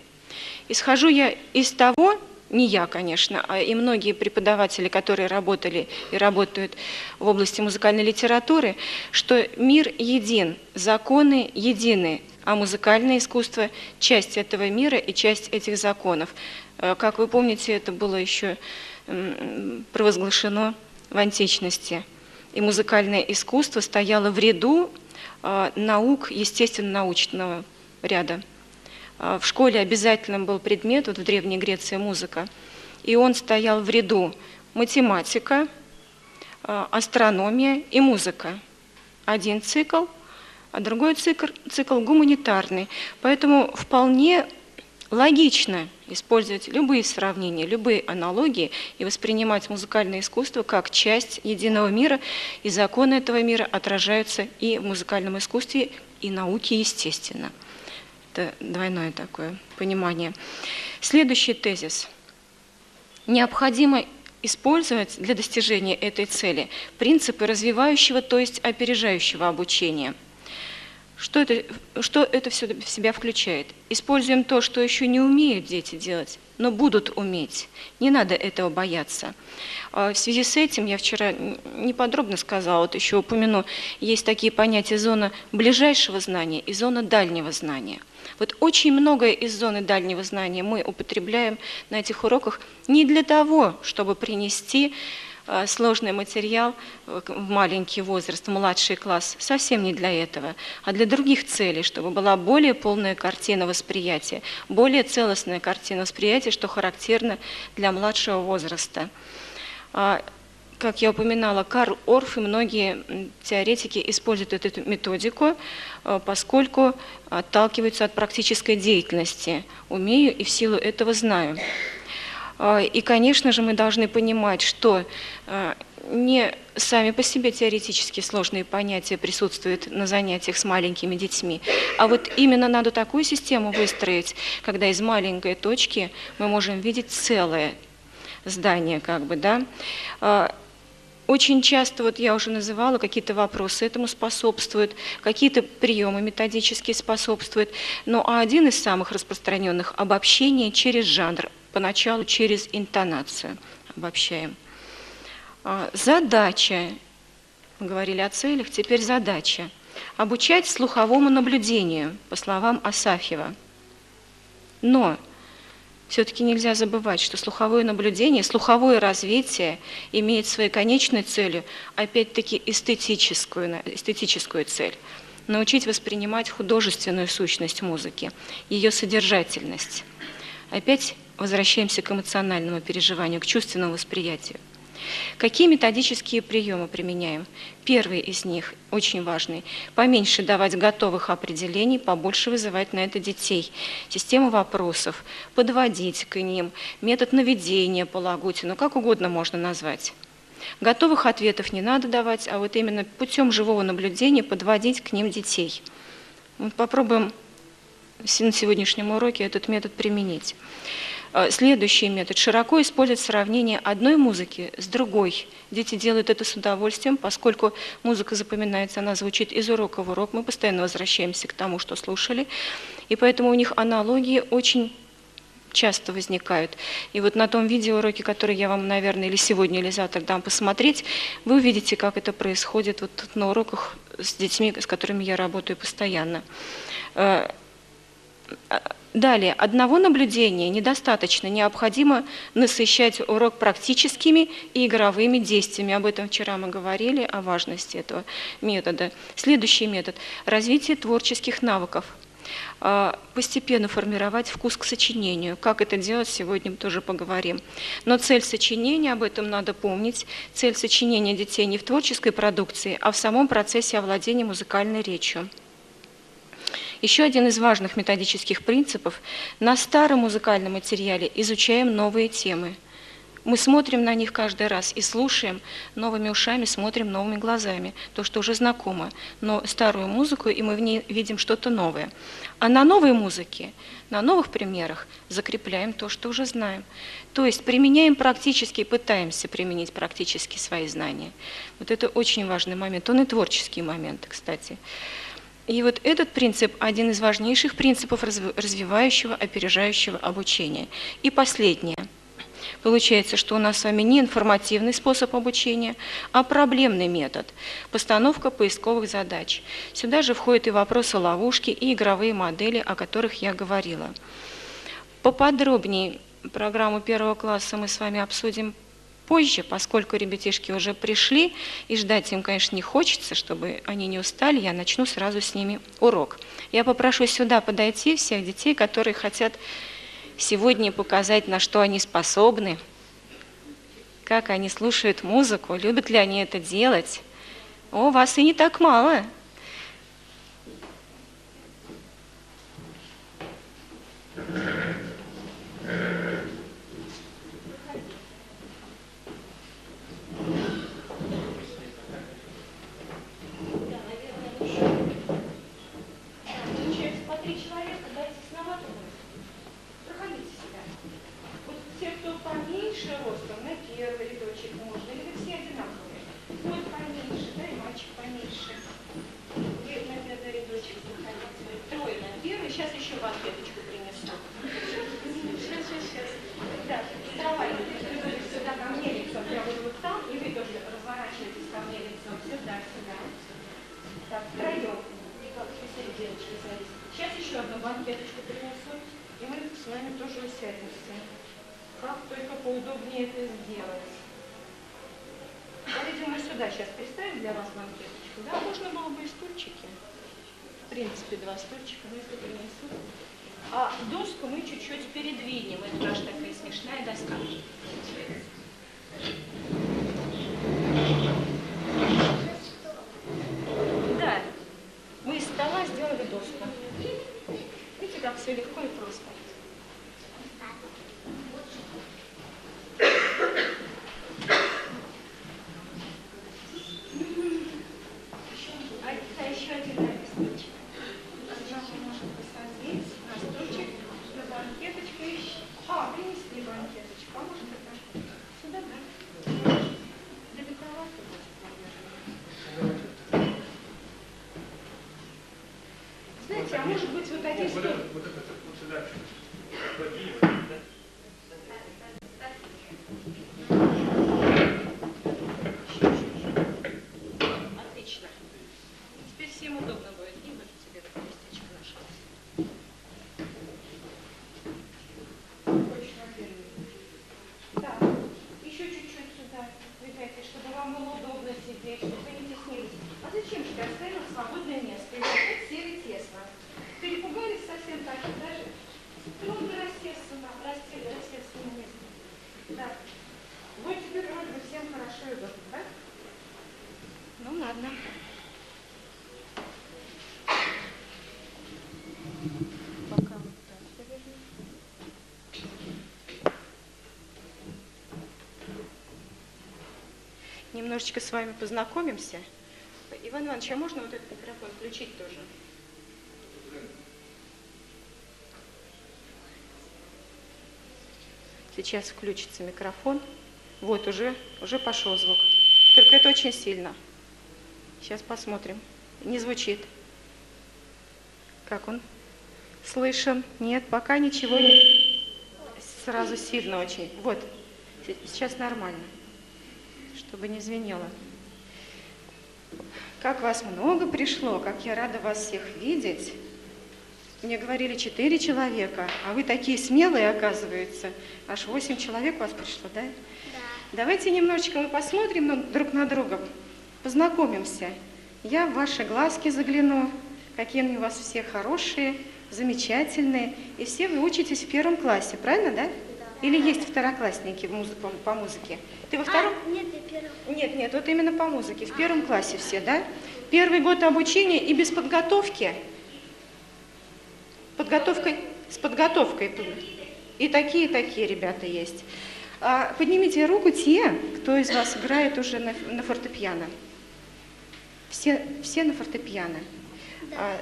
Исхожу я из того, не я, конечно, а и многие преподаватели, которые работали и работают в области музыкальной литературы, что мир един, законы едины, а музыкальное искусство – часть этого мира и часть этих законов. Как вы помните, это было еще провозглашено в античности. И музыкальное искусство стояло в ряду наук естественно-научного ряда. В школе обязательным был предмет, вот в Древней Греции музыка, и он стоял в ряду математика, астрономия и музыка. Один цикл, а другой цикл гуманитарный. Поэтому вполне логично использовать любые сравнения, любые аналогии и воспринимать музыкальное искусство как часть единого мира, и законы этого мира отражаются и в музыкальном искусстве, и науке, естественно. Это двойное такое понимание. Следующий тезис. Необходимо использовать для достижения этой цели принципы развивающего, то есть опережающего обучения. Что это все в себя включает? Используем то, что еще не умеют дети делать, но будут уметь. Не надо этого бояться. В связи с этим, я вчера не подробно сказала, вот еще упомяну, есть такие понятия зона ближайшего знания и зона дальнего знания. Вот очень многое из зоны дальнего знания мы употребляем на этих уроках не для того, чтобы принести сложный материал в маленький возраст, в младший класс, совсем не для этого, а для других целей, чтобы была более полная картина восприятия, более целостная картина восприятия, что характерно для младшего возраста. Как я упоминала, Карл Орф и многие теоретики используют эту методику, поскольку отталкиваются от практической деятельности. Умею и в силу этого знаю. И, конечно же, мы должны понимать, что не сами по себе теоретически сложные понятия присутствуют на занятиях с маленькими детьми, а вот именно надо такую систему выстроить, когда из маленькой точки мы можем видеть целое здание, как бы, да. Очень часто, вот я уже называла, какие-то вопросы этому способствуют, какие-то приемы методические способствуют, ну а один из самых распространенных – обобщение через жанр, поначалу через интонацию обобщаем. Задача, мы говорили о целях, теперь задача – обучать слуховому наблюдению, по словам Асафьева. Но все-таки нельзя забывать, что слуховое наблюдение, слуховое развитие имеет своей конечной целью, опять-таки, эстетическую цель. Научить воспринимать художественную сущность музыки, ее содержательность. Опять возвращаемся к эмоциональному переживанию, к чувственному восприятию. Какие методические приемы применяем? Первый из них, очень важный, поменьше давать готовых определений, побольше вызывать на это детей. Систему вопросов, подводить к ним, метод наведения по Лагутину, как угодно можно назвать. Готовых ответов не надо давать, а вот именно путем живого наблюдения подводить к ним детей. Вот попробуем на сегодняшнем уроке этот метод применить. Следующий метод – широко использовать сравнение одной музыки с другой. Дети делают это с удовольствием, поскольку музыка запоминается, она звучит из урока в урок, мы постоянно возвращаемся к тому, что слушали, и поэтому у них аналогии очень часто возникают. И вот на том видеоуроке, который я вам, наверное, или сегодня, или завтра дам посмотреть, вы увидите, как это происходит вот на уроках с детьми, с которыми я работаю постоянно. Далее, одного наблюдения недостаточно, необходимо насыщать урок практическими и игровыми действиями. Об этом вчера мы говорили, о важности этого метода. Следующий метод – развитие творческих навыков. Постепенно формировать вкус к сочинению. Как это делать, сегодня мы тоже поговорим. Но цель сочинения, об этом надо помнить, цель сочинения детей не в творческой продукции, а в самом процессе овладения музыкальной речью. Еще один из важных методических принципов – на старом музыкальном материале изучаем новые темы. Мы смотрим на них каждый раз и слушаем новыми ушами, смотрим новыми глазами, то, что уже знакомо, но старую музыку, и мы в ней видим что-то новое. А на новой музыке, на новых примерах закрепляем то, что уже знаем. То есть применяем практически, пытаемся применить практически свои знания. Вот это очень важный момент, он и творческий момент, кстати. И вот этот принцип – один из важнейших принципов развивающего, опережающего обучения. И последнее. Получается, что у нас с вами не информативный способ обучения, а проблемный метод – постановка поисковых задач. Сюда же входят и вопросы ловушки, и игровые модели, о которых я говорила. Поподробнее программу первого класса мы с вами обсудим позже, поскольку ребятишки уже пришли, и ждать им, конечно, не хочется, чтобы они не устали, я начну сразу с ними урок. Я попрошу сюда подойти всех детей, которые хотят сегодня показать, на что они способны, как они слушают музыку, любят ли они это делать. О, вас и не так мало. банкеточку принесут, и мы с вами тоже усядемся. Как только поудобнее это сделать. Давайте мы сюда сейчас приставим для вас банкеточку. Да, можно было бы и стульчики. В принципе, 2 стульчика, но если принесут. А доску мы чуть-чуть передвинем. Это наша такая смешная доска. Да, мы из стола сделали доску. Видите, как все легко и просто. Еще один стульчик. Можно посадить на стульчик, на банкеточку еще. Принесли банкеточку. А можно тогда сюда, да? Далековато будет, наверное. Знаете, а может быть вот один стул? Вот это вот сюда. Отлично. Теперь всем удобно будет. И вот тебе такое местечко нашлось. Точно первый. Так, еще чуть-чуть сюда, ребята, чтобы вам было удобно сидеть, чтобы вы не теснились. А зачем же ты оставила свободное место? И опять сели тесно. Перепугались совсем так, даже трудно рассесться на месте. Да. Вот теперь вроде бы всем хорошо и удобно, да? Ну ладно. Пока вот так повернем. Немножечко с вами познакомимся. Иван Иванович, а можно вот этот микрофон включить тоже? Сейчас включится микрофон. Вот, уже пошел звук. Только это очень сильно. Сейчас посмотрим. Не звучит. Как он? Слышен? Нет, пока ничего не... Сразу сильно очень. Вот, сейчас нормально. Чтобы не звенело. Как вас много пришло, как я рада вас всех видеть. Мне говорили 4 человека, а вы такие смелые, оказывается. Аж 8 человек у вас пришло, да? Да. Давайте немножечко мы посмотрим друг на друга, познакомимся. Я в ваши глазки загляну, какие они у вас все хорошие, замечательные. И все вы учитесь в 1 классе, правильно, да? Или есть второклассники по музыке? Ты во втором? Нет, я первый. Нет, вот именно по музыке. В 1 классе все, да? 1 год обучения и без подготовки. С подготовкой. И такие ребята есть. Поднимите руку те, кто из вас играет уже на фортепиано. Все на фортепиано. Да.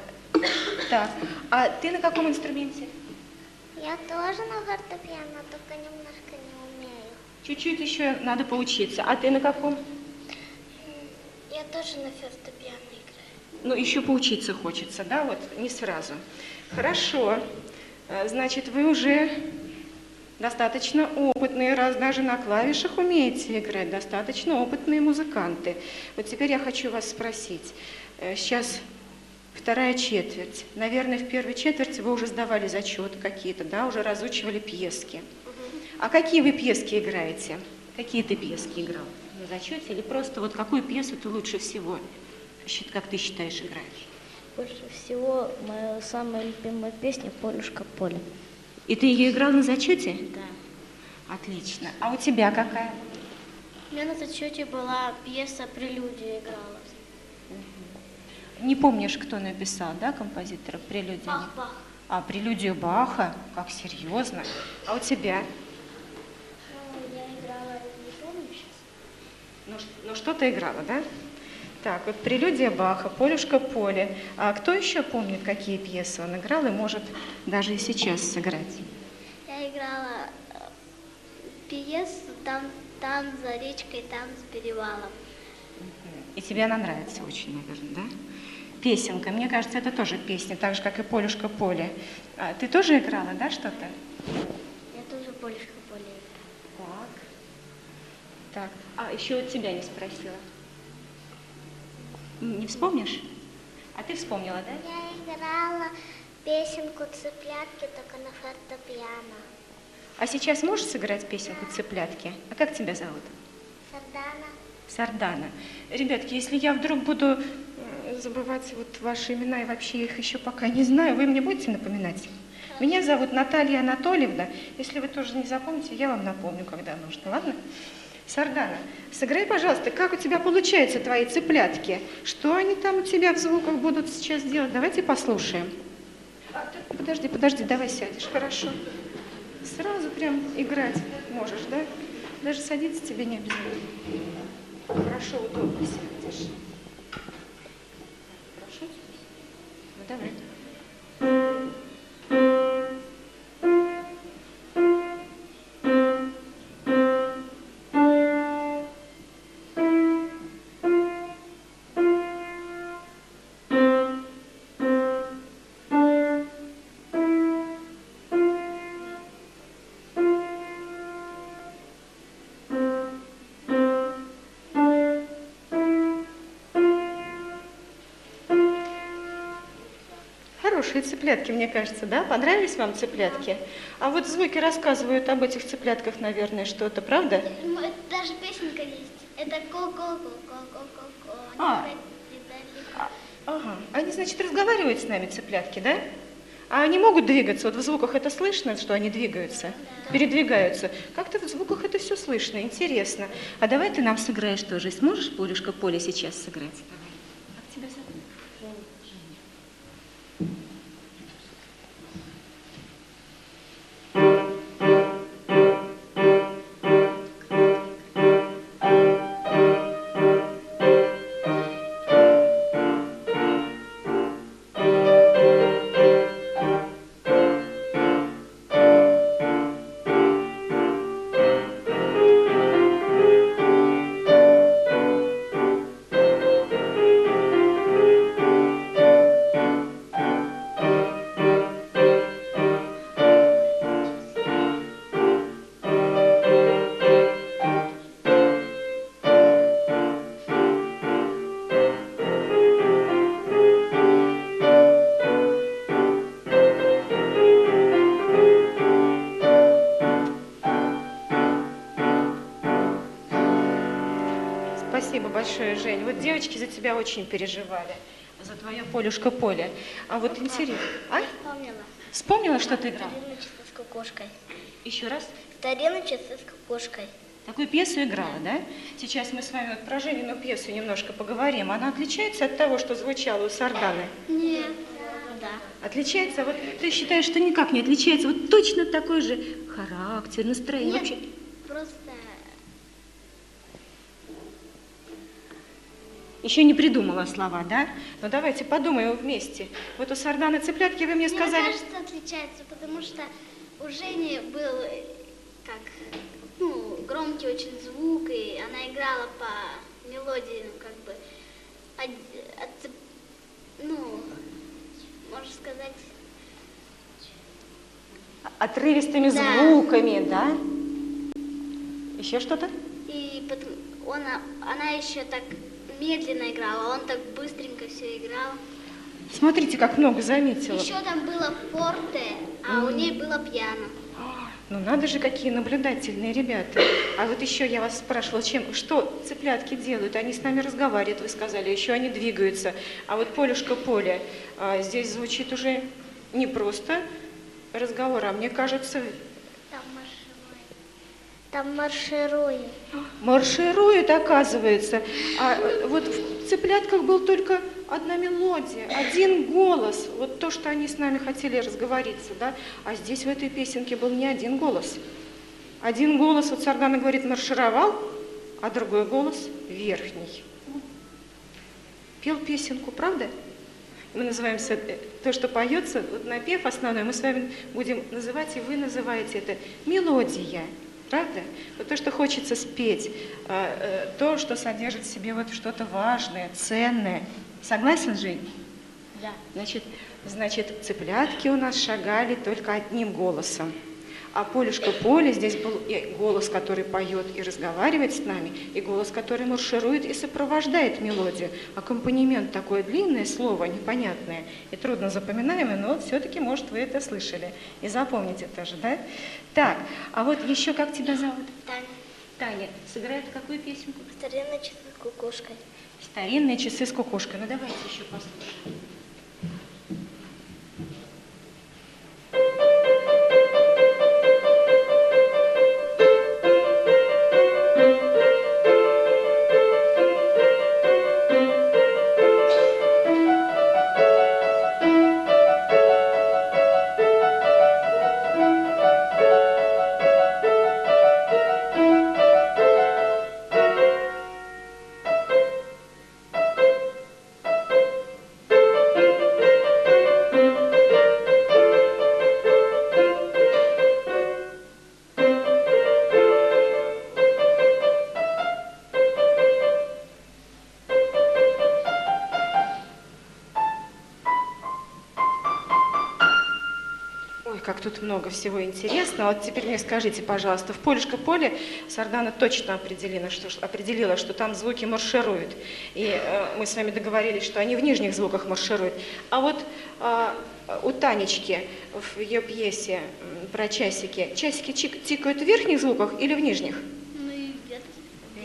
Так. А ты на каком инструменте? Я тоже на фортепиано, только немножко не умею. Чуть-чуть еще надо поучиться. А ты на каком? Я тоже на фортепиано играю. Ну, еще поучиться хочется, да? Вот не сразу. Хорошо. Значит, вы уже достаточно опытные, раз даже на клавишах умеете играть, достаточно опытные музыканты. Вот теперь я хочу вас спросить. Сейчас 2 четверть. Наверное, в 1 четверти вы уже сдавали зачеты какие-то, да? Уже разучивали пьески. А какие вы пьески играете? Какие ты пьески играл? На зачете или просто вот какую пьесу ты лучше всего, как ты считаешь, играешь? Больше всего моя самая любимая песня «Полюшка поле». И ты ее играл на зачете? Да. Отлично. А у тебя какая? У меня на зачете была пьеса «Прелюдия» играла. Не помнишь, кто написал, да, композитора прелюдию? Бах. А, прелюдию Баха? Как серьезно? А у тебя? Я играла, не помню сейчас. Ну, что ты играла, да? Так, вот прелюдия Баха, «Полюшка поле». А кто еще помнит, какие пьесы он играл и может даже и сейчас сыграть? Я играла пьесу «Там за речкой, там с перевалом». И тебе она нравится очень, наверное, да? Песенка, мне кажется, это тоже песня, так же, как и «Полюшка поле». А ты тоже играла, да, что-то? Я тоже «Полюшка поле» играла. Так. А еще от тебя не спросила. Не вспомнишь? А ты вспомнила, да? Я играла Песенку «Цыплятки» только на фортепиано. А сейчас можешь сыграть песенку «Цыплятки»? А как тебя зовут? Сардана. Сардана. Ребятки, если я вдруг буду забывать вот ваши имена и вообще их еще пока не знаю, вы мне будете напоминать? Меня зовут Наталья Анатольевна. Если вы тоже не запомните, я вам напомню, когда нужно, ладно? Сардана, сыграй, пожалуйста, как у тебя получаются твои цыплятки? Что они там у тебя в звуках будут сейчас делать? Давайте послушаем. Подожди, давай сядешь, хорошо. Сразу прям играть можешь, да? Даже садиться тебе не обязательно. Хорошо, удобно сядешь. Хорошо? Ну, давай. Хорошие цыплятки, мне кажется, да? Понравились вам цыплятки? А вот звуки рассказывают об этих цыплятках, наверное, что-то, правда? Даже песенка есть. Это ко-ко-ко-ко-ко-ко-ко. Ага. Они, значит, разговаривают с нами, цыплятки, да? А они могут двигаться? Вот в звуках это слышно, что они двигаются? Передвигаются? Как-то в звуках это все слышно, интересно. А давай ты нам сыграешь тоже. Сможешь, Полюшка, Поле сейчас сыграть? Давай. Как тебя зовут? Спасибо большое, Жень. Вот девочки за тебя очень переживали, за твое Полюшка Поле. А вот интересно... А? Вспомнила. Вспомнила, что ты играл? Старинные часы с кукушкой. Еще раз? Старинные часы с кукушкой. Такую пьесу играла, да? Сейчас мы с вами вот про Женину пьесу немножко поговорим. Она отличается от того, что звучало у Сарданы? Нет. Да. Отличается? Вот ты считаешь, что никак не отличается? Вот точно такой же характер, настроение? Нет, Вообще... просто... Еще не придумала слова, да? Ну давайте подумаем вместе. Вот у Сарданы цыплятки вы мне сказали... Мне кажется, отличается, потому что у Жени был как, громкий очень звук, и она играла по мелодии, можно сказать... Отрывистыми звуками, да? Еще что-то? И потом она еще так медленно играла, а он так быстренько все играл. Смотрите, как много заметила. Еще там было форте, а у ней было пиано. Ну надо же, какие наблюдательные ребята. А вот еще я вас спрашивала, что цыплятки делают? Они с нами разговаривают, вы сказали, еще они двигаются. А вот Полюшка Поле, здесь звучит уже не просто разговор, а мне кажется... Там марширует. Марширует, оказывается. А вот в цыплятках был только одна мелодия, один голос. Вот то, что они с нами хотели разговориться, да? А здесь в этой песенке был не один голос. Один голос, вот Сардана говорит, маршировал, а другой голос верхний. Пел песенку, правда? Мы называем то, что поется, вот напев основной, мы с вами будем называть, и вы называете это мелодия. Правда? Вот то, что хочется спеть, то, что содержит в себе вот что-то важное, ценное. Согласен, Жень? Да. Значит, цыплятки у нас шагали только одним голосом. А Полюшка Поля здесь был и голос, который поет и разговаривает с нами, и голос, который марширует и сопровождает мелодию. Аккомпанемент — такое длинное слово, непонятное и трудно запоминаемое, но все-таки, может, вы это слышали и запомните тоже, да? Так, а вот еще как тебя зовут? Таня. Таня. Сыграет какую песенку? Старинные часы с кукушкой. Старинные часы с кукушкой. Ну давайте еще послушаем. Как тут много всего интересного. Вот теперь мне скажите, пожалуйста, в «Полюшка Поле» Сардана точно определила, что там звуки маршируют. И мы с вами договорились, что они в нижних звуках маршируют. А вот у Танечки в ее пьесе про часики тикают в верхних звуках или в нижних? Ну и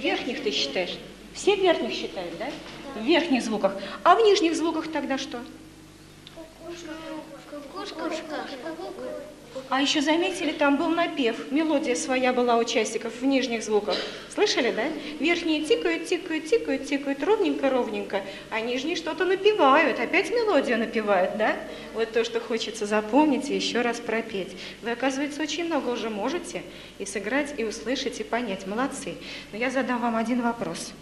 В верхних ты считаешь? Все в верхних считают, да? В верхних звуках. А в нижних звуках тогда что? Кукушка. А еще заметили, там был напев, мелодия своя была у часиков в нижних звуках. Слышали, да? Верхние тикают, тикают, тикают, тикают ровненько, а нижние что-то напевают, опять мелодию напевают, да? Вот то, что хочется запомнить и еще раз пропеть. Вы, оказывается, очень много уже можете и сыграть, и услышать, и понять. Молодцы. Но я задам вам один вопрос.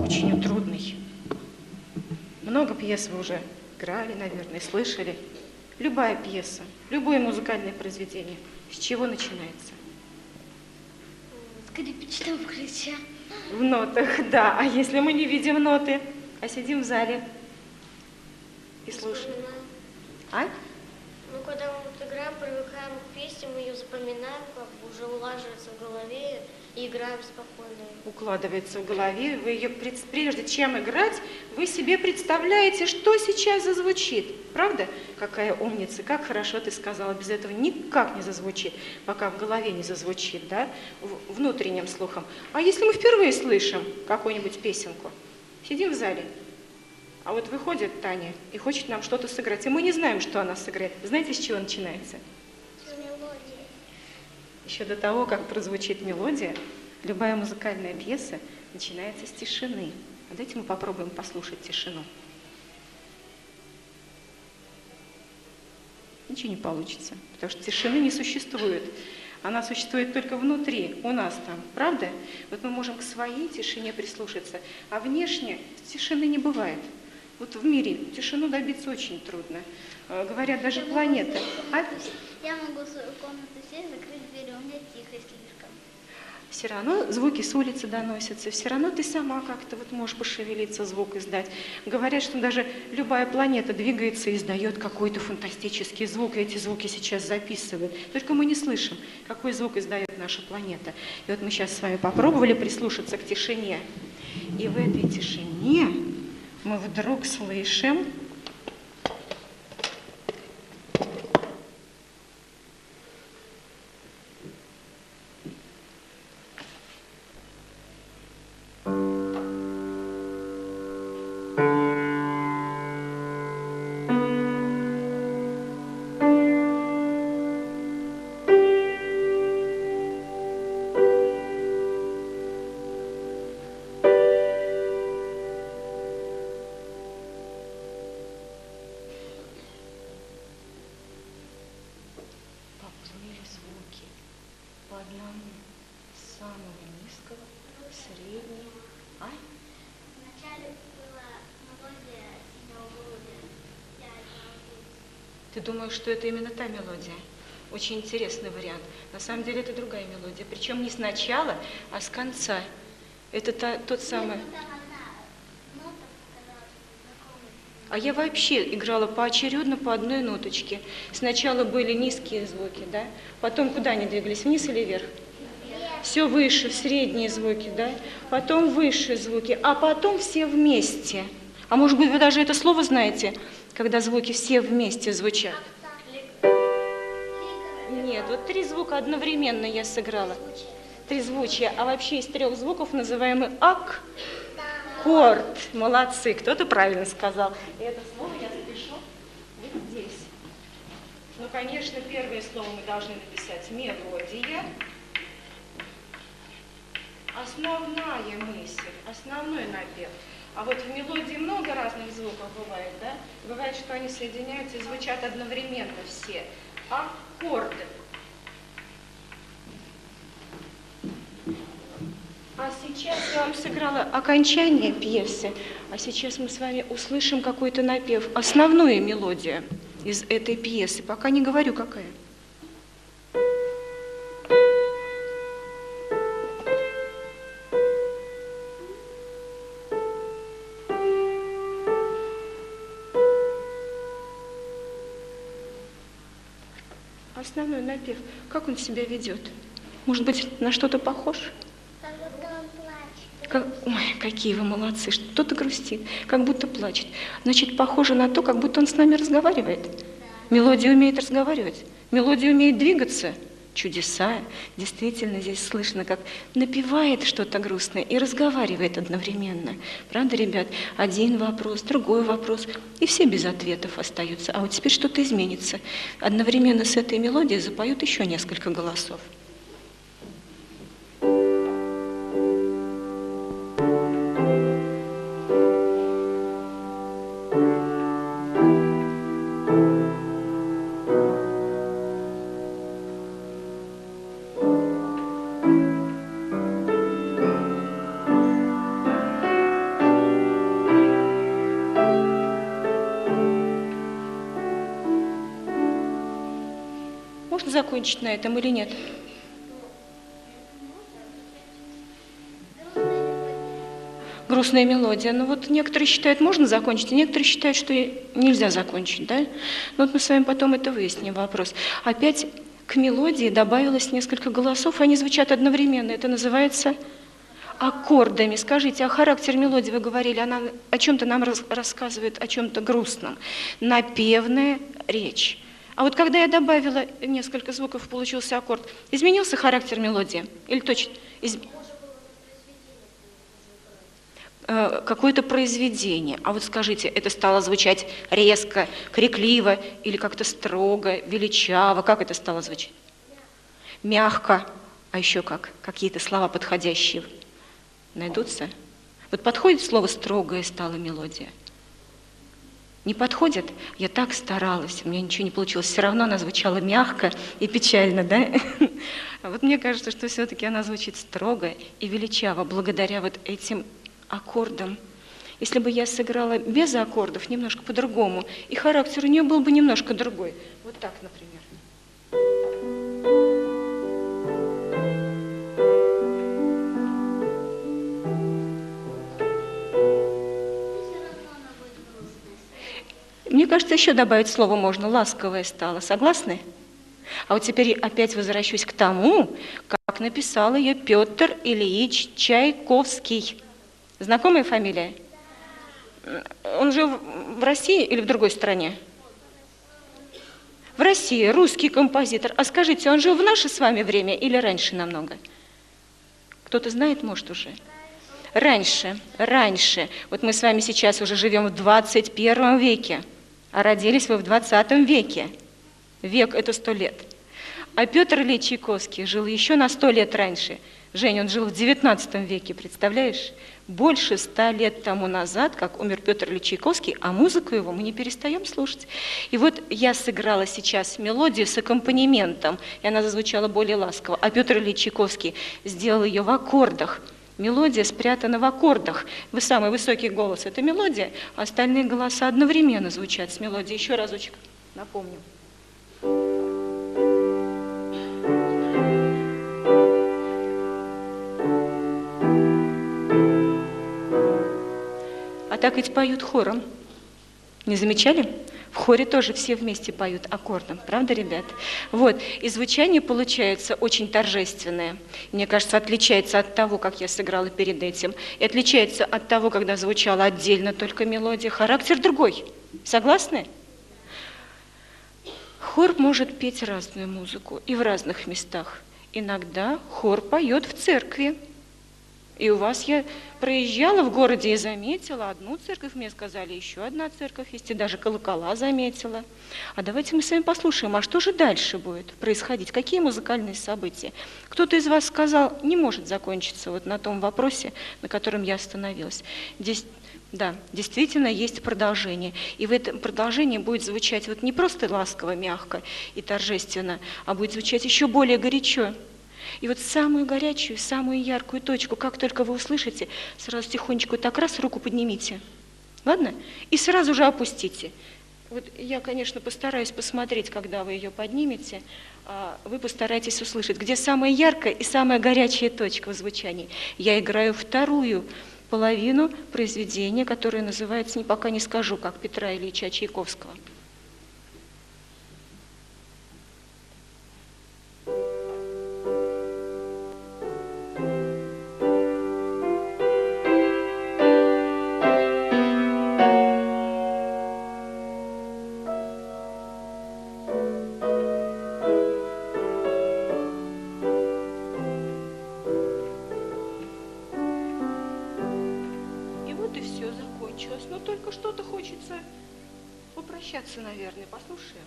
Очень трудный. Много пьес вы уже играли, наверное, слышали. Любая пьеса, любое музыкальное произведение, с чего начинается? Скрипичного ключа. В нотах, да. А если мы не видим ноты, а сидим в зале и слушаем? А? Ну, когда мы вот играем, привыкаем к песне, мы ее запоминаем, как бы уже улаживается в голове и играем спокойно. Укладывается в голове, вы ее, прежде чем играть, вы себе представляете, что сейчас зазвучит. Правда? Какая умница, как хорошо ты сказала, без этого никак не зазвучит, пока в голове не зазвучит, да, внутренним слухом. А если мы впервые слышим какую-нибудь песенку, сидим в зале, а вот выходит Таня и хочет нам что-то сыграть, и мы не знаем, что она сыграет. Знаете, с чего начинается? С мелодией. Еще до того, как прозвучит мелодия, любая музыкальная пьеса начинается с тишины. А давайте мы попробуем послушать тишину. Ничего не получится, потому что тишины не существует. Она существует только внутри, у нас там, правда? Вот мы можем к своей тишине прислушаться, а внешне тишины не бывает. Вот в мире тишину добиться очень трудно. Говорят, даже планеты. А? Я могу в свою комнату сесть, закрыть дверь, у меня тихо слишком. Все равно звуки с улицы доносятся, все равно ты сама как-то вот можешь пошевелиться, звук издать. Говорят, что даже любая планета двигается и издает какой-то фантастический звук, и эти звуки сейчас записывают. Только мы не слышим, какой звук издает наша планета. И вот мы сейчас с вами попробовали прислушаться к тишине. И в этой тишине мы вдруг слышим Ты думаешь, что это именно та мелодия? Очень интересный вариант. На самом деле это другая мелодия. Причем не с начала, а с конца. Это тот самый... А я вообще играла поочередно по одной ноточке. Сначала были низкие звуки, да? Потом куда они двигались, вниз или вверх? Все выше, в средние звуки, да? Потом высшие звуки, а потом все вместе. А может быть, вы даже это слово знаете, когда звуки все вместе звучат? Нет, вот 3 звука одновременно я сыграла. 3 звучия, а вообще из 3 звуков называемый аккорд. Молодцы, кто-то правильно сказал. И это слово я запишу вот здесь. Ну, конечно, первое слово мы должны написать мелодия. Основная мысль, основной напев. А вот в мелодии много разных звуков бывает, да? Бывает, что они соединяются и звучат одновременно все. Аккорды. А сейчас я вам сыграла окончание пьесы, а сейчас мы с вами услышим какой-то напев, основную мелодию из этой пьесы. Пока не говорю, какая. Основной напев. Как он себя ведет? Может быть, на что-то похож? Ой, какие вы молодцы, что-то грустит, как будто плачет. Значит, похоже на то, как будто он с нами разговаривает. Мелодия умеет разговаривать, мелодия умеет двигаться. Чудеса. Действительно, здесь слышно, как напевает что-то грустное и разговаривает одновременно. Правда, ребят? Один вопрос, другой вопрос, и все без ответов остаются. А вот теперь что-то изменится. Одновременно с этой мелодией запоют еще несколько голосов. Можно закончить на этом или нет? Грустная мелодия. Ну вот некоторые считают, можно закончить, а некоторые считают, что нельзя закончить, да? Ну вот мы с вами потом это выясним вопрос. Опять к мелодии добавилось несколько голосов, они звучат одновременно. Это называется аккордами. Скажите, а характер мелодии, вы говорили, она о чем-то нам рассказывает, о чем-то грустном. Напевная речь. А вот когда я добавила несколько звуков, получился аккорд, изменился характер мелодии? Или точно? Какое-то произведение. А вот скажите, это стало звучать резко, крикливо или как-то строго, величаво? Как это стало звучать? Мягко. А еще как? Какие-то слова подходящие найдутся? Вот подходит слово «строгая» стала мелодия? Не подходит? Я так старалась, у меня ничего не получилось. Все равно она звучала мягко и печально, да? А вот мне кажется, что все-таки она звучит строго и величаво, благодаря вот этим аккордам. Если бы я сыграла без аккордов, немножко по-другому, и характер у нее был бы немножко другой. Вот так, например. Мне кажется, еще добавить слово можно. Ласковое стало. Согласны? А вот теперь опять возвращусь к тому, как написал ее Петр Ильич Чайковский. Знакомая фамилия? Он жил в России или в другой стране? В России, русский композитор. А скажите, он жил в наше с вами время или раньше намного? Кто-то знает, может, уже? Раньше. Вот мы с вами сейчас уже живем в 21 веке. А родились вы в 20 веке. Век – это 100 лет. А Петр Ильич Чайковский жил еще на 100 лет раньше. Жень, он жил в 19 веке, представляешь? Больше 100 лет тому назад, как умер Петр Ильич Чайковский, а музыку его мы не перестаем слушать. И вот я сыграла сейчас мелодию с аккомпанементом, и она зазвучала более ласково. А Петр Ильич Чайковский сделал ее в аккордах. Мелодия спрятана в аккордах. Вы самый высокий голос – это мелодия, а остальные голоса одновременно звучат с мелодией. Еще разочек напомню. А так ведь поют хором. Не замечали? В хоре тоже все вместе поют аккордом, правда, ребят? Вот, и звучание получается очень торжественное. Мне кажется, отличается от того, как я сыграла перед этим, и отличается от того, когда звучала отдельно только мелодия. Характер другой. Согласны? Хор может петь разную музыку и в разных местах. Иногда хор поет в церкви. И у вас я проезжала в городе и заметила одну церковь, мне сказали, еще одна церковь есть, и даже колокола заметила. А давайте мы с вами послушаем, а что же дальше будет происходить, какие музыкальные события? Кто-то из вас сказал, не может закончиться вот на том вопросе, на котором я остановилась. Здесь, да, действительно есть продолжение. И в этом продолжении будет звучать вот не просто ласково, мягко и торжественно, а будет звучать еще более горячо. И вот самую горячую, самую яркую точку, как только вы услышите, сразу тихонечко так раз руку поднимите, ладно? И сразу же опустите. Вот я, конечно, постараюсь посмотреть, когда вы ее поднимете, а вы постарайтесь услышать, где самая яркая и самая горячая точка в звучании. Я играю вторую половину произведения, которое называется, пока не скажу, как Петра Ильича Чайковского. Но только что-то хочется попрощаться, наверное. Послушаем.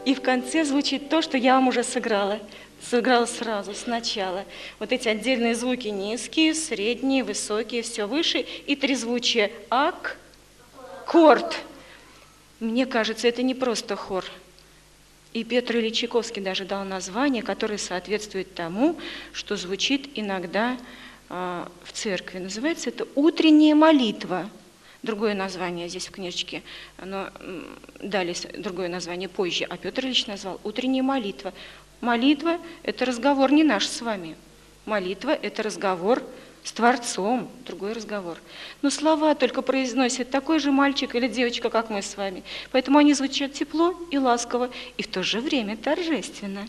И в конце звучит то, что я вам уже сыграла. Сыграла сразу, сначала. Вот эти отдельные звуки низкие, средние, высокие, все выше. И трезвучие аккорд. Мне кажется, это не просто хор. И Петр Ильич Чайковский даже дал название, которое соответствует тому, что звучит иногда в церкви. Называется это «Утренняя молитва». Другое название здесь в книжечке, но дали другое название позже, а Петр Ильич назвал «Утренняя молитва». Молитва – это разговор не наш с вами. Молитва – это разговор с Творцом, другой разговор. Но слова только произносит такой же мальчик или девочка, как мы с вами. Поэтому они звучат тепло и ласково, и в то же время торжественно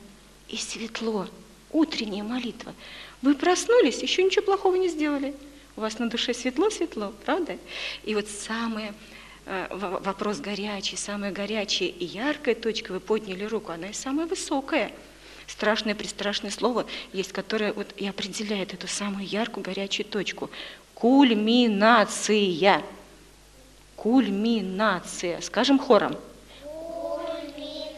и светло. Утренняя молитва. Вы проснулись, еще ничего плохого не сделали. У вас на душе светло-светло, правда? И вот вопрос горячий, самая горячая и яркая точка, вы подняли руку, она и самая высокая. Страшное-престрашное слово есть, которое вот и определяет эту самую яркую, горячую точку. Кульминация. Кульминация. Скажем хором. Кульминация.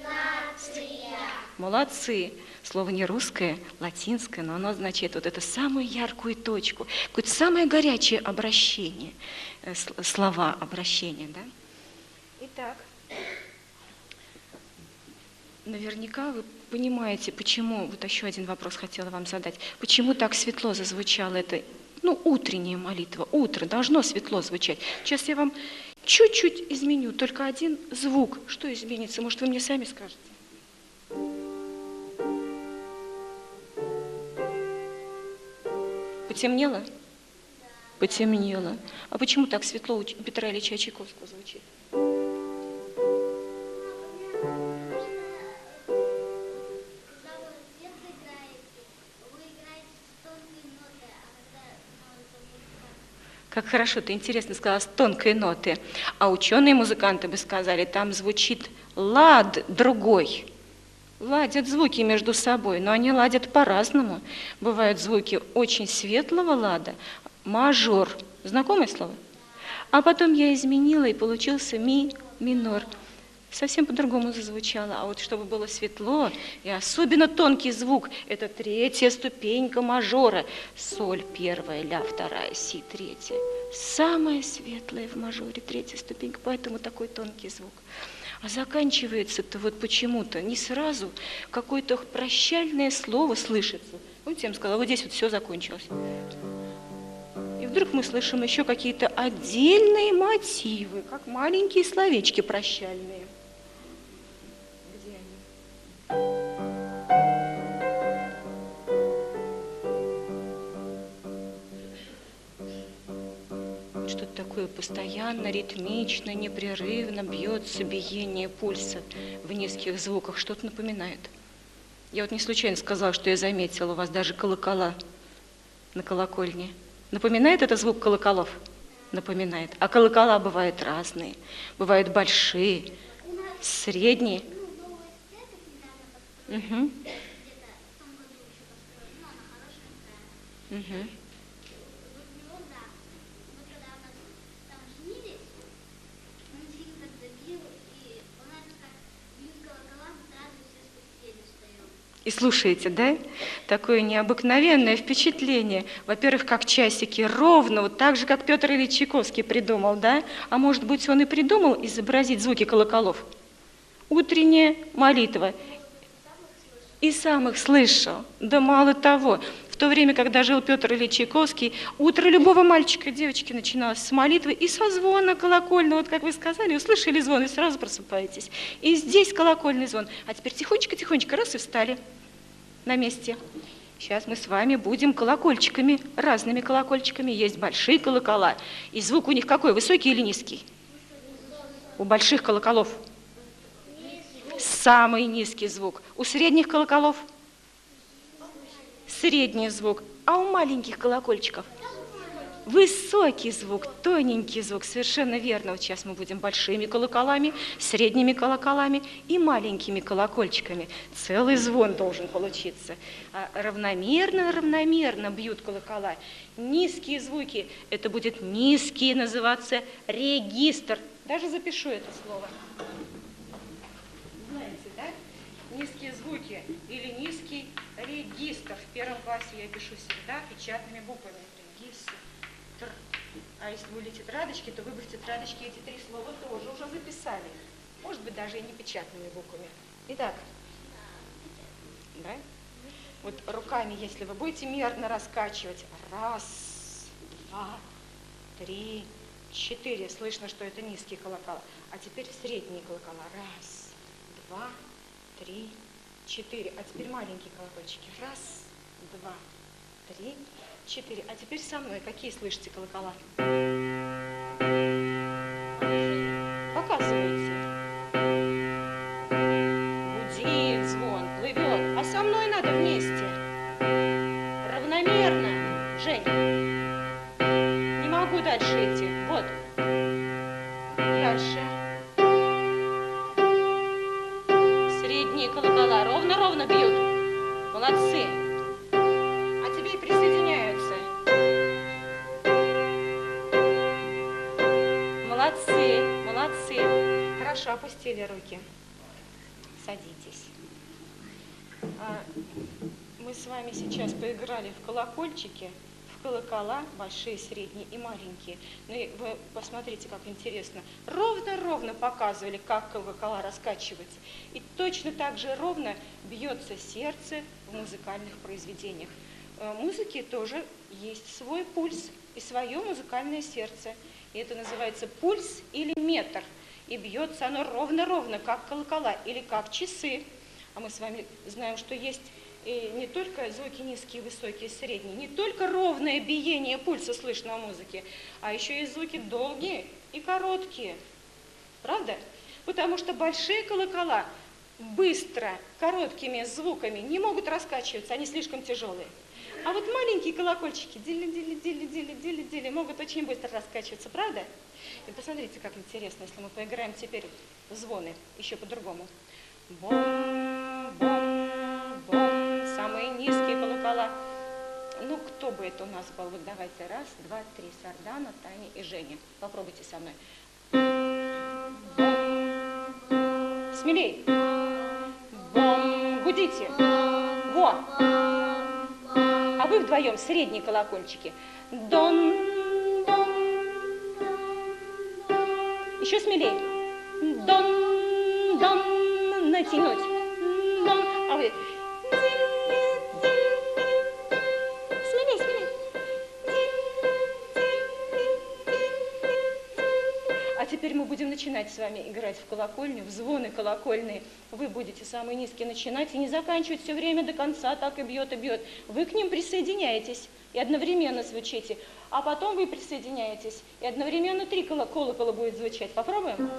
Молодцы. Слово не русское, латинское, но оно означает вот эту самую яркую точку, какое-то самое горячее обращение, слова обращения, да? Итак, наверняка вы понимаете, почему, вот еще один вопрос хотела вам задать, почему так светло зазвучала эта, утренняя молитва, утро, должно светло звучать. Сейчас я вам чуть-чуть изменю, только один звук. Что изменится, может, вы мне сами скажете? Потемнело? Потемнело. А почему так светло у Петра Ильича Чайковского звучит? Как хорошо, ты интересно сказала, с тонкой ноты. А ученые-музыканты бы сказали, там звучит лад другой. Ладят звуки между собой, но они ладят по-разному. Бывают звуки очень светлого лада, мажор. Знакомое слово? А потом я изменила, и получился ми минор. Совсем по-другому зазвучало. А вот чтобы было светло, и особенно тонкий звук, это третья ступенька мажора. Соль первая, ля вторая, си третья. Самая светлая в мажоре, третья ступенька, поэтому такой тонкий звук. А заканчивается-то вот почему-то не сразу, какое-то прощальное слово слышится. Вот я им сказала, вот здесь вот все закончилось. И вдруг мы слышим еще какие-то отдельные мотивы, как маленькие словечки прощальные. Где они? Что-то такое постоянно, ритмично, непрерывно бьется биение пульса в низких звуках. Что-то напоминает. Я вот не случайно сказала, что я заметила у вас даже колокола на колокольне. Напоминает это звук колоколов? Напоминает. А колокола бывают разные. Бывают большие, средние. Угу. Угу. И слушаете, да? Такое необыкновенное впечатление. Во-первых, как часики, ровно, вот так же, как Петр Ильич Чайковский придумал, да? А может быть, он и придумал изобразить звуки колоколов? Утренняя молитва. И сам их слышал. Да мало того, в то время, когда жил Петр Ильич Чайковский, утро любого мальчика и девочки начиналось с молитвы и со звона колокольного. Вот как вы сказали, услышали звон и сразу просыпаетесь. И здесь колокольный звон. А теперь тихонечко-тихонечко раз и встали на месте. Сейчас мы с вами будем колокольчиками, разными колокольчиками. Есть большие колокола. И звук у них какой, высокий или низкий? У больших колоколов самый низкий звук. У средних колоколов средний звук. А у маленьких колокольчиков высокий звук, тоненький звук. Совершенно верно. Вот сейчас мы будем большими колоколами, средними колоколами и маленькими колокольчиками. Целый звон должен получиться. А равномерно бьют колокола. Низкие звуки, это будет низкий называться регистр. Даже запишу это слово. Знаете, да? Низкие звуки или низкий регистр. В первом классе я пишу всегда печатными буквами. Регистр. А если были тетрадочки, то вы бы в тетрадочке эти три слова тоже уже записали. Может быть, даже и не печатными буквами. Итак, да? Вот руками, если вы будете мерно раскачивать. Раз, два, три, четыре. Слышно, что это низкие колокола. А теперь средние колокола. Раз, два, три, четыре. А теперь маленькие колокольчики. Раз, два, три, четыре. А теперь со мной. Какие слышите колокола? Показывайте. Гудит звон, плывет. А со мной надо вместе. Равномерно. Жень, не могу дальше идти. Вот. Дальше. Средние колокола ровно-ровно бьют. Молодцы. А тебе и присоединяются. Молодцы, молодцы. Хорошо, опустили руки. Садитесь. Мы с вами сейчас поиграли в колокольчики, в колокола, большие, средние и маленькие. Ну и вы посмотрите, как интересно. Ровно-ровно показывали, как колокола раскачиваются. И точно так же ровно бьется сердце в музыкальных произведениях. Музыке тоже есть свой пульс и свое музыкальное сердце. И это называется пульс или метр. И бьется оно ровно-ровно, как колокола или как часы. А мы с вами знаем, что есть и не только звуки низкие, высокие, средние, не только ровное биение пульса слышно в музыке, а еще и звуки долгие и короткие. Правда? Потому что большие колокола быстро, короткими звуками не могут раскачиваться, они слишком тяжелые. А вот маленькие колокольчики дили-дили-дили-дили-дили могут очень быстро раскачиваться, правда? И посмотрите, как интересно, если мы поиграем теперь в звоны еще по-другому. Бом-бом-бом, самые низкие колокола. Ну, кто бы это у нас был? Вот давайте, раз, два, три, Сардана, Таня и Женя. Попробуйте со мной. Бом. Смелей. Бом. Гудите. Во. А вы вдвоем средние колокольчики. Дон, дон. Еще смелей. Дон. натянуть. Дон. А вы... Смелей, смелей. А теперь мы будем начинать с вами играть в колокольню, в звоны колокольные. Вы будете самые низкие начинать и не заканчивать все время до конца, так и бьет, и бьет. Вы к ним присоединяетесь и одновременно звучите. А потом вы присоединяетесь и одновременно 3 колокола будет звучать. Попробуем?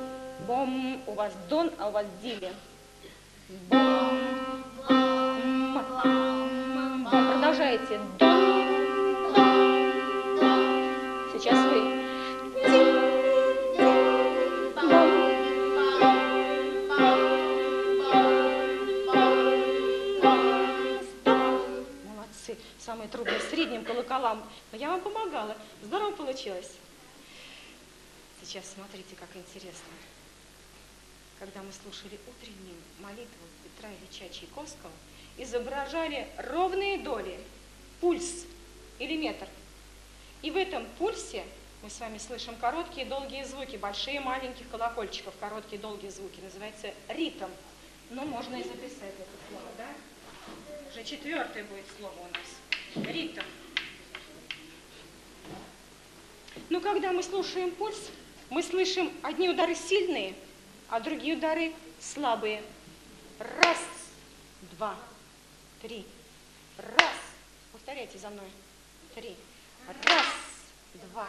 Бом, у вас дон, а у вас диви. Бом, бом. Продолжаете. Дон. Сейчас вы. Самые трудные средним колоколам. Но я вам помогала. Здорово получилось. Сейчас смотрите, как интересно. Когда мы слушали утреннюю молитву Петра Ильича Чайковского, изображали ровные доли, пульс или метр. И в этом пульсе мы с вами слышим короткие и долгие звуки, большие маленьких колокольчиков, короткие и долгие звуки. Называется ритм. Но можно и записать это слово, да? Уже 4-е будет слово у нас. Ритм. Но когда мы слушаем пульс, мы слышим одни удары сильные, а другие удары слабые. 1, 2, 3. 1. Повторяйте за мной. 3. 1, 2,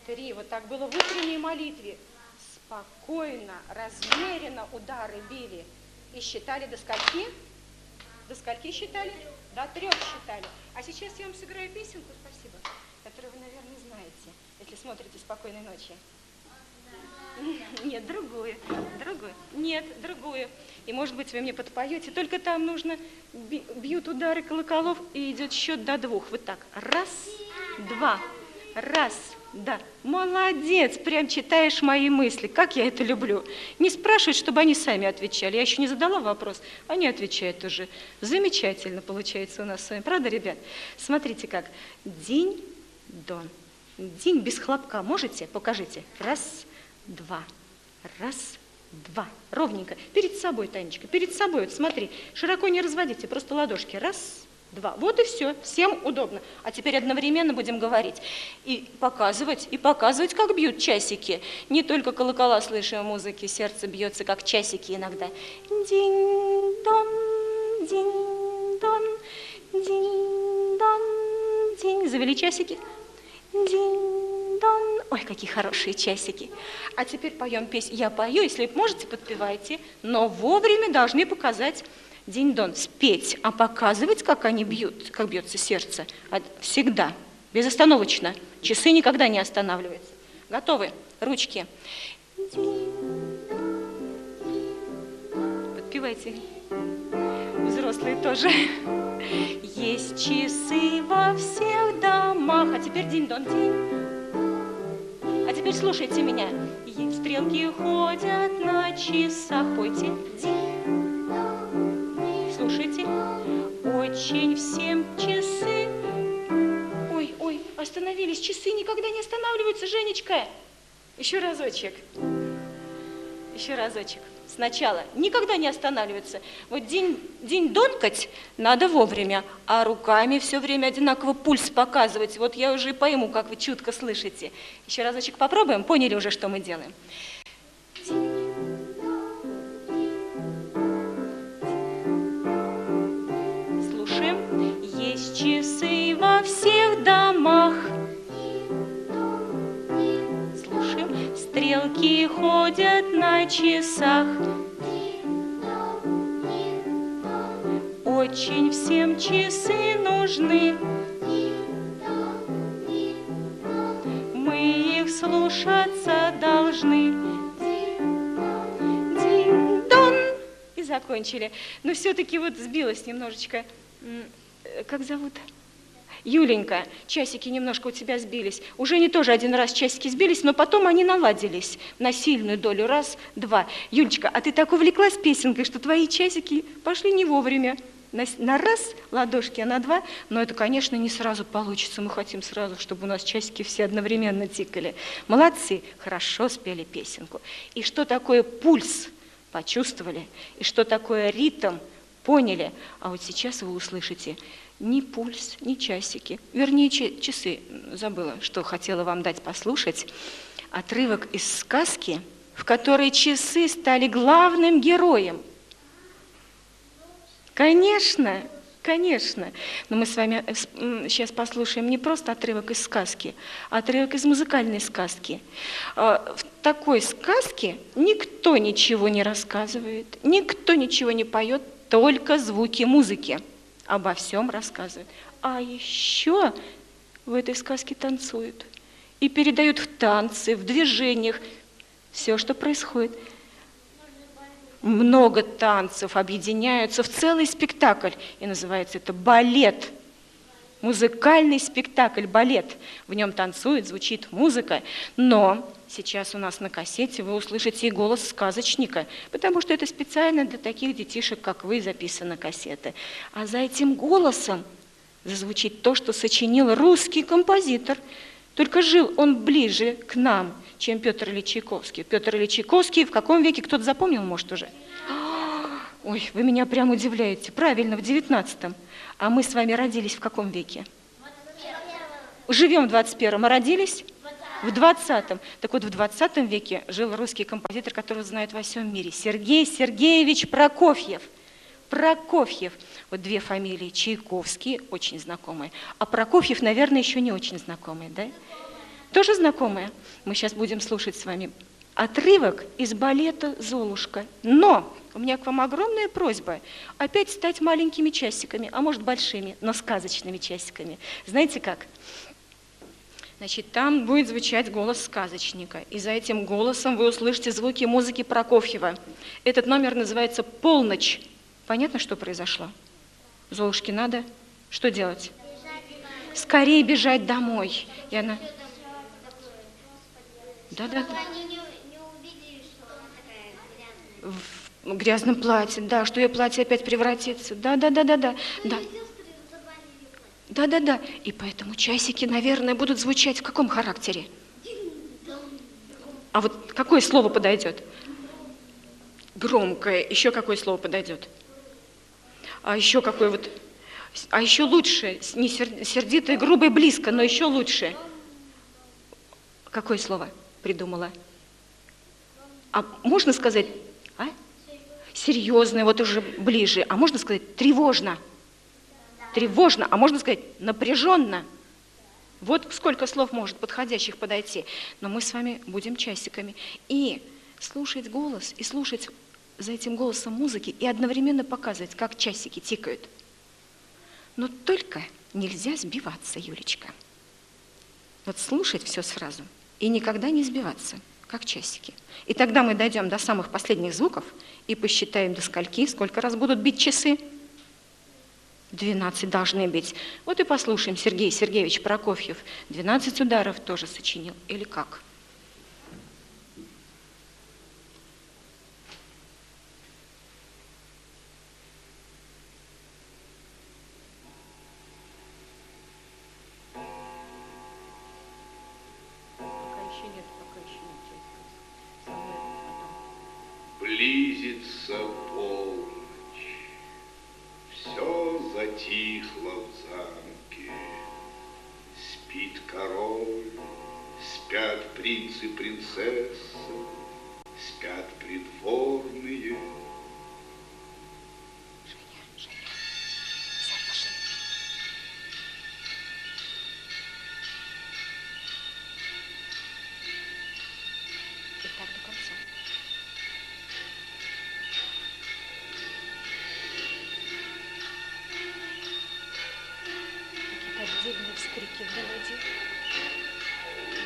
3. Вот так было в утренней молитве. Спокойно, размеренно удары били. И считали до скольки? До скольки считали? До 3 считали. А сейчас я вам сыграю песенку, спасибо, которую вы, наверное, знаете, если смотрите «Спокойной ночи». Нет, другую. Нет, другую. И, может быть, вы мне подпоете, только там нужно, бьют удары колоколов, и идет счет до 2. Вот так. 1, 2. 1, да. Молодец, прям читаешь мои мысли. Как я это люблю. Не спрашивать, чтобы они сами отвечали. Я еще не задала вопрос, они отвечают уже. Замечательно получается у нас с вами. Правда, ребят? Смотрите как. Динь-дон. Динь без хлопка. Можете? Покажите. 1, 2. 1, 2. Ровненько. Перед собой, Танечка, перед собой. Вот смотри. Широко не разводите, просто ладошки. 1, 2. Вот и все. Всем удобно. А теперь одновременно будем говорить. И показывать, как бьют часики. Не только колокола слышим в музыке, сердце бьется, как часики иногда. Динь-дон, динь-дон, динь-дон, динь. Завели часики? Динь-дон. Ой, какие хорошие часики. А теперь поем песню. Я пою, если можете, подпевайте, но вовремя должны показать динь-дон, спеть, а показывать, как они бьют, как бьется сердце. Всегда, безостановочно. Часы никогда не останавливаются. Готовы? Ручки. Подпевайте. Взрослые тоже. Есть часы во всех домах. А теперь динь-дон, динь. А теперь слушайте меня. Стрелки ходят на часах. Пойте. Динь. Слушайте. Очень всем часы. Ой, остановились. Часы никогда не останавливаются, Женечка. Еще разочек. Еще разочек. Сначала. Никогда не останавливаются. Вот динь-донкать надо вовремя, а руками все время одинаково пульс показывать. Вот я уже пойму, как вы чутко слышите. Еще разочек попробуем. Поняли уже, что мы делаем? Слушаем. Есть часы во всех домах. Слушаем. Стрелки ходят на часах. Очень всем часы нужны. Мы их слушаться должны. Динь-дон. И закончили. Но все-таки вот сбилась немножечко. Как зовут? Юленька, часики немножко у тебя сбились. У Жени тоже один раз часики сбились, но потом они наладились на сильную долю. 1, 2. Юлечка, а ты так увлеклась песенкой, что твои часики пошли не вовремя. На 1 ладошки, а на 2. Но это, конечно, не сразу получится. Мы хотим сразу, чтобы у нас часики все одновременно тикали. Молодцы, хорошо спели песенку. И что такое пульс? почувствовали. И что такое ритм, поняли. А вот сейчас вы услышите ни пульс, ни часики. Вернее, часы. Забыла, что хотела вам дать послушать. Отрывок из сказки, в которой часы стали главным героем. Конечно, конечно. Но мы с вами сейчас послушаем не просто отрывок из сказки, а отрывок из музыкальной сказки. В такой сказке никто ничего не рассказывает, никто ничего не поет, только звуки музыки обо всем рассказывают. А еще в этой сказке танцуют и передают в танце, в движениях все, что происходит. Много танцев объединяются в целый спектакль, и называется это балет. Музыкальный спектакль, балет. В нем танцует, звучит музыка, но сейчас у нас на кассете вы услышите и голос сказочника, потому что это специально для таких детишек, как вы, записаны кассеты. А за этим голосом зазвучит то, что сочинил русский композитор. Только жил он ближе к нам, чем Петр Ильич Чайковский. Петр Ильич Чайковский в каком веке, кто-то запомнил, может, уже? Ой, вы меня прям удивляете. Правильно, в 19-м. А мы с вами родились в каком веке? Живем в 21-м, а родились? В 20-м. Так вот, в 20 веке жил русский композитор, которого знают во всем мире. Сергей Сергеевич Прокофьев. Прокофьев. Вот две фамилии. Чайковский, очень знакомые. А Прокофьев, наверное, еще не очень знакомые, да? Тоже знакомые. Мы сейчас будем слушать с вами отрывок из балета «Золушка». Но у меня к вам огромная просьба опять стать маленькими часиками, а может большими, но сказочными часиками. Знаете как? Значит, там будет звучать голос сказочника, и за этим голосом вы услышите звуки музыки Прокофьева. Этот номер называется «Полночь». Понятно, что произошло? Золушке надо что делать? Скорее бежать домой. И она... Да-да-да. В грязном платье, да, что ее платье опять превратится. Да-да-да-да-да. Да-да-да. И поэтому часики, наверное, будут звучать в каком характере? А вот какое слово подойдет? Громкое. Еще какое слово подойдет? А еще какое вот... А еще лучше, не сердитое, грубое, близко, но еще лучше. Какое слово придумала? А можно сказать... А? Серьезное, вот уже ближе. А можно сказать тревожно? Тревожно. А можно сказать напряженно? Вот сколько слов может подходящих подойти. Но мы с вами будем часиками. И слушать голос, и слушать за этим голосом музыки, и одновременно показывать, как часики тикают. Но только нельзя сбиваться, Юлечка. Вот слушать все сразу и никогда не сбиваться, как часики. И тогда мы дойдем до самых последних звуков и посчитаем до скольки, сколько раз будут бить часы. 12 должны бить. Вот и послушаем. Сергей Сергеевич Прокофьев 12 ударов тоже сочинил. Или как? Близится полночь, все затихло в замке. Спит король, спят принц и принцесса, спят придворные. Отдельные вскрики в мелодии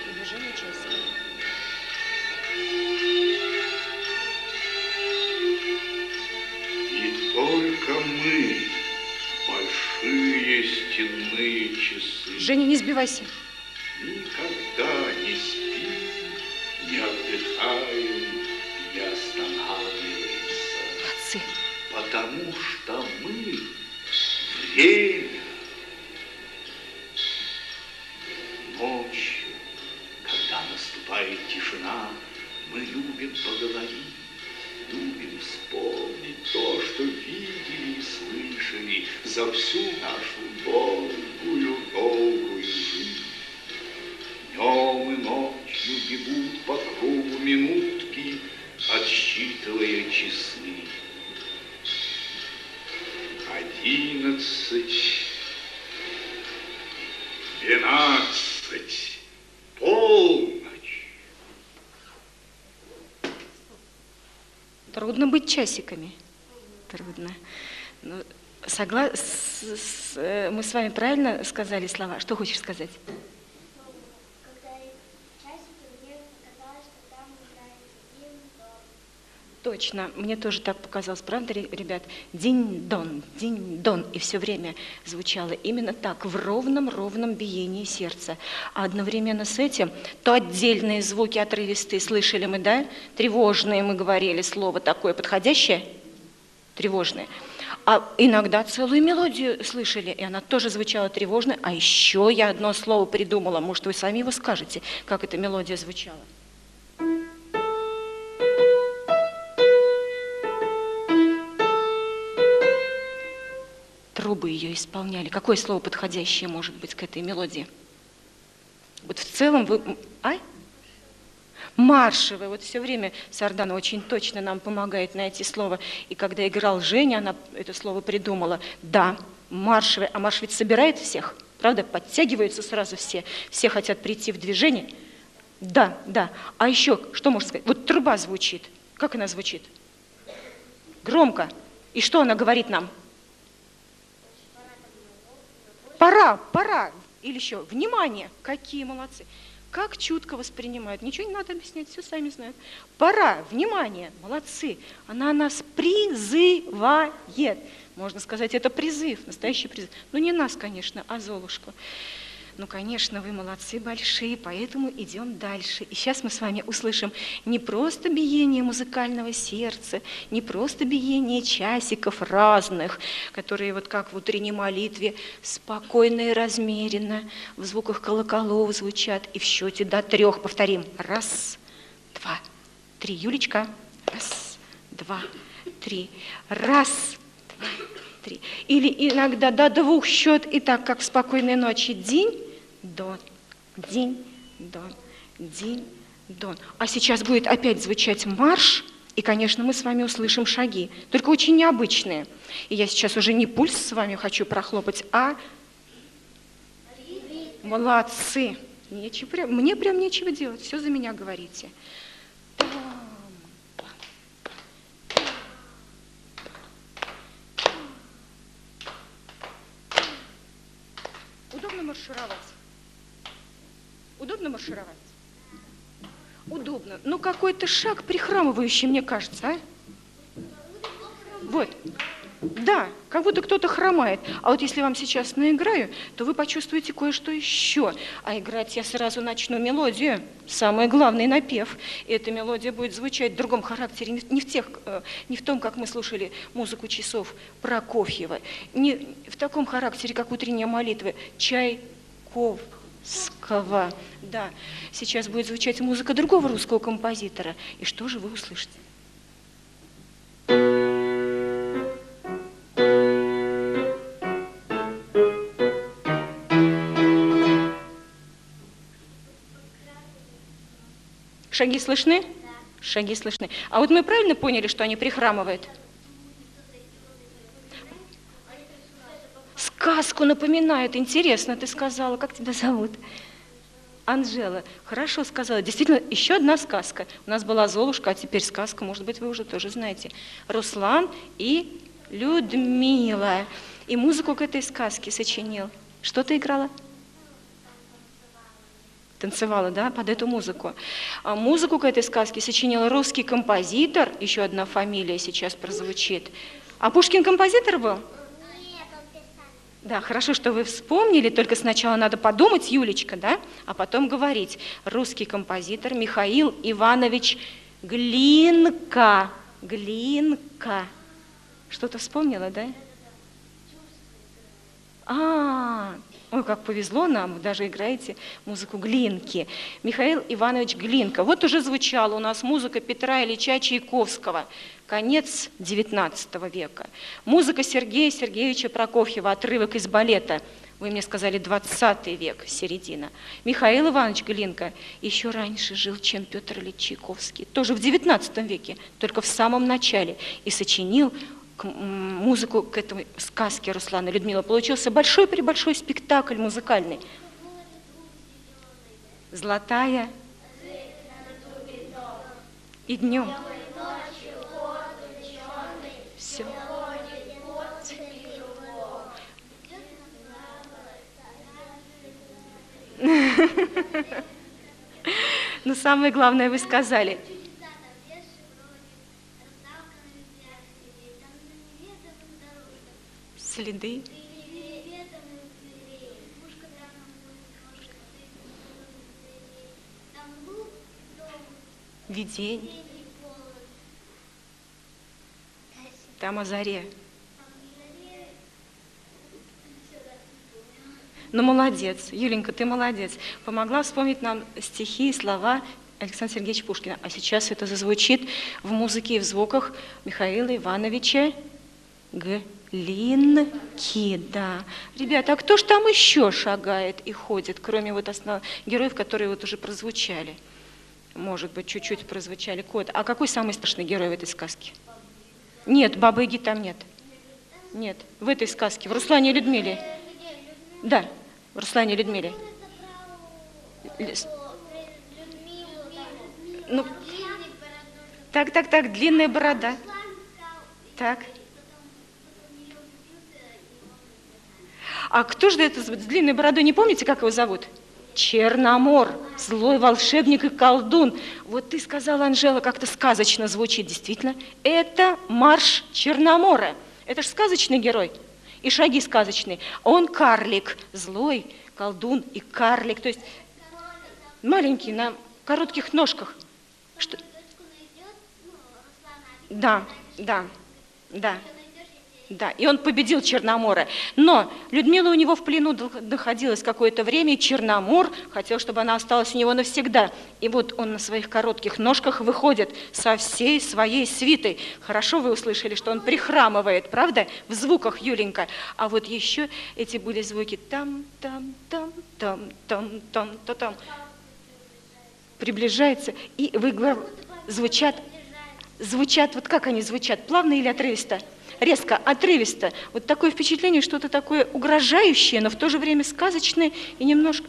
и движение часика. И только мы, большие стенные часы, Женя, не сбивайся. никогда не спим, не отдыхаем, не останавливаемся. Молодцы. Потому что мы время. Ночью, когда наступает тишина, мы любим поговорить, любим вспомнить то, что видели и слышали за всю нашу долгую жизнь. Днем и ночью бегут по кругу минутки, отсчитывая часы. 11, 12, полночь. Трудно быть часиками. Трудно. Но мы с вами правильно сказали слова. Что хочешь сказать? Когда часики, мне показалось, что там играется день-дон. Точно, мне тоже так показалось, правда, ребят? Динь-дон, динь-дон. И все время звучало именно так, в ровном биении сердца. А одновременно с этим то отдельные звуки отрывистые слышали мы, да? Тревожные мы говорили, слово такое подходящее? Тревожное. А иногда целую мелодию слышали, и она тоже звучала тревожно. А еще я одно слово придумала, может, вы сами его скажете, как эта мелодия звучала. Трубы ее исполняли. Какое слово подходящее может быть к этой мелодии? Вот в целом вы... Маршевые. Вот все время Сардана очень точно нам помогает найти слово. И когда играл Женя, она это слово придумала. Да, маршевые. А марш ведь собирает всех, правда? Подтягиваются сразу все. Все хотят прийти в движение. Да. А еще, что можно сказать? Вот труба звучит. Как она звучит? Громко. И что она говорит нам? Пора. Или еще, внимание, какие молодцы. Как чутко воспринимают. Ничего не надо объяснять, все сами знают. Пора, внимание, молодцы. Она нас призывает. Можно сказать, это призыв, настоящий призыв. Ну, не нас, конечно, а Золушку. Ну, конечно, вы молодцы большие, поэтому идем дальше. И сейчас мы с вами услышим не просто биение музыкального сердца, не просто биение часиков разных, которые вот как в утренней молитве спокойно и размеренно в звуках колоколов звучат. И в счете до 3 повторим. 1, 2, 3. Юлечка. 1, 2, 3. 1, 2, 3. Или иногда до 2 счет, и так, как в спокойной ночи. Динь-дон, динь-дон, динь-дон. А сейчас будет опять звучать марш, и, конечно, мы с вами услышим шаги, только очень необычные. И я сейчас уже не пульс с вами хочу прохлопать, а... Молодцы! Мне прям нечего делать, все за меня говорите. Удобно маршировать? Удобно маршировать? Удобно. Но какой-то шаг прихрамывающий, мне кажется, а? Вот. Да, как будто кто-то хромает. А вот если вам сейчас наиграю, то вы почувствуете кое-что еще. А играть я сразу начну мелодию. Самый главный напев. И эта мелодия будет звучать в другом характере. Не в том, как мы слушали музыку часов Прокофьева. Не в таком характере, как утренняя молитва Чайковского. Да, сейчас будет звучать музыка другого русского композитора. И что же вы услышите? Шаги слышны? Да. Шаги слышны. А вот мы правильно поняли, что они прихрамывают? Сказку напоминают. Интересно, ты сказала. Как тебя зовут? Анжела. Хорошо сказала. Действительно, еще одна сказка. У нас была Золушка, а теперь сказка. Может быть, вы уже тоже знаете. Руслан и Людмила. И музыку к этой сказке сочинил. Что ты играла? Танцевала, да, под эту музыку. А музыку к этой сказке сочинил русский композитор, еще одна фамилия сейчас прозвучит. А Пушкин композитор был? Нет, он писал. Да, хорошо, что вы вспомнили, только сначала надо подумать, Юлечка, да, а потом говорить. Русский композитор Михаил Иванович Глинка. Глинка. Что-то вспомнила, да? Ой, как повезло нам, вы даже играете музыку Глинки. Михаил Иванович Глинка. Вот уже звучала у нас музыка Петра Ильича Чайковского, конец XIX века. Музыка Сергея Сергеевича Прокофьева, отрывок из балета. Вы мне сказали 20 век, середина. Михаил Иванович Глинка еще раньше жил, чем Петр Ильич Чайковский. Тоже в XIX веке, только в самом начале. И сочинил музыку к этой сказке Руслана и Людмила. Получился большой-пребольшой спектакль музыкальный. Золотая и днем. Все. Но самое главное вы сказали. Следы. Видение. Там о заре. Ну, молодец, Юленька, ты молодец. Помогла вспомнить нам стихи и слова Александра Сергеевича Пушкина. А сейчас это зазвучит в музыке и в звуках Михаила Ивановича Глинки, да. Ребята, а кто ж там еще шагает и ходит, кроме вот основных героев, которые вот уже прозвучали? Может быть, чуть-чуть прозвучали. Кот. А какой самый страшный герой в этой сказке? Нет, Бабы-Яги там нет. Нет, в этой сказке, в Руслане и Людмиле. Да, в Руслане и Людмиле. Ну, так, длинная борода. Так. А кто же это с длинной бородой, не помните, как его зовут? Черномор, злой волшебник и колдун. Вот ты сказала, Анжела, как-то сказочно звучит, действительно. Это марш Черномора. Это ж сказочный герой. И шаги сказочные. Он карлик, злой колдун и карлик. То есть маленький, на коротких ножках. Что? Да. Да, и он победил Черномора. Но Людмила у него в плену находилась какое-то время, и Черномор хотел, чтобы она осталась у него навсегда. И вот он на своих коротких ножках выходит со всей своей свитой. Хорошо вы услышали, что он прихрамывает, правда? В звуках, Юленька. А вот еще эти были звуки там. Приближается, и звучат, вот как они звучат, плавно или отрывисто? Резко, отрывисто. Вот такое впечатление, что-то такое угрожающее, но в то же время сказочное и немножко...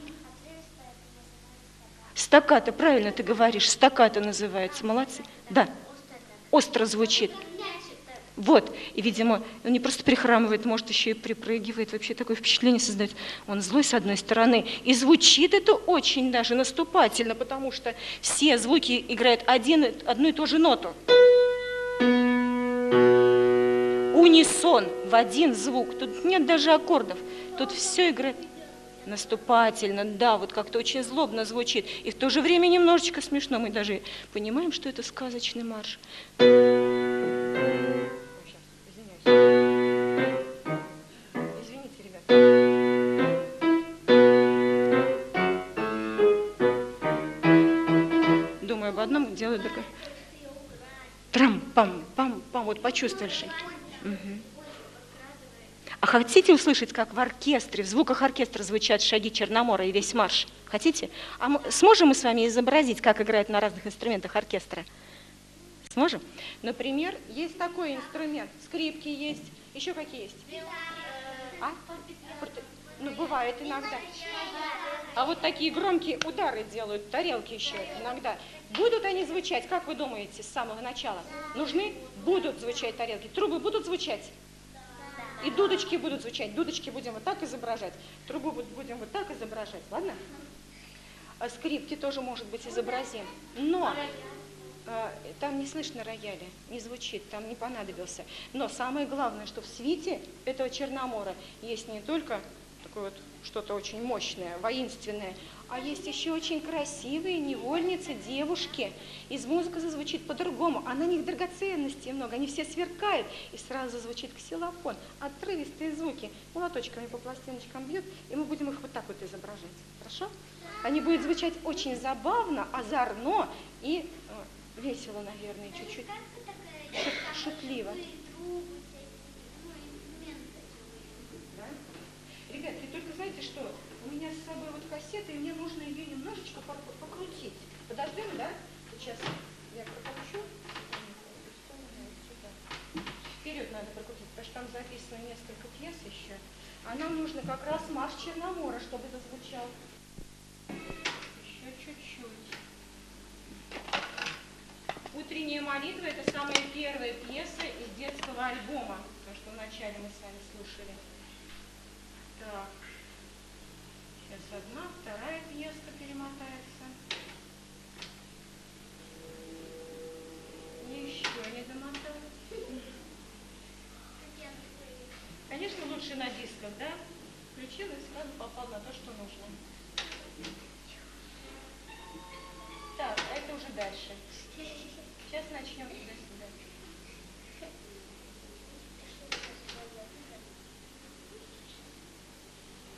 Стаккато, правильно ты говоришь, стаккато называется, молодцы. Да, остро звучит. Вот, и, видимо, он не просто прихрамывает, может, еще и припрыгивает, вообще такое впечатление создает. Он злой с одной стороны, и звучит это очень даже наступательно, потому что все звуки играют одну и ту же ноту. Унисон, в один звук. Тут нет даже аккордов. Тут все играет наступательно, да, вот как-то очень злобно звучит. И в то же время немножечко смешно. Мы даже понимаем, что это сказочный марш. Извините, ребята. Думаю об одном, делаю такое. Трам-пам-пам-пам. Вот почувствовали. Угу. А хотите услышать, как в оркестре, в звуках оркестра звучат шаги Черномора и весь марш? Хотите? А сможем мы с вами изобразить, как играют на разных инструментах оркестра? Сможем? Например, есть такой инструмент. Скрипки есть. Еще какие есть? А? Ну, бывает иногда. А вот такие громкие удары делают, тарелки еще иногда. Будут они звучать, как вы думаете, с самого начала? Нужны? Будут звучать тарелки. Трубы будут звучать? И дудочки будут звучать. Дудочки будем вот так изображать. Трубу будем вот так изображать, ладно? А скрипки тоже, может быть, изобразим. Но там не слышно рояля, не звучит, там не понадобился. Но самое главное, что в свите этого Черномора есть не только такое вот что-то очень мощное, воинственное. А есть еще очень красивые невольницы, девушки. И музыка зазвучит по-другому, а на них драгоценностей много, они все сверкают. И сразу зазвучит ксилофон, отрывистые звуки. Молоточками по пластиночкам бьют, и мы будем их вот так вот изображать. Хорошо? Они будут звучать очень забавно, озорно и весело, наверное, чуть-чуть шутливо. Да? Ребятки, только знаете что? У меня с собой вот кассета, и мне нужно ее немножечко покрутить. Подождем, да? Сейчас я прокручу. Вперед надо прокрутить, потому что там записано несколько пьес еще. А нам нужно как раз марш Черномора, чтобы зазвучал. Еще чуть-чуть. «Утренняя молитва» — это самая первая пьеса из детского альбома, то, что вначале мы с вами слушали. Так, сейчас одна, вторая пьеска перемотается. Еще не домоталась. Конечно, лучше на дисках, да? Включила и сразу попал на то, что нужно. Так, а это уже дальше. Сейчас начнем туда-сюда.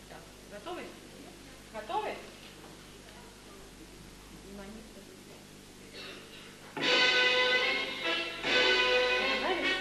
Так, готовы? Готовы? Внимание. Нравится?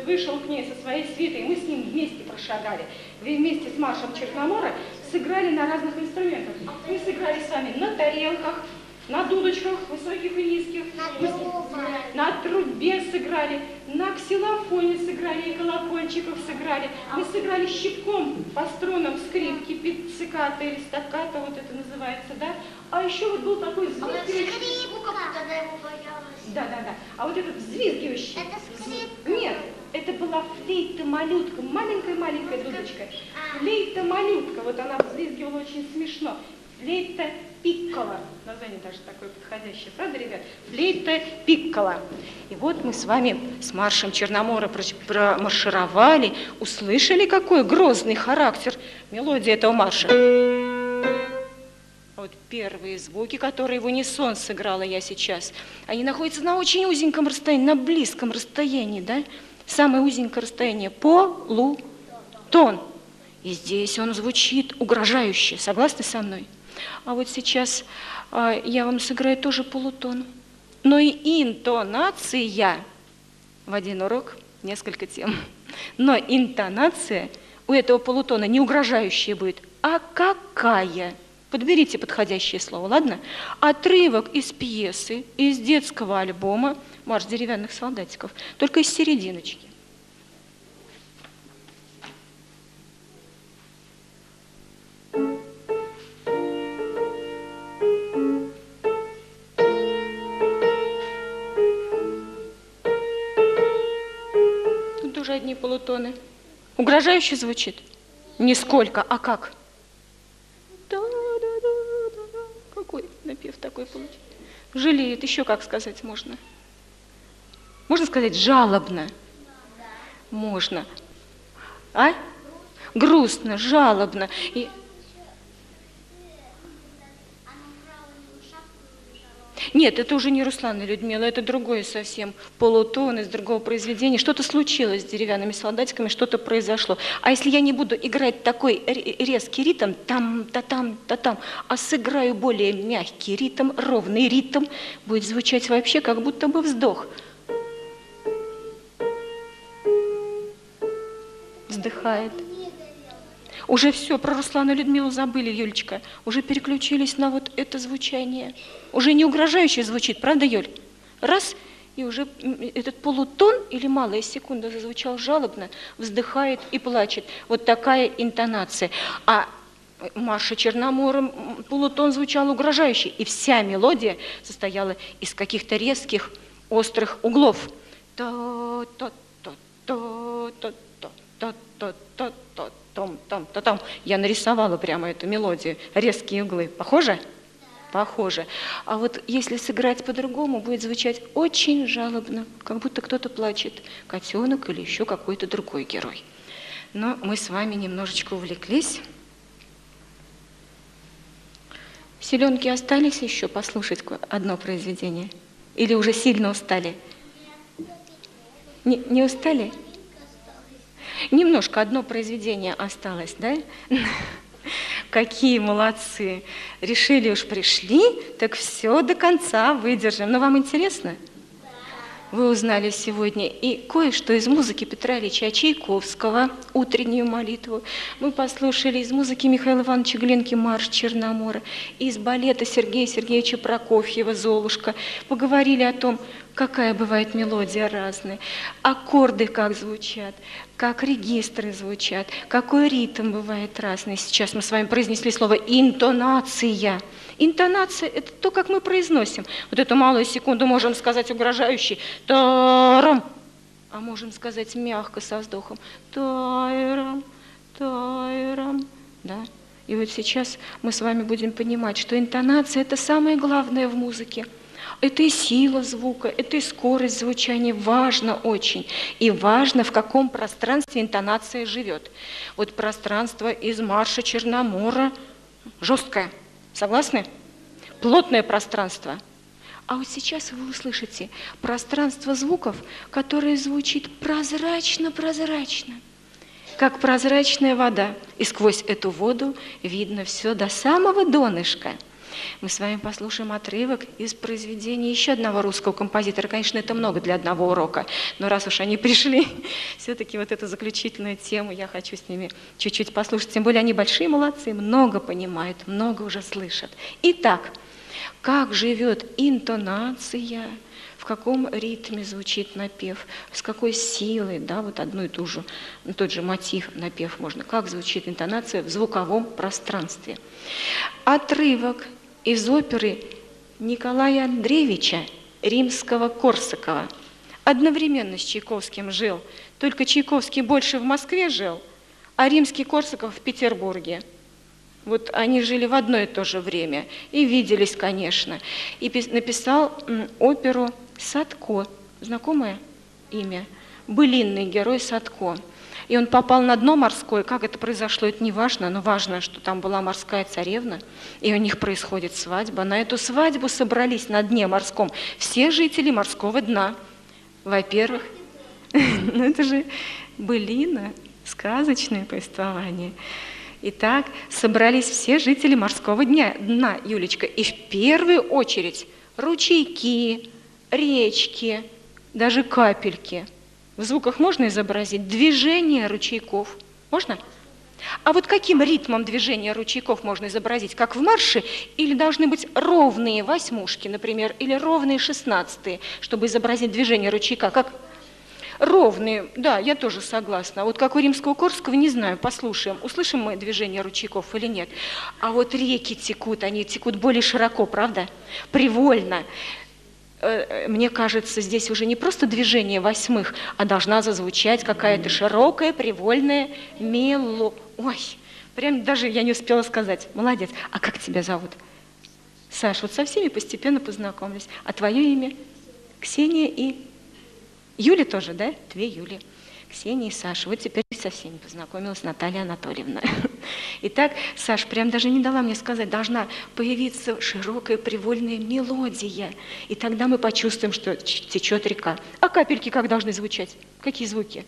Вышел к ней со своей свитой, мы с ним вместе прошагали. Вместе с маршем Черномора сыграли на разных инструментах. Мы сыграли с вами на тарелках, на дудочках, высоких и низких. На трубе сыграли, на ксилофоне сыграли и колокольчиков сыграли. Мы сыграли щипком по струнам скрипки, пицциката или стакката, вот это называется, да? А еще вот был такой взвизгивающий... когда его боялась. Да. А вот этот взвизгивающий... Это скрипка? Нет, это была флейта-малютка, маленькая дудочка. Флейта-малютка, вот она взвизгивала очень смешно. Флейта-пиккола. Название даже такое подходящее, правда, ребят? Флейта-пиккола. И вот мы с вами с маршем Черномора промаршировали, услышали, какой грозный характер мелодии этого марша. Вот первые звуки, которые в унисон сыграла я сейчас, они находятся на очень узеньком расстоянии, на близком расстоянии, да? Самое узенькое расстояние – полутон. И здесь он звучит угрожающе. Согласны со мной? А вот сейчас я вам сыграю тоже полутон. Но и интонация в один урок, несколько тем. Но интонация у этого полутона не угрожающая будет, а какая? Подберите подходящее слово, ладно? Отрывок из пьесы, из детского альбома «Марш деревянных солдатиков», только из серединочки. Тут тоже одни полутоны. Угрожающе звучит? Нисколько, а как? Какой напев такой получится? Жалеет, еще как сказать можно? Можно сказать жалобно? Можно. А? Грустно, жалобно. И... Нет, это уже не Руслан и Людмила, это другое совсем. Полутон из другого произведения. Что-то случилось с деревянными солдатиками, что-то произошло. А если я не буду играть такой резкий ритм, там-та-там, а сыграю более мягкий ритм, ровный ритм, будет звучать вообще как будто бы вздох. Вздыхает. Уже все, про Руслана и Людмилу забыли, Юлечка. Уже переключились на вот это звучание. Уже не угрожающе звучит, правда, Юль? Раз, и уже этот полутон или малая секунда зазвучал жалобно, вздыхает и плачет. Вот такая интонация. А марша Черномора полутон звучал угрожающе. И вся мелодия состояла из каких-то резких, острых углов. Там. Я нарисовала прямо эту мелодию. Резкие углы. Похоже? Похоже. А вот если сыграть по-другому, будет звучать очень жалобно, как будто кто-то плачет. Котенок или еще какой-то другой герой. Но мы с вами немножечко увлеклись. Селенки остались еще послушать одно произведение? Или уже сильно устали? Не устали? Немножко одно произведение осталось, да? Какие молодцы! Решили уж пришли, так все до конца выдержим. Но вам интересно? Вы узнали сегодня и кое-что из музыки Петра Ильича Чайковского, «Утреннюю молитву». Мы послушали из музыки Михаила Ивановича Глинки «Марш Черномора», из балета Сергея Сергеевича Прокофьева «Золушка». Поговорили о том, какая бывает мелодия разная, аккорды как звучат, как регистры звучат, какой ритм бывает разный. Сейчас мы с вами произнесли слово «интонация». Интонация – это то, как мы произносим. Вот эту малую секунду можем сказать угрожающе «тарам», а можем сказать мягко со вздохом «тайрам, тайрам». Да? И вот сейчас мы с вами будем понимать, что интонация – это самое главное в музыке. Это и сила звука, это и скорость звучания. Важно очень. И важно, в каком пространстве интонация живет. Вот пространство из марша Черномора жесткое. Согласны? Плотное пространство. А вот сейчас вы услышите пространство звуков, которое звучит прозрачно-прозрачно, как прозрачная вода. И сквозь эту воду видно все до самого донышка. Мы с вами послушаем отрывок из произведения еще одного русского композитора. Конечно, это много для одного урока, но раз уж они пришли, все-таки вот эту заключительную тему я хочу с ними чуть-чуть послушать. Тем более они большие молодцы, много понимают, много уже слышат. Итак, как живет интонация, в каком ритме звучит напев, с какой силой, да, вот одну и ту же, тот же мотив напев можно, как звучит интонация в звуковом пространстве. Отрывок из оперы Николая Андреевича Римского-Корсакова. Одновременно с Чайковским жил, только Чайковский больше в Москве жил, а Римский-Корсаков в Петербурге. Вот они жили в одно и то же время и виделись, конечно. И написал оперу «Садко». Знакомое имя? Былинный герой Садко. И он попал на дно морское. Как это произошло, это не важно, но важно, что там была морская царевна, и у них происходит свадьба. На эту свадьбу собрались на дне морском все жители морского дна. Во-первых, ну это же былина, сказочное повествование. Итак, собрались все жители морского дна, Юлечка, и в первую очередь ручейки, речки, даже капельки. В звуках можно изобразить движение ручейков? Можно? А вот каким ритмом движения ручейков можно изобразить? Как в марше? Или должны быть ровные восьмушки, например, или ровные 16-е, чтобы изобразить движение ручейка? Как? Ровные, да, я тоже согласна. Вот как у Римского-Корсакова, не знаю, послушаем, услышим мы движение ручейков или нет. А вот реки текут, они текут более широко, правда? Привольно. Мне кажется, здесь уже не просто движение восьмых, а должна зазвучать какая-то широкая, привольная мелодия. Ой, прям даже я не успела сказать. Молодец. А как тебя зовут? Саш, вот со всеми постепенно познакомились. А твое имя? Ксения и... Юля тоже, да? Две Юли. Ксения и Саша. Вот теперь со всеми познакомилась Наталья Анатольевна. Итак, Саш, прям даже не дала мне сказать, должна появиться широкая привольная мелодия. И тогда мы почувствуем, что течет река. А капельки как должны звучать? Какие звуки?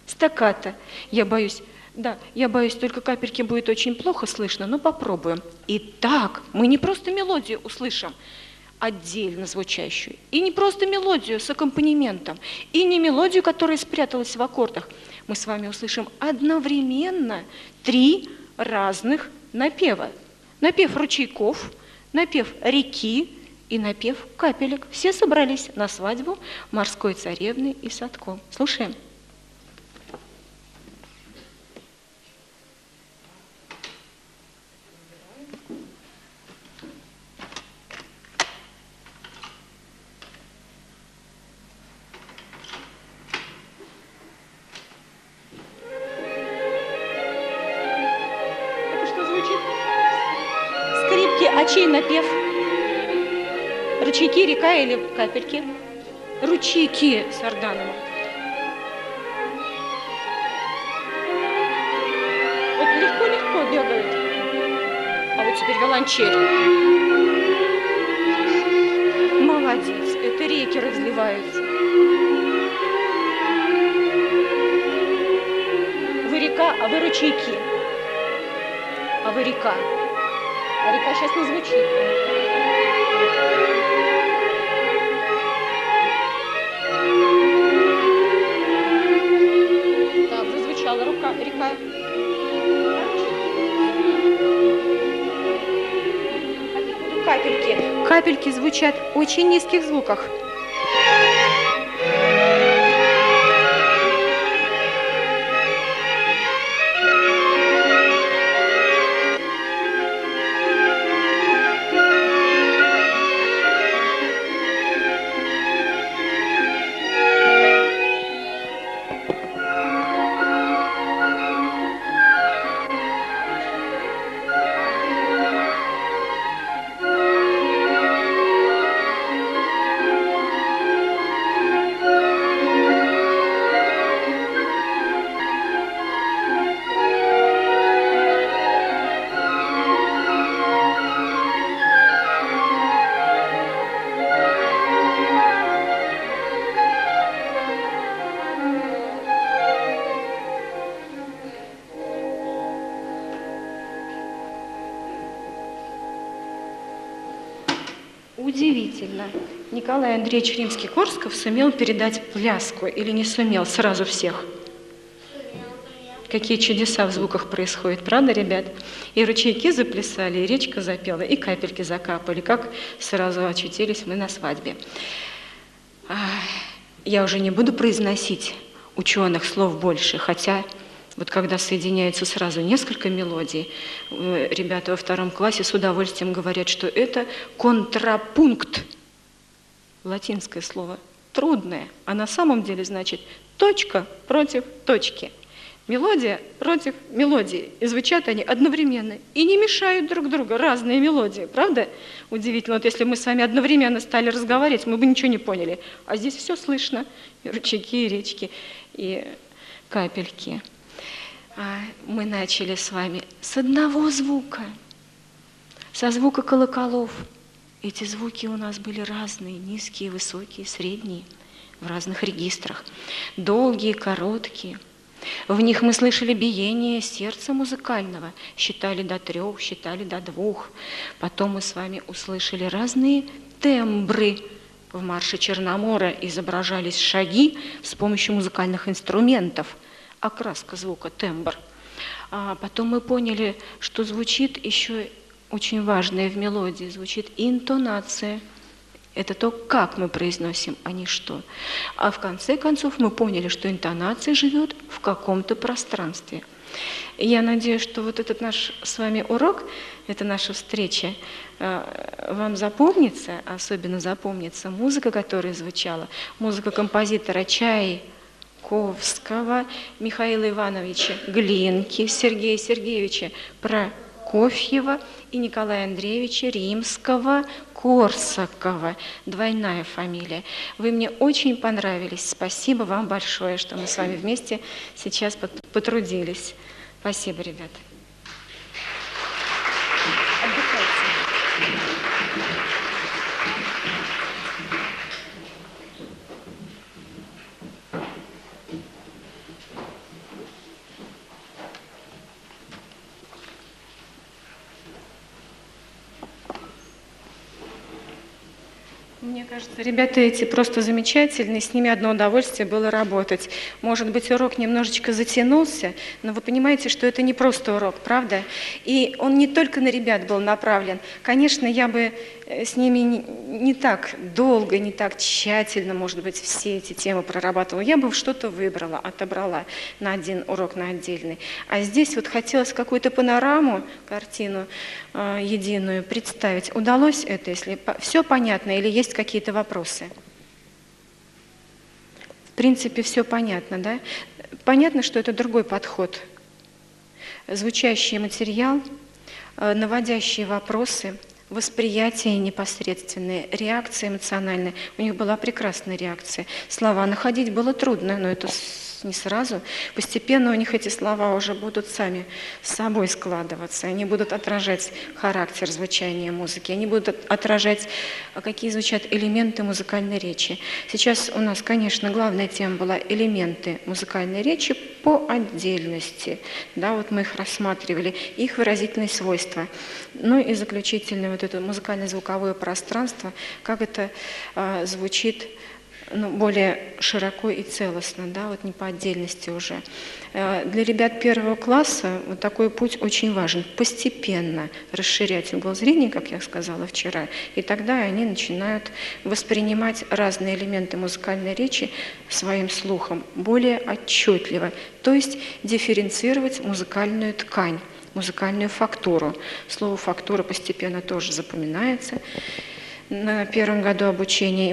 Стаккато. Я боюсь, только капельки будет очень плохо слышно, но попробуем. Итак, мы не просто мелодию услышим, отдельно звучащую. И не просто мелодию с аккомпанементом, и не мелодию, которая спряталась в аккордах. Мы с вами услышим одновременно 3 разных напева. Напев ручейков, напев реки и напев капелек. Все собрались на свадьбу морской царевны и Садко. Слушаем. А чей напев? Ручейки, река или капельки? Ручейки с Арданом. Вот легко-легко бегают. А вот теперь виолончель. Молодец, это реки разливаются. Вы река, а вы ручейки. А вы река. А река сейчас не звучит. Так, зазвучала река. Капельки. Капельки звучат в очень низких звуках. удивительно. Николай Андреевич Римский-Корсков сумел передать пляску или не сумел сразу всех? Какие чудеса в звуках происходят, правда, ребят? И ручейки заплясали, и речка запела, и капельки закапали, как сразу очутились мы на свадьбе. Я уже не буду произносить ученых слов больше, хотя вот когда соединяются сразу несколько мелодий, ребята во 2 классе с удовольствием говорят, что это контрапункт. Латинское слово трудное, а на самом деле значит точка против точки. Мелодия против мелодии. И звучат они одновременно. И не мешают друг другу. Разные мелодии. Правда? Удивительно. Вот если мы с вами одновременно стали разговаривать, мы бы ничего не поняли. А здесь все слышно. И ручейки, и речки, и капельки. Мы начали с вами с одного звука. Со звука колоколов. Эти звуки у нас были разные. Низкие, высокие, средние. В разных регистрах. Долгие, короткие. В них мы слышали биение сердца музыкального, считали до 3, считали до 2. Потом мы с вами услышали разные тембры. В марше Черномора изображались шаги с помощью музыкальных инструментов. Окраска звука, тембр. А потом мы поняли, что звучит еще очень важное в мелодии, звучит интонация. Это то, как мы произносим, а не что. А в конце концов мы поняли, что интонация живет в каком-то пространстве. И я надеюсь, что вот этот наш с вами урок, эта наша встреча, вам запомнится, особенно запомнится музыка, которая звучала, музыка композитора Чайковского, Михаила Ивановича Глинки, Сергея Сергеевича Прокофьева и Николая Андреевича Римского-Корсакова. Двойная фамилия. Вы мне очень понравились. Спасибо вам большое, что мы с вами вместе сейчас потрудились. Спасибо, ребята. Отдыхайте. Мне кажется, ребята эти просто замечательные, с ними одно удовольствие было работать. Может быть, урок немножечко затянулся, но вы понимаете, что это не просто урок, правда? И он не только на ребят был направлен. Конечно, я бы с ними не так долго, не так тщательно, может быть, все эти темы прорабатывала. Я бы что-то выбрала, отобрала на один урок, на отдельный. А здесь вот хотелось какую-то панораму, картину единую представить. Удалось это, если все понятно или есть какие-то вопросы? В принципе, все понятно, да? Понятно, что это другой подход. Звучащий материал, наводящие вопросы, восприятие непосредственное, реакция эмоциональная. У них была прекрасная реакция. Слова находить было трудно, но это не сразу. Постепенно у них эти слова уже будут сами с собой складываться. Они будут отражать характер звучания музыки. Они будут отражать, какие звучат элементы музыкальной речи. Сейчас у нас, конечно, главная тема была элементы музыкальной речи по отдельности. Да, вот мы их рассматривали, их выразительные свойства. Ну и заключительное вот это музыкально-звуковое пространство, как это звучит более широко и целостно, да, вот не по отдельности уже. Для ребят 1 класса вот такой путь очень важен. Постепенно расширять угол зрения, как я сказала вчера, и тогда они начинают воспринимать разные элементы музыкальной речи своим слухом более отчетливо, то есть дифференцировать музыкальную ткань, музыкальную фактуру. Слово «фактура» постепенно тоже запоминается. На 1 году обучения